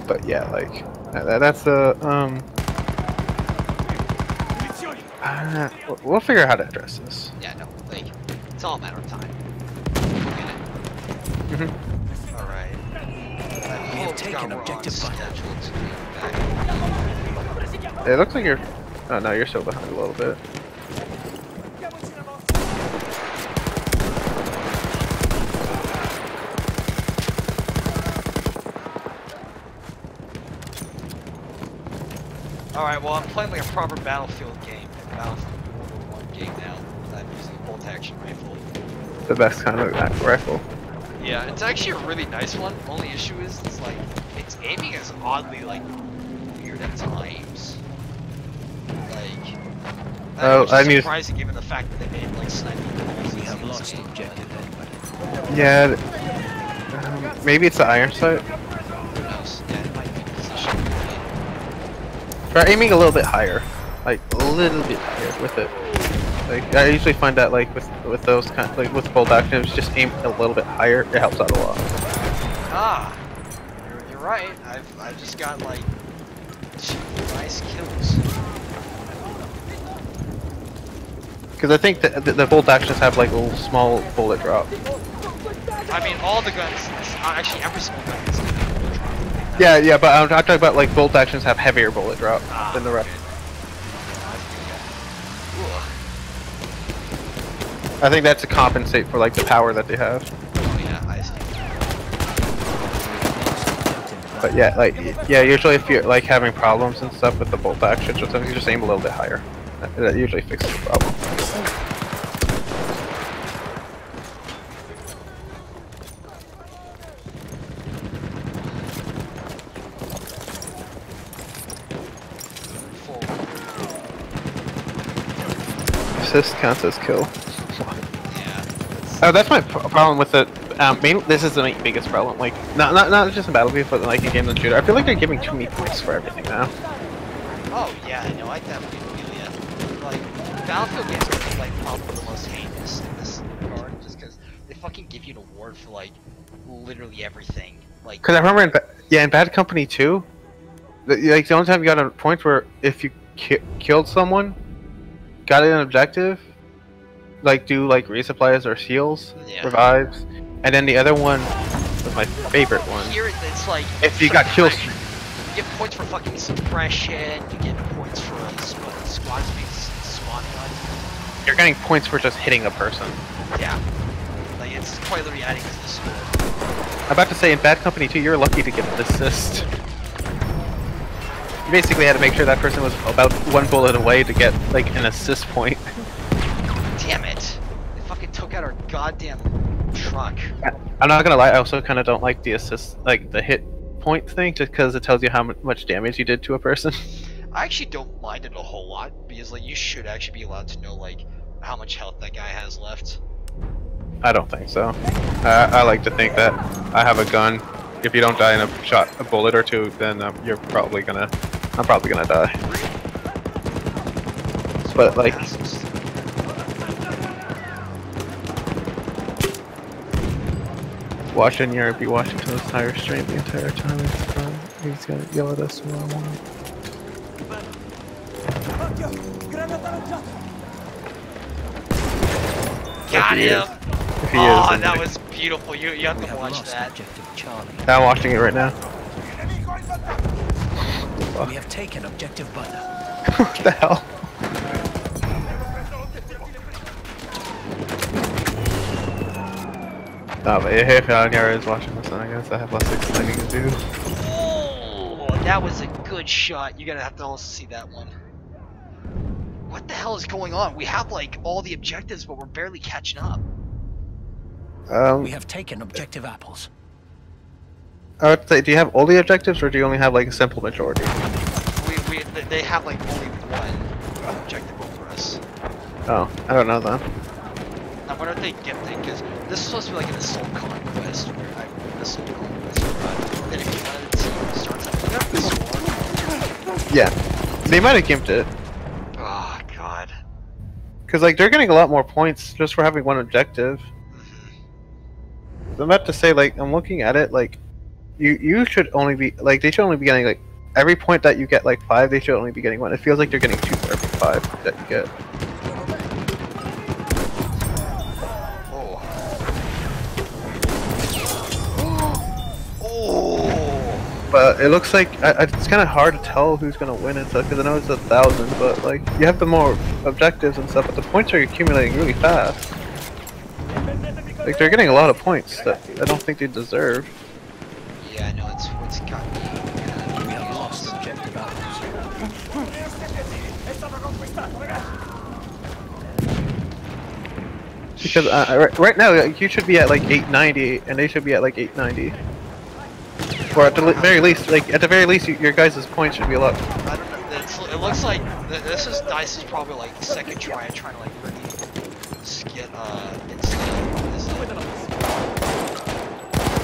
S10: But yeah, like that's a we'll figure out how to address this.
S2: Yeah, no, like it's all a matter of time. We'll get it. All right.
S4: We have taken objective
S2: schedule to be back.
S10: It looks like you're. Oh no, you're still behind a little bit.
S2: Alright, well I'm playing like a proper Battlefield game. Battlefield 1 game now. I'm using a bolt action rifle.
S10: The best kind of rifle.
S2: Yeah, it's actually a really nice one. Only issue is it's like its aiming is oddly like weird at times. Like I'm surprising given the fact that they made like sniping.
S4: We have lost objective.
S10: Yeah. Maybe it's the iron sight.
S2: Who knows? Yeah, it might be position.
S10: Try aiming a little bit higher, like a little bit higher with it. Like I usually find that like with those kind like with bolt actions, just aim a little bit higher. It helps out a lot.
S2: Ah, you're right. I've just got like 2 nice kills.
S10: Because I think that the bolt actions have like a little small bullet drop.
S2: I mean, all the guns, actually every single gun is going to have a bullet drop.
S10: Yeah, but I'm talking about like bolt actions have heavier bullet drop than the rest. I think that's to compensate for like the power that they have.
S2: Oh yeah, I see.
S10: But yeah, usually if you're like having problems and stuff with the bolt actions, or something, you just aim a little bit higher. That usually fixes the problem. Assist counts as kill.
S2: Yeah.
S10: Oh, that's my problem with it. Mainly, this is the biggest problem. Like, not just in Battlefield, but like in games and shooter. I feel like they're giving too many points for everything now.
S2: Oh yeah, no, I definitely feel ya. Like, Battlefield games are like probably the most heinous in this regard, just because they fucking give you an award for like literally everything. Like,
S10: because I remember, in Bad Company 2, like the only time you got a point where if you killed someone, got an objective, like do like resupplies or heals, revives, and then the other one was my favorite one.
S2: Here it's like
S10: if you got killed,
S2: you get points for fucking suppression. You get points for squad spawn gun.
S10: You're getting points for just hitting a person.
S2: Yeah, like it's quite literally adding to the score.
S10: I'm about to say in Bad Company 2, you're lucky to get an assist. You basically had to make sure that person was about one bullet away to get like an assist point.
S2: Damn it! They fucking took out our goddamn truck.
S10: I'm not gonna lie, I also kind of don't like the assist, like the hit point thing, just because it tells you how much damage you did to a person.
S2: I actually don't mind it a whole lot, because like you should actually be allowed to know like how much health that guy has left.
S10: I don't think so. I like to think that I have a gun. If you don't die in a bullet or two, then I'm probably gonna die. But like, watching Europe, be watching to his tire stream the entire time. He's gonna yell at us tomorrow morning.
S2: Got him!
S10: If he
S2: oh,
S10: is,
S2: that was beautiful. You have to watch that.
S10: I'm watching it right now.
S4: We have taken objective butter.
S10: What the hell? No, but if Algar is watching this, then I guess I have less explaining to do.
S2: Oh, that was a good shot. You're gonna have to also see that one. What the hell is going on? We have like all the objectives, but we're barely catching up.
S4: We have taken objective apples.
S10: I would say, do you have all the objectives, or do you only have like a simple majority?
S2: They have like only one objective over us.
S10: Oh, I don't know then.
S2: I wonder if they get it, because this is supposed to be like an assault conquest, then if you wanted to start something up this war.
S10: Yeah, they might have gimped it.
S2: Oh god.
S10: Because like they're getting a lot more points just for having one objective. I'm about to say, like, I'm looking at it, like, you should only be, like, they should only be getting, like, every point that you get, like, 5, they should only be getting 1. It feels like they're getting 2 for every 5 that you get.
S2: Oh. Oh.
S10: But it looks like, it's kind of hard to tell who's going to win and stuff, because I know it's 1,000, but, like, you have the more objectives and stuff, but the points are accumulating really fast. Like, they're getting a lot of points that I don't think they deserve.
S2: Yeah, I know, it's what's got me.
S4: We have lost objective apples.
S10: Because right now, you should be at like 890, and they should be at like 890. Or at the very least, like, at the very least, your guys' points should be a lot.
S2: I don't know, it looks like, DICE is probably like second try at trying to like really get,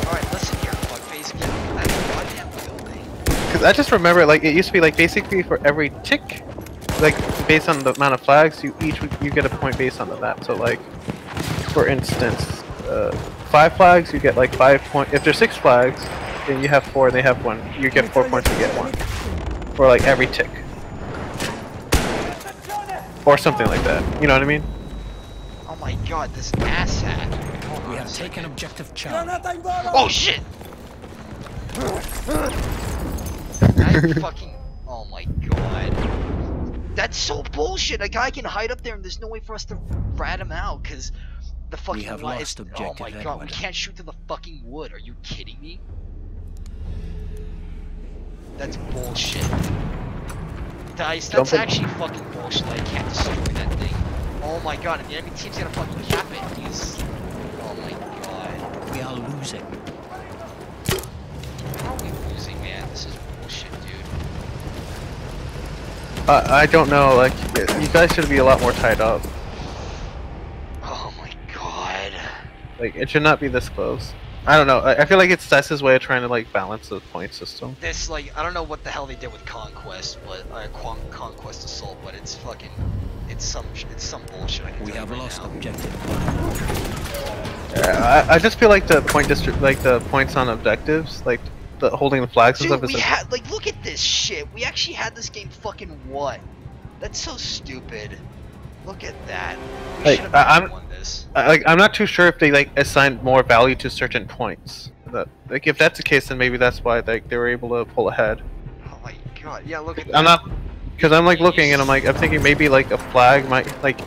S2: Alright, listen here, fuckface, get out of the goddamn building.
S10: Because I just remember, like, it used to be, like, basically for every tick, like, based on the amount of flags, you get a point based on the map. So, like, for instance, 5 flags, you get, like, 5 points. If there's 6 flags, and you have 4 and they have 1, you get 4 points to get 1. For, like, every tick. Or something like that. You know what I mean?
S2: Oh my god, this asshat.
S4: We have taken objective Charlie.
S2: Oh shit! I fucking... Oh my god. That's so bullshit! A guy can hide up there and there's no way for us to rat him out, cause the fucking...
S4: We have lost objective
S2: Oh my god, we can't shoot to the fucking wood. Are you kidding me? That's bullshit. DICE, that's actually fucking bullshit. I can't destroy that thing. Oh my god, and the enemy team's gonna fucking cap it. He's... Oh my god.
S4: We are losing.
S2: How are we losing, man? This is bullshit, dude.
S10: I don't know, like, you guys should be a lot more tied up.
S2: Oh my god.
S10: Like, it should not be this close. I don't know. I feel like it's Cess's way of trying to like balance the point system.
S2: This like I don't know what the hell they did with Conquest, but Conquest Assault, but it's fucking it's some bullshit. I can tell you right
S4: lost
S2: now.
S4: objective.
S10: Yeah, I just feel like the point district, like the points on objectives, like the holding the flags and
S2: Dude,
S10: stuff.
S2: we had like look at this shit. We actually had this game fucking won. That's so stupid. Look at that. We
S10: Like,
S2: should have won this.
S10: I'm not too sure if they like assigned more value to certain points. Like if that's the case, then maybe that's why like they were able to pull ahead.
S2: Oh my god, yeah, look at that.
S10: I'm not, because I'm like looking and I'm thinking maybe like a flag might like,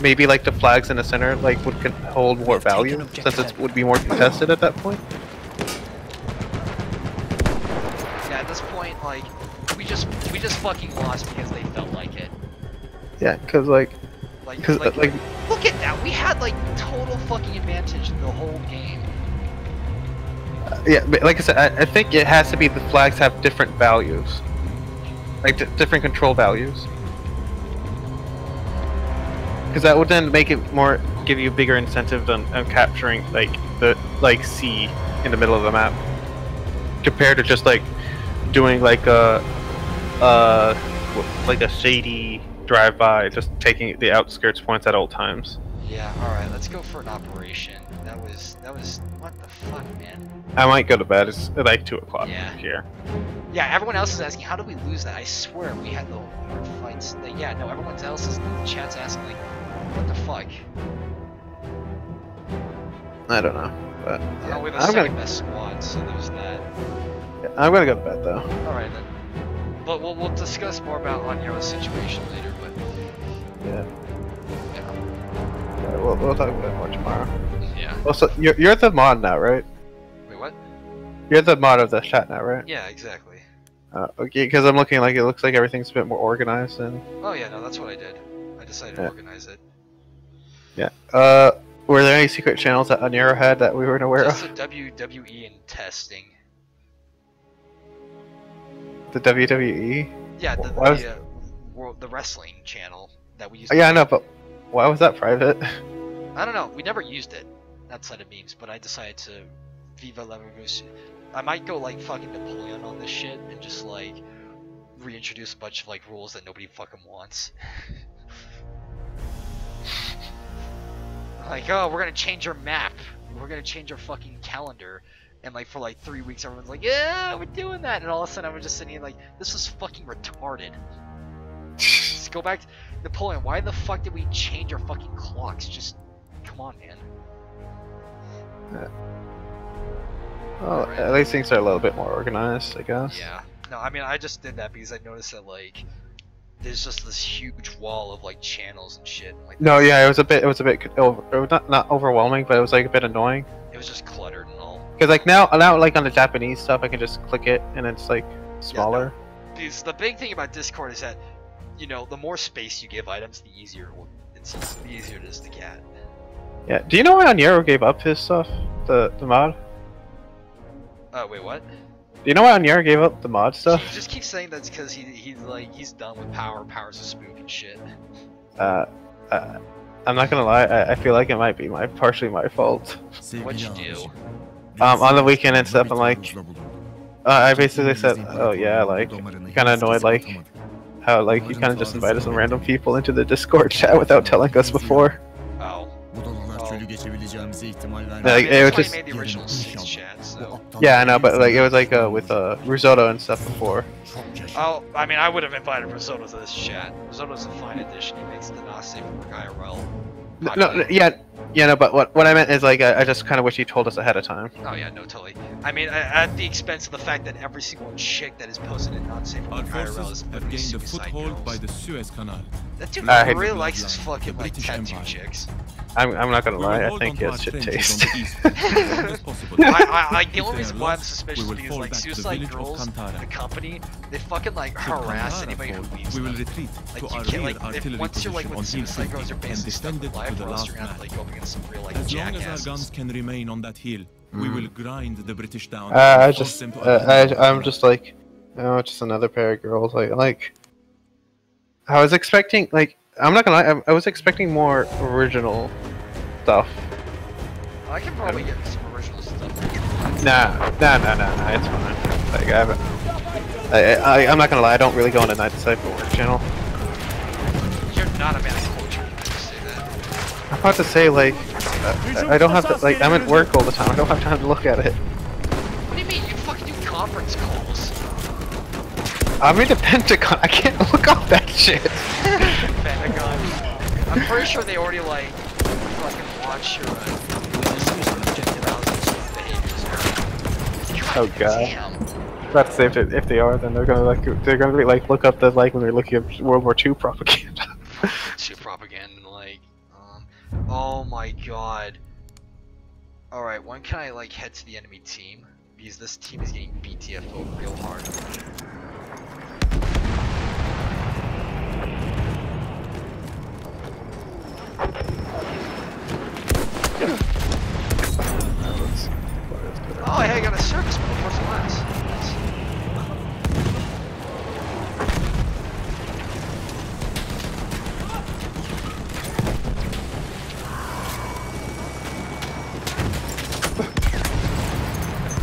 S10: maybe like the flags in the center like would hold more value since it would be more contested at that point.
S2: Yeah, at this point, like we just fucking lost because they felt like it.
S10: Yeah, because like
S2: look at that. We had like total fucking advantage in the whole game.
S10: Yeah, but like I said, I think it has to be the flags have different values, like different control values, because that would then make it more, give you a bigger incentive on capturing like the C in the middle of the map, compared to just like doing like a shady drive-by, just taking the outskirts points at all times.
S2: Yeah, alright, let's go for an operation. That was, what the fuck, man?
S10: I might go to bed, it's like 2 o'clock here.
S2: Yeah, everyone else is asking, how did we lose that? I swear, we had the hard fights. Like, yeah, no, everyone else is in the chat's asking, like, what the fuck?
S10: I don't know, but
S2: yeah, we have the second best squad, so there's that.
S10: Yeah, I'm gonna go to bed, though.
S2: Alright, then. But we'll discuss more about Onyero's situation later, but...
S10: Yeah. We'll talk about it more tomorrow.
S2: Yeah.
S10: Also, you're the mod now, right?
S2: Wait, what?
S10: You're the mod of the chat now, right?
S2: Yeah, exactly.
S10: Okay, because I'm looking like it looks like everything's a bit more organized and...
S2: Oh yeah, no, that's what I did. I decided to organize it.
S10: Yeah. Were there any secret channels that Onyero had that we weren't aware
S2: Just
S10: of?
S2: the WWE and testing.
S10: The WWE?
S2: Yeah, the wrestling channel that we used.
S10: Yeah, I know, but why was that private?
S2: I don't know. We never used it outside of memes, but I decided to Viva la Revolution. I might go like fucking Napoleon on this shit and just like reintroduce a bunch of like rules that nobody fucking wants. Like, oh, we're gonna change our map. We're gonna change our fucking calendar. And like for like 3 weeks, everyone's like, yeah, we're doing that. And all of a sudden, I'm just sitting here like, this is fucking retarded. Just go back to Napoleon. Why the fuck did we change our fucking clocks? Just come on, man.
S10: Well, right. At least things are a little bit more organized, I guess.
S2: Yeah. No, I mean, I just did that because I noticed that like there's just this huge wall of like channels and shit. And, like,
S10: no, yeah, it was a bit not overwhelming, but it was like a bit annoying.
S2: It was just cluttered and all.
S10: Because like now like on the Japanese stuff, I can just click it and it's like smaller.
S2: Yeah, no. Because the big thing about Discord is that, you know, the more space you give items, the easier it is to get.
S10: Yeah. Do you know why Onyero gave up his stuff, the mod?
S2: Wait, what?
S10: Do you know why Onyero gave up the mod stuff?
S2: He just keeps saying that's because he's done with power. Power's a spook and shit.
S10: I'm not gonna lie. I feel like it might be partially my fault.
S2: What'd you do?
S10: On the weekend and stuff, I'm like, I basically said, oh yeah, like, kind of annoyed, like, how like you kind of just invited some random people into the Discord chat without telling us before.
S2: Oh.
S10: Like, it was just...
S2: made the original chat, so.
S10: Yeah, I know, but like it was like with risotto and stuff before.
S2: Oh, I mean, I would have invited Risotto to this chat. Risotto's a fine addition. He makes the not safe for work IRL.
S10: No, yeah, no, but what I meant is like I just kind of wish he told us ahead of time.
S2: Oh yeah, no, totally. I mean, at the expense of the fact that every single chick that is posted in not safe for work IRL is
S11: have gained a foothold by the Suez Canal.
S2: That dude really likes his fucking like tattoo chicks.
S10: I'm not gonna lie, I think he has shit taste.
S2: The only reason why I'm suspicious is because like Suicide Girls, the company, they fucking like harass anybody who leaves them. Like you can't like, once you're like with Suicide Girls, you're basically stuck with life, or else you're gonna have to like go up against some real like
S11: jackasses. As long as our guns can remain on that hill, we will grind the British down.
S10: I'm just like, oh, just another pair of girls. Like, I was expecting like. I'm not gonna lie, I was expecting more original stuff.
S2: I can probably get some original stuff.
S10: Nah, it's fine. Like, I'm not gonna lie, I don't really go on a Night Cypher work channel.
S2: You're not a man of culture, you just say that.
S10: I'm about to say, like, I don't have to, like, I'm at work all the time, I don't have time to look at it.
S2: What do you mean? You fucking do conference calls.
S10: I'm in the Pentagon, I can't look up that shit.
S2: Pentagon. I'm pretty sure they already, like, fucking watch your,
S10: Oh god. Damn. I'm about to say if they are, then they're gonna be like look up the like when they're looking at World War II propaganda.
S2: II propaganda, like, oh my god. All right, when can I like head to the enemy team? Because this team is getting BTFO'd real hard. Oh, hey, I got a service mode, first class. Nice.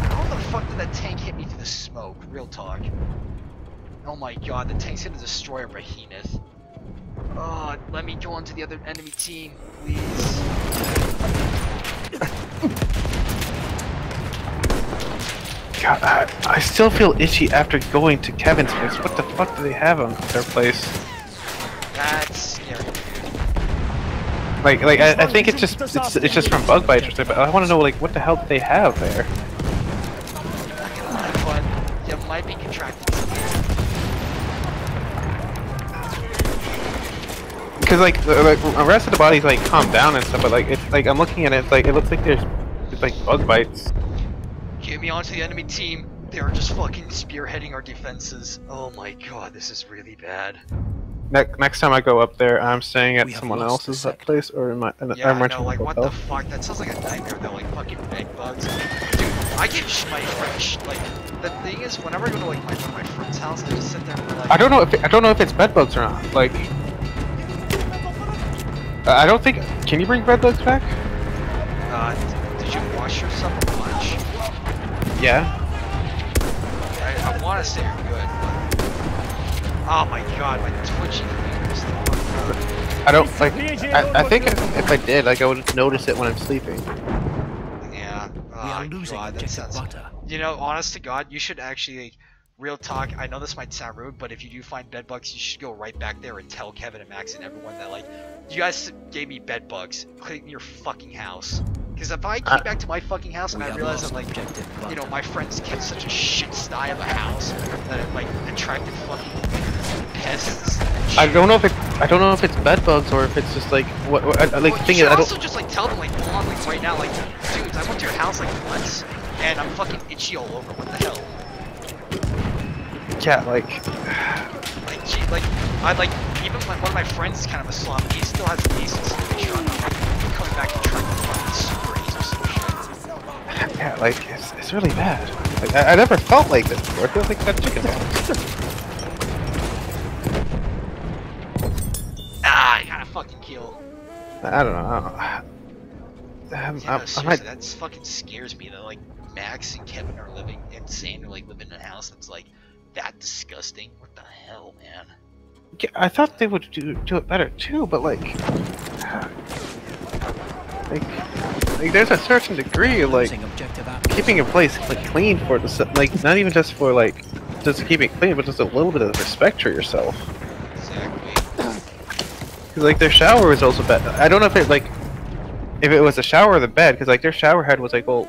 S2: How the fuck did that tank hit me through the smoke? Real talk. Oh my god, the tank's gonna destroy a behemoth. Oh, let me go onto the other enemy team, please.
S10: God, I still feel itchy after going to Kevin's place. What the fuck do they have on their place?
S2: That's scary.
S10: Like I think it's just from bug bites or something. But I want to know like what the hell do they have there?
S2: Not gonna lie, but you might be contracted.
S10: Because like the rest of the body's like calmed down and stuff, but like it's like I'm looking at it, like it looks like there's like bug bites.
S2: Get me onto the enemy team. They're just fucking spearheading our defenses. Oh my god, this is really bad.
S10: Next time I go up there, I'm staying at someone else's place or in my.
S2: Yeah, I know, like what the fuck? That sounds like a nightmare. They're like fucking bed bugs. Dude, I get my friends like the thing is, whenever I go to like my friend's house, I just sit there and we're like.
S10: I don't know if it's bed bugs or not. Like, I don't think. Can you bring bed bugs back?
S2: Did you wash yourself a bunch?
S10: Yeah.
S2: I want to say you're good, but... Oh my god, my twitchy fingers.
S10: I don't, like, I think if I did, like, I would notice it when I'm sleeping.
S2: Yeah. Oh god, that sounds... You know, honest to god, you should actually, like, real talk, I know this might sound rude, but if you do find bedbugs, you should go right back there and tell Kevin and Max and everyone that, like, you guys gave me bedbugs, clean your fucking house. Because if I came back to my fucking house and I realized that, like, you know, my friends kept such a shit sty of a house that it, like, attracted fucking pests.
S10: I don't know if it's bed bugs or if it's just like what like the thing is I don't.
S2: Also just like tell them like hold on like right now like dudes I went to your house like once and I'm fucking itchy all over. What the hell?
S10: Yeah, like
S2: gee, like I like even one of my friends is kind of a slob. He still has a decent situation. I'm like coming back and trying to fucking sprays or some shit.
S10: Yeah, like it's really bad. Like, I never felt like this before. It feels like that chicken box.
S2: Ah, you gotta fucking kill.
S10: I don't know.
S2: Yeah, no, seriously, that fucking scares me that like Max and Kevin are living insane or like living in a house that's like that disgusting. What the hell, man?
S10: Yeah, I thought they would do it better too, but like there's a certain degree of like keeping a place like clean for the like not even just for like just keeping it clean, but just a little bit of respect for yourself.
S2: Exactly.
S10: Cause like their shower was also bad. I don't know if it like if it was a shower or the bed, because like their shower head was like well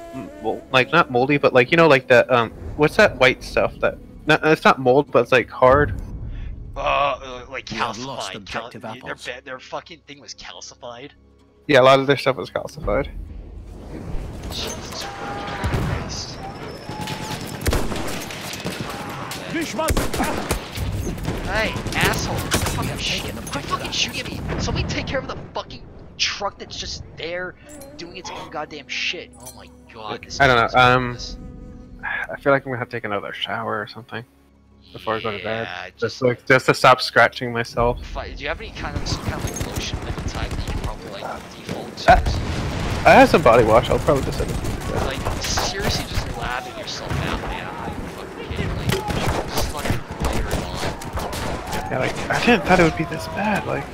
S10: like not moldy, but like you know like that what's that white stuff that it's not mold but it's like hard.
S2: Like calcified. Their fucking thing was calcified.
S10: Yeah, a lot of their stuff was calcified.
S2: Jesus Christ. Hey, asshole! Quit fucking shooting at me! Somebody take care of the fucking truck that's just there doing its own goddamn shit. Oh my god. This
S10: I don't know. I feel like I'm gonna have to take another shower or something before I go to bed. Just to stop scratching myself.
S2: Do you have any kind of some kind of like lotion at the time that you probably like default to?
S10: I have some body wash. I'll probably just send it.
S2: Like, seriously, just laughing yourself out, man. I'm not even fucking kidding. Like, just fucking later it on.
S10: Yeah, like I didn't thought it would be this bad. Like,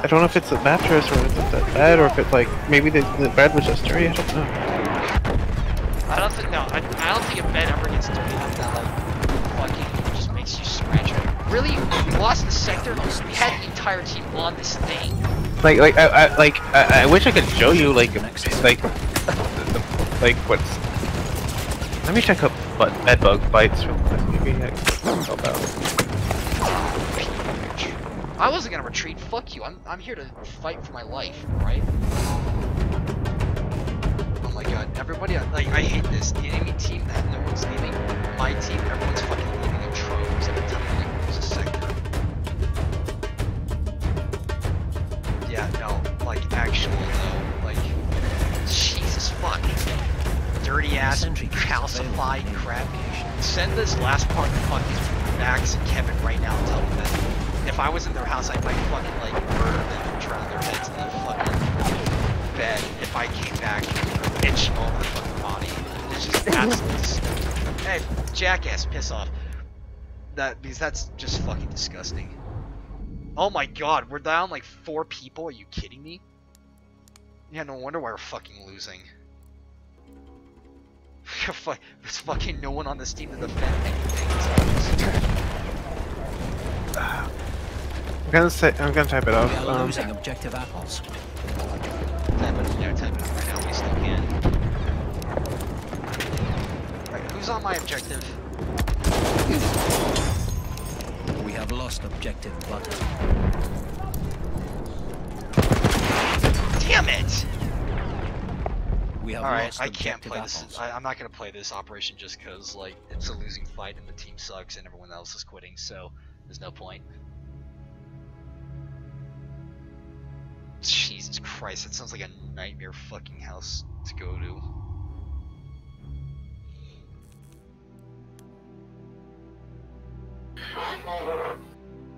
S10: I don't know if it's a mattress or if it's a bed or if it's like maybe the bed was just dirty. I don't know.
S2: I don't think I don't think a bed ever gets dirty enough that like fucking just makes you scratch it. Really, we lost the sector. We had the entire team on this thing.
S10: I wish I could show you like what's. Let me check up bed bug bites real quick. Maybe I can help out.
S2: I wasn't gonna retreat. Fuck you. I'm here to fight for my life, right? Oh my god, everybody, like, I hate this. The enemy team that no one's leaving. My team, everyone's fucking leaving in troves every time we like lose a sector. Yeah, no, like, actually, though, like, Jesus fuck. Dirty ass, calcified crap. Send this last part to fucking Max and Kevin right now and tell them that if I was in their house, I might fucking, like, murder them and drown their heads in the fucking bed if I came back itching all over the fucking body. It's just absolutely Hey, jackass, piss off. Because that's just fucking disgusting. Oh my god, we're down like 4 people, are you kidding me? Yeah, no wonder why we're fucking losing. There's fucking no one on this team to defend anything.
S10: I'm gonna type it off.
S4: We are losing objective apples.
S2: Type it right now, we still can. Right, who's on my objective?
S4: We have lost objective butter.
S2: Damn it!
S4: Alright,
S2: I can't play this. I'm not gonna play this operation just because, like, it's a losing fight and the team sucks and everyone else is quitting, so there's no point. Jesus Christ, that sounds like a nightmare fucking house to go to.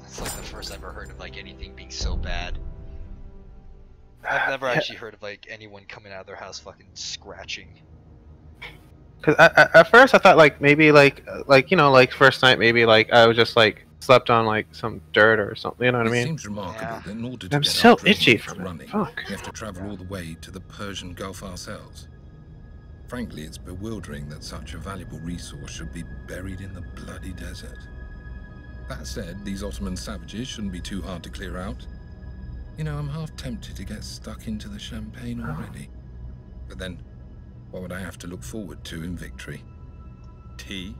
S2: That's like the first I've ever heard of like anything being so bad. I've never actually heard of like anyone coming out of their house fucking scratching.
S10: Cause at first I thought like maybe like you know like first night maybe like I was just like slept on like some dirt or something, you know what I mean?
S12: It seems remarkable that in order to
S10: I'm
S12: get
S10: still
S12: our
S10: itchy
S12: dreams
S10: from
S12: running,
S10: it. Fuck.
S12: we have to travel all the way to the Persian Gulf ourselves. Frankly, it's bewildering that such a valuable resource should be buried in the bloody desert. That said, these Ottoman savages shouldn't be too hard to clear out. You know, I'm half tempted to get stuck into the champagne already. But then, what would I have to look forward to in victory? Tea?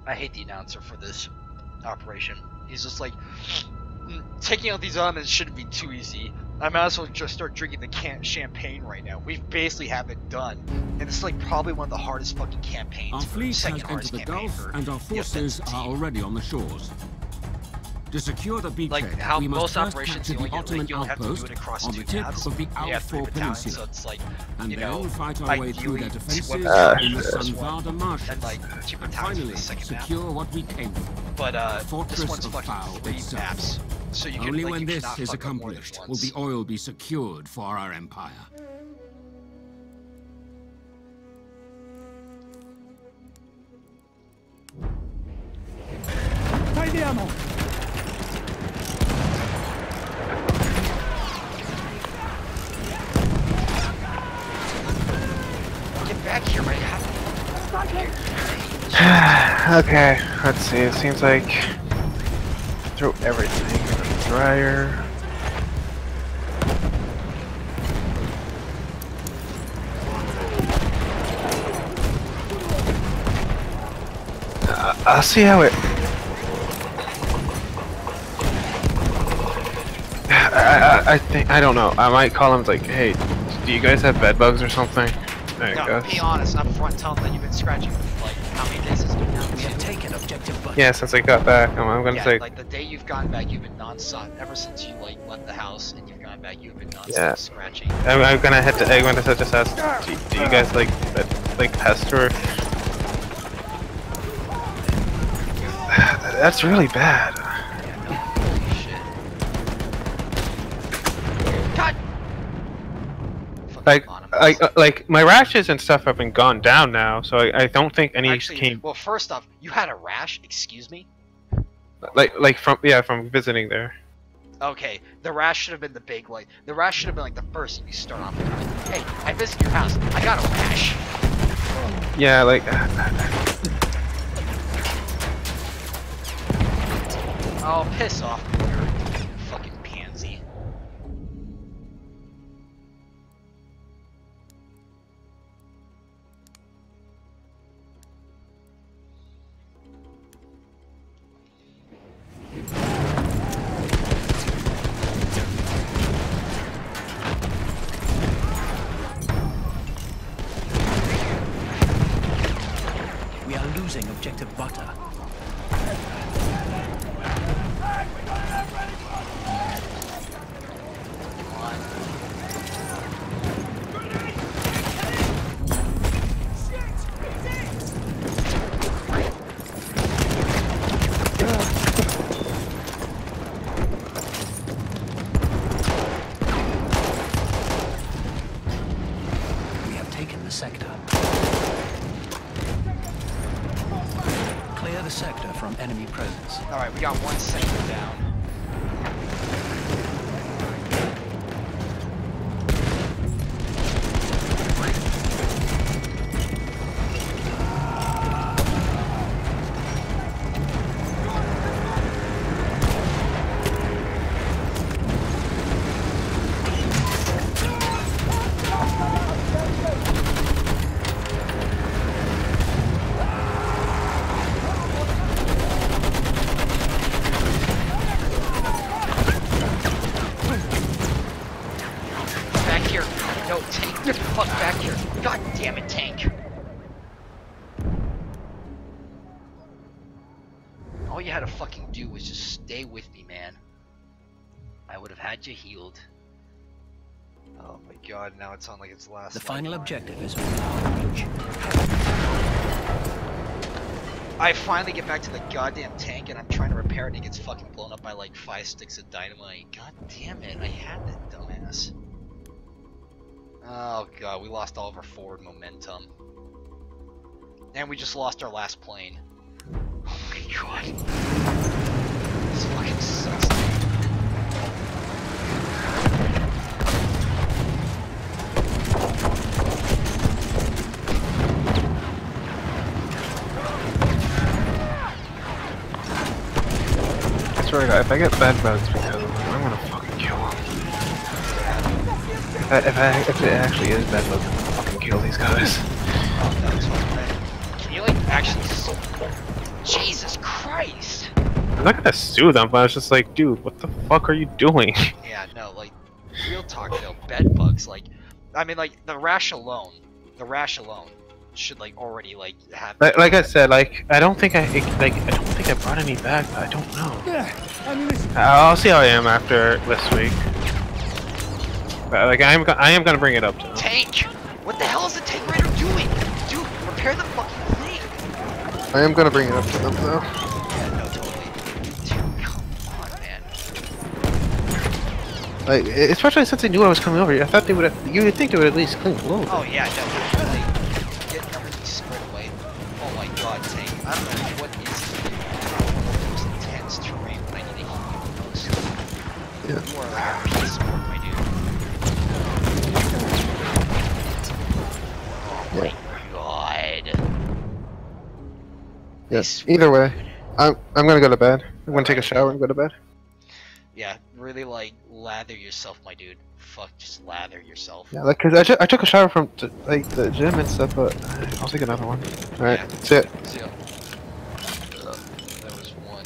S2: I hate the announcer for this operation. He's just like, taking out these elements shouldn't be too easy. I might as well just start drinking the champagne right now. We basically have it done. And it's like probably one of the hardest fucking campaigns.
S13: Our fleet has entered the Gulf and our forces are already on the shores. To secure the beachhead,
S2: like how
S13: we must
S2: most
S13: first
S2: operations
S13: capture
S2: you
S13: the
S2: only
S13: Ottoman
S2: have to do
S13: outpost
S2: it across
S13: on
S2: 2
S13: the tip
S2: maps.
S13: of the
S2: You have 3
S13: Al-Four
S2: battalions,
S13: Peninsula.
S2: so it's like,
S13: And
S2: you
S13: then
S2: know,
S13: fight our way through their
S2: 2
S13: defenses in
S2: battalions
S13: the
S2: for this one,
S13: Sanvada marshes.
S2: and like 2
S13: And
S2: battalions
S13: finally,
S2: for the second map.
S13: secure what we came for.
S2: But
S13: the fortress
S2: this one's
S13: of
S2: fucking
S13: Pau
S2: 3
S13: itself.
S2: maps. So you can,
S13: Only
S2: like,
S13: when
S2: you
S13: this
S2: cannot
S13: is
S2: fuck up more than
S13: accomplished will
S2: once.
S13: the oil be secured for our empire.
S6: Take the ammo.
S2: Get back here, right?
S10: Okay, let's see. It seems like throw everything in the dryer. I'll see how it. I think I don't know. I might call him like, hey, do you guys have bed bugs or something?
S2: No, be honest, up front, tell them that you've been scratching for like how many days has it been now?
S4: We have taken objective butter.
S10: Yeah, since I got back, I'm gonna say.
S2: Like the day you've gotten back, you've been non-stop. Ever since you like left the house and you've gone back, you've been non-stop scratching.
S10: I'm gonna head to Egg when I just ask, do you guys like pest or? That's really bad.
S2: Holy shit. God!
S1: Like my rashes and stuff have been gone down now, so I don't think any
S2: Actually,
S1: came.
S2: well, first off, you had a rash. Excuse me.
S1: Like from visiting there.
S2: Okay, the rash should have been the big like. The rash should have been like the first thing you start off with. Hey, I visited your house. I got a rash.
S1: Yeah, like.
S2: Oh, piss off, you fucking pansy.
S4: We are losing objective butter. We have taken the sector. Clear the sector from enemy presence.
S2: Alright, we got one sector down. No, Tank, get the fuck back here. God damn it, Tank. All you had to fucking do was just stay with me, man. I would have had you healed. Oh my god, now it's on like its last.
S4: The final objective is within our reach.
S2: I finally get back to the goddamn tank and I'm trying to repair it and it gets fucking blown up by like 5 sticks of dynamite. God damn it, I had that dumbass. Oh god, we lost all of our forward momentum. And we just lost our last plane. Oh my god. This fucking sucks.
S1: I swear to God, if I get bed bugs because of them, I'm gonna fucking kill them. If it actually is bed bugs, I'm gonna fucking kill these guys.
S2: Can you like actually Jesus Christ!
S1: I'm not gonna sue them, but I was just like, dude, what the fuck are you doing?
S2: Yeah, no, like, real talk though, bed bugs, like, I mean, like, the rash alone should like already like have.
S1: Like I said, like I don't think I brought any back, but I don't know.
S6: Yeah, I mean,
S1: I'll see how I am after this week. But like I am gonna bring it up to them.
S2: Tank! What the hell is the tank raider doing? Dude, repair the fucking thing!
S10: I am gonna bring it up to them though.
S2: Yeah, no, totally. Dude, come on, man.
S10: Like, especially since they knew I was coming over here, I thought they would have. You would think they would at least clean a little bit.
S2: Oh yeah, no, like, get everything squared away. Oh my god, tank. I don't know what is the most intense terrain when I need to heal you the most.
S10: Yeah.
S2: You are like a piece of work, my dude. Oh my god.
S10: Yes. Either way, I'm gonna go to bed. I'm gonna take a shower and go to bed.
S2: Yeah, really like lather yourself, my dude. Fuck, just lather yourself.
S10: Yeah, like cause I took a shower from like the gym and stuff, but I'll take another one. All right,
S2: Yeah.
S10: see ya.
S2: See ya. That was one.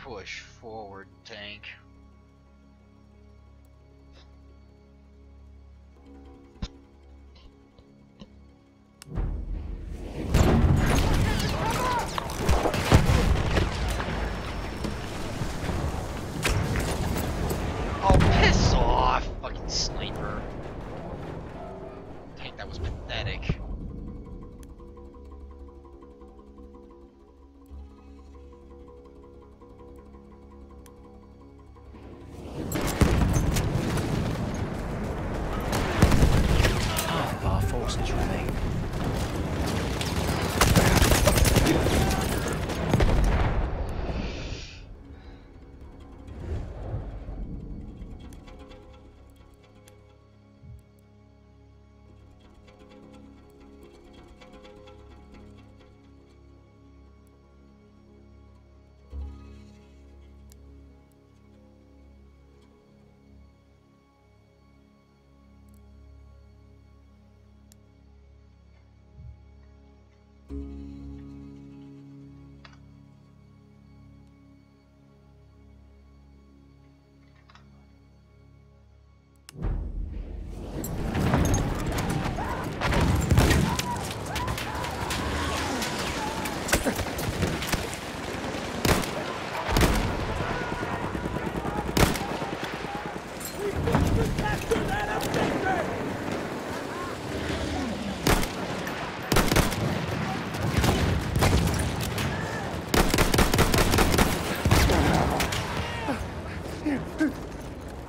S2: Push forward, tank. Oh, piss off, fucking sniper. Tank, that was pathetic.
S4: Half of our forces remain.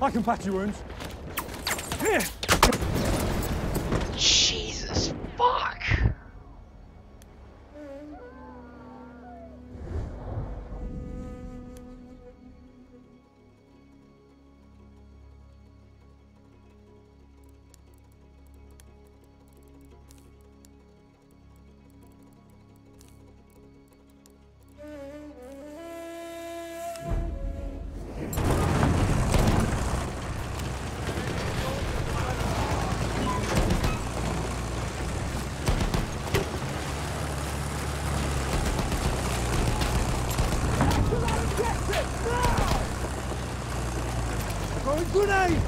S6: I can patch your wounds. Here!
S2: Jesus, fuck!
S6: Grenade!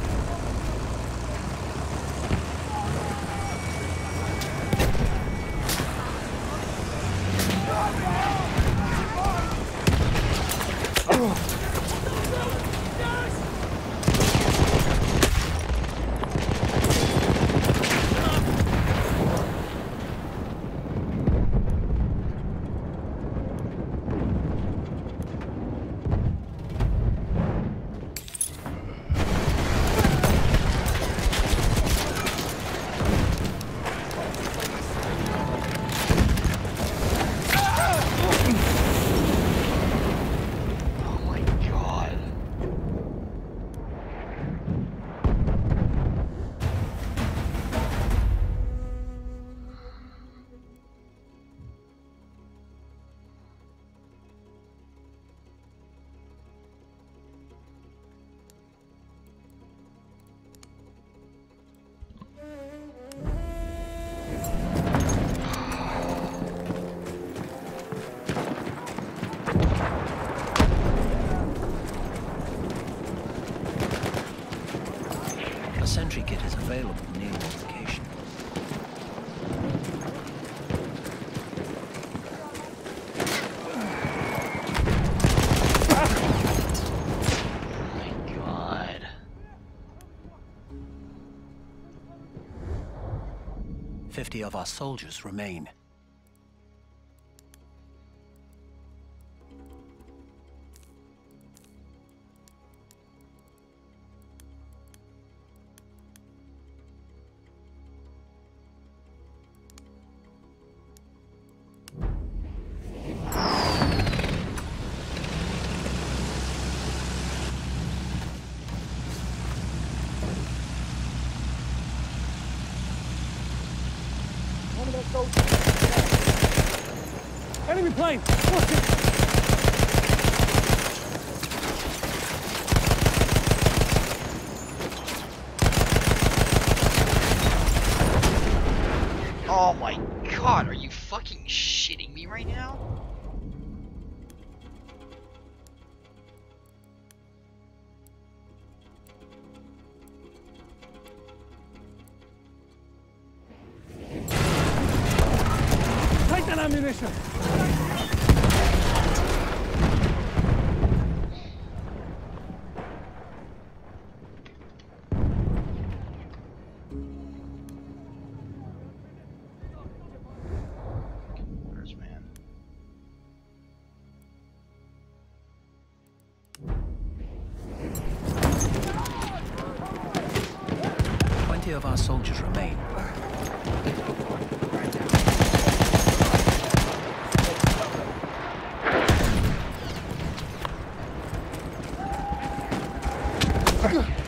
S4: A sentry kit is available near your location.
S2: Oh my god.
S4: 50 of our soldiers remain.
S6: Enemy plane! Watch it!
S2: Oh my god, are you fucking shitting me right now?
S6: ammunition.
S4: Of our soldiers remain.
S6: Ugh.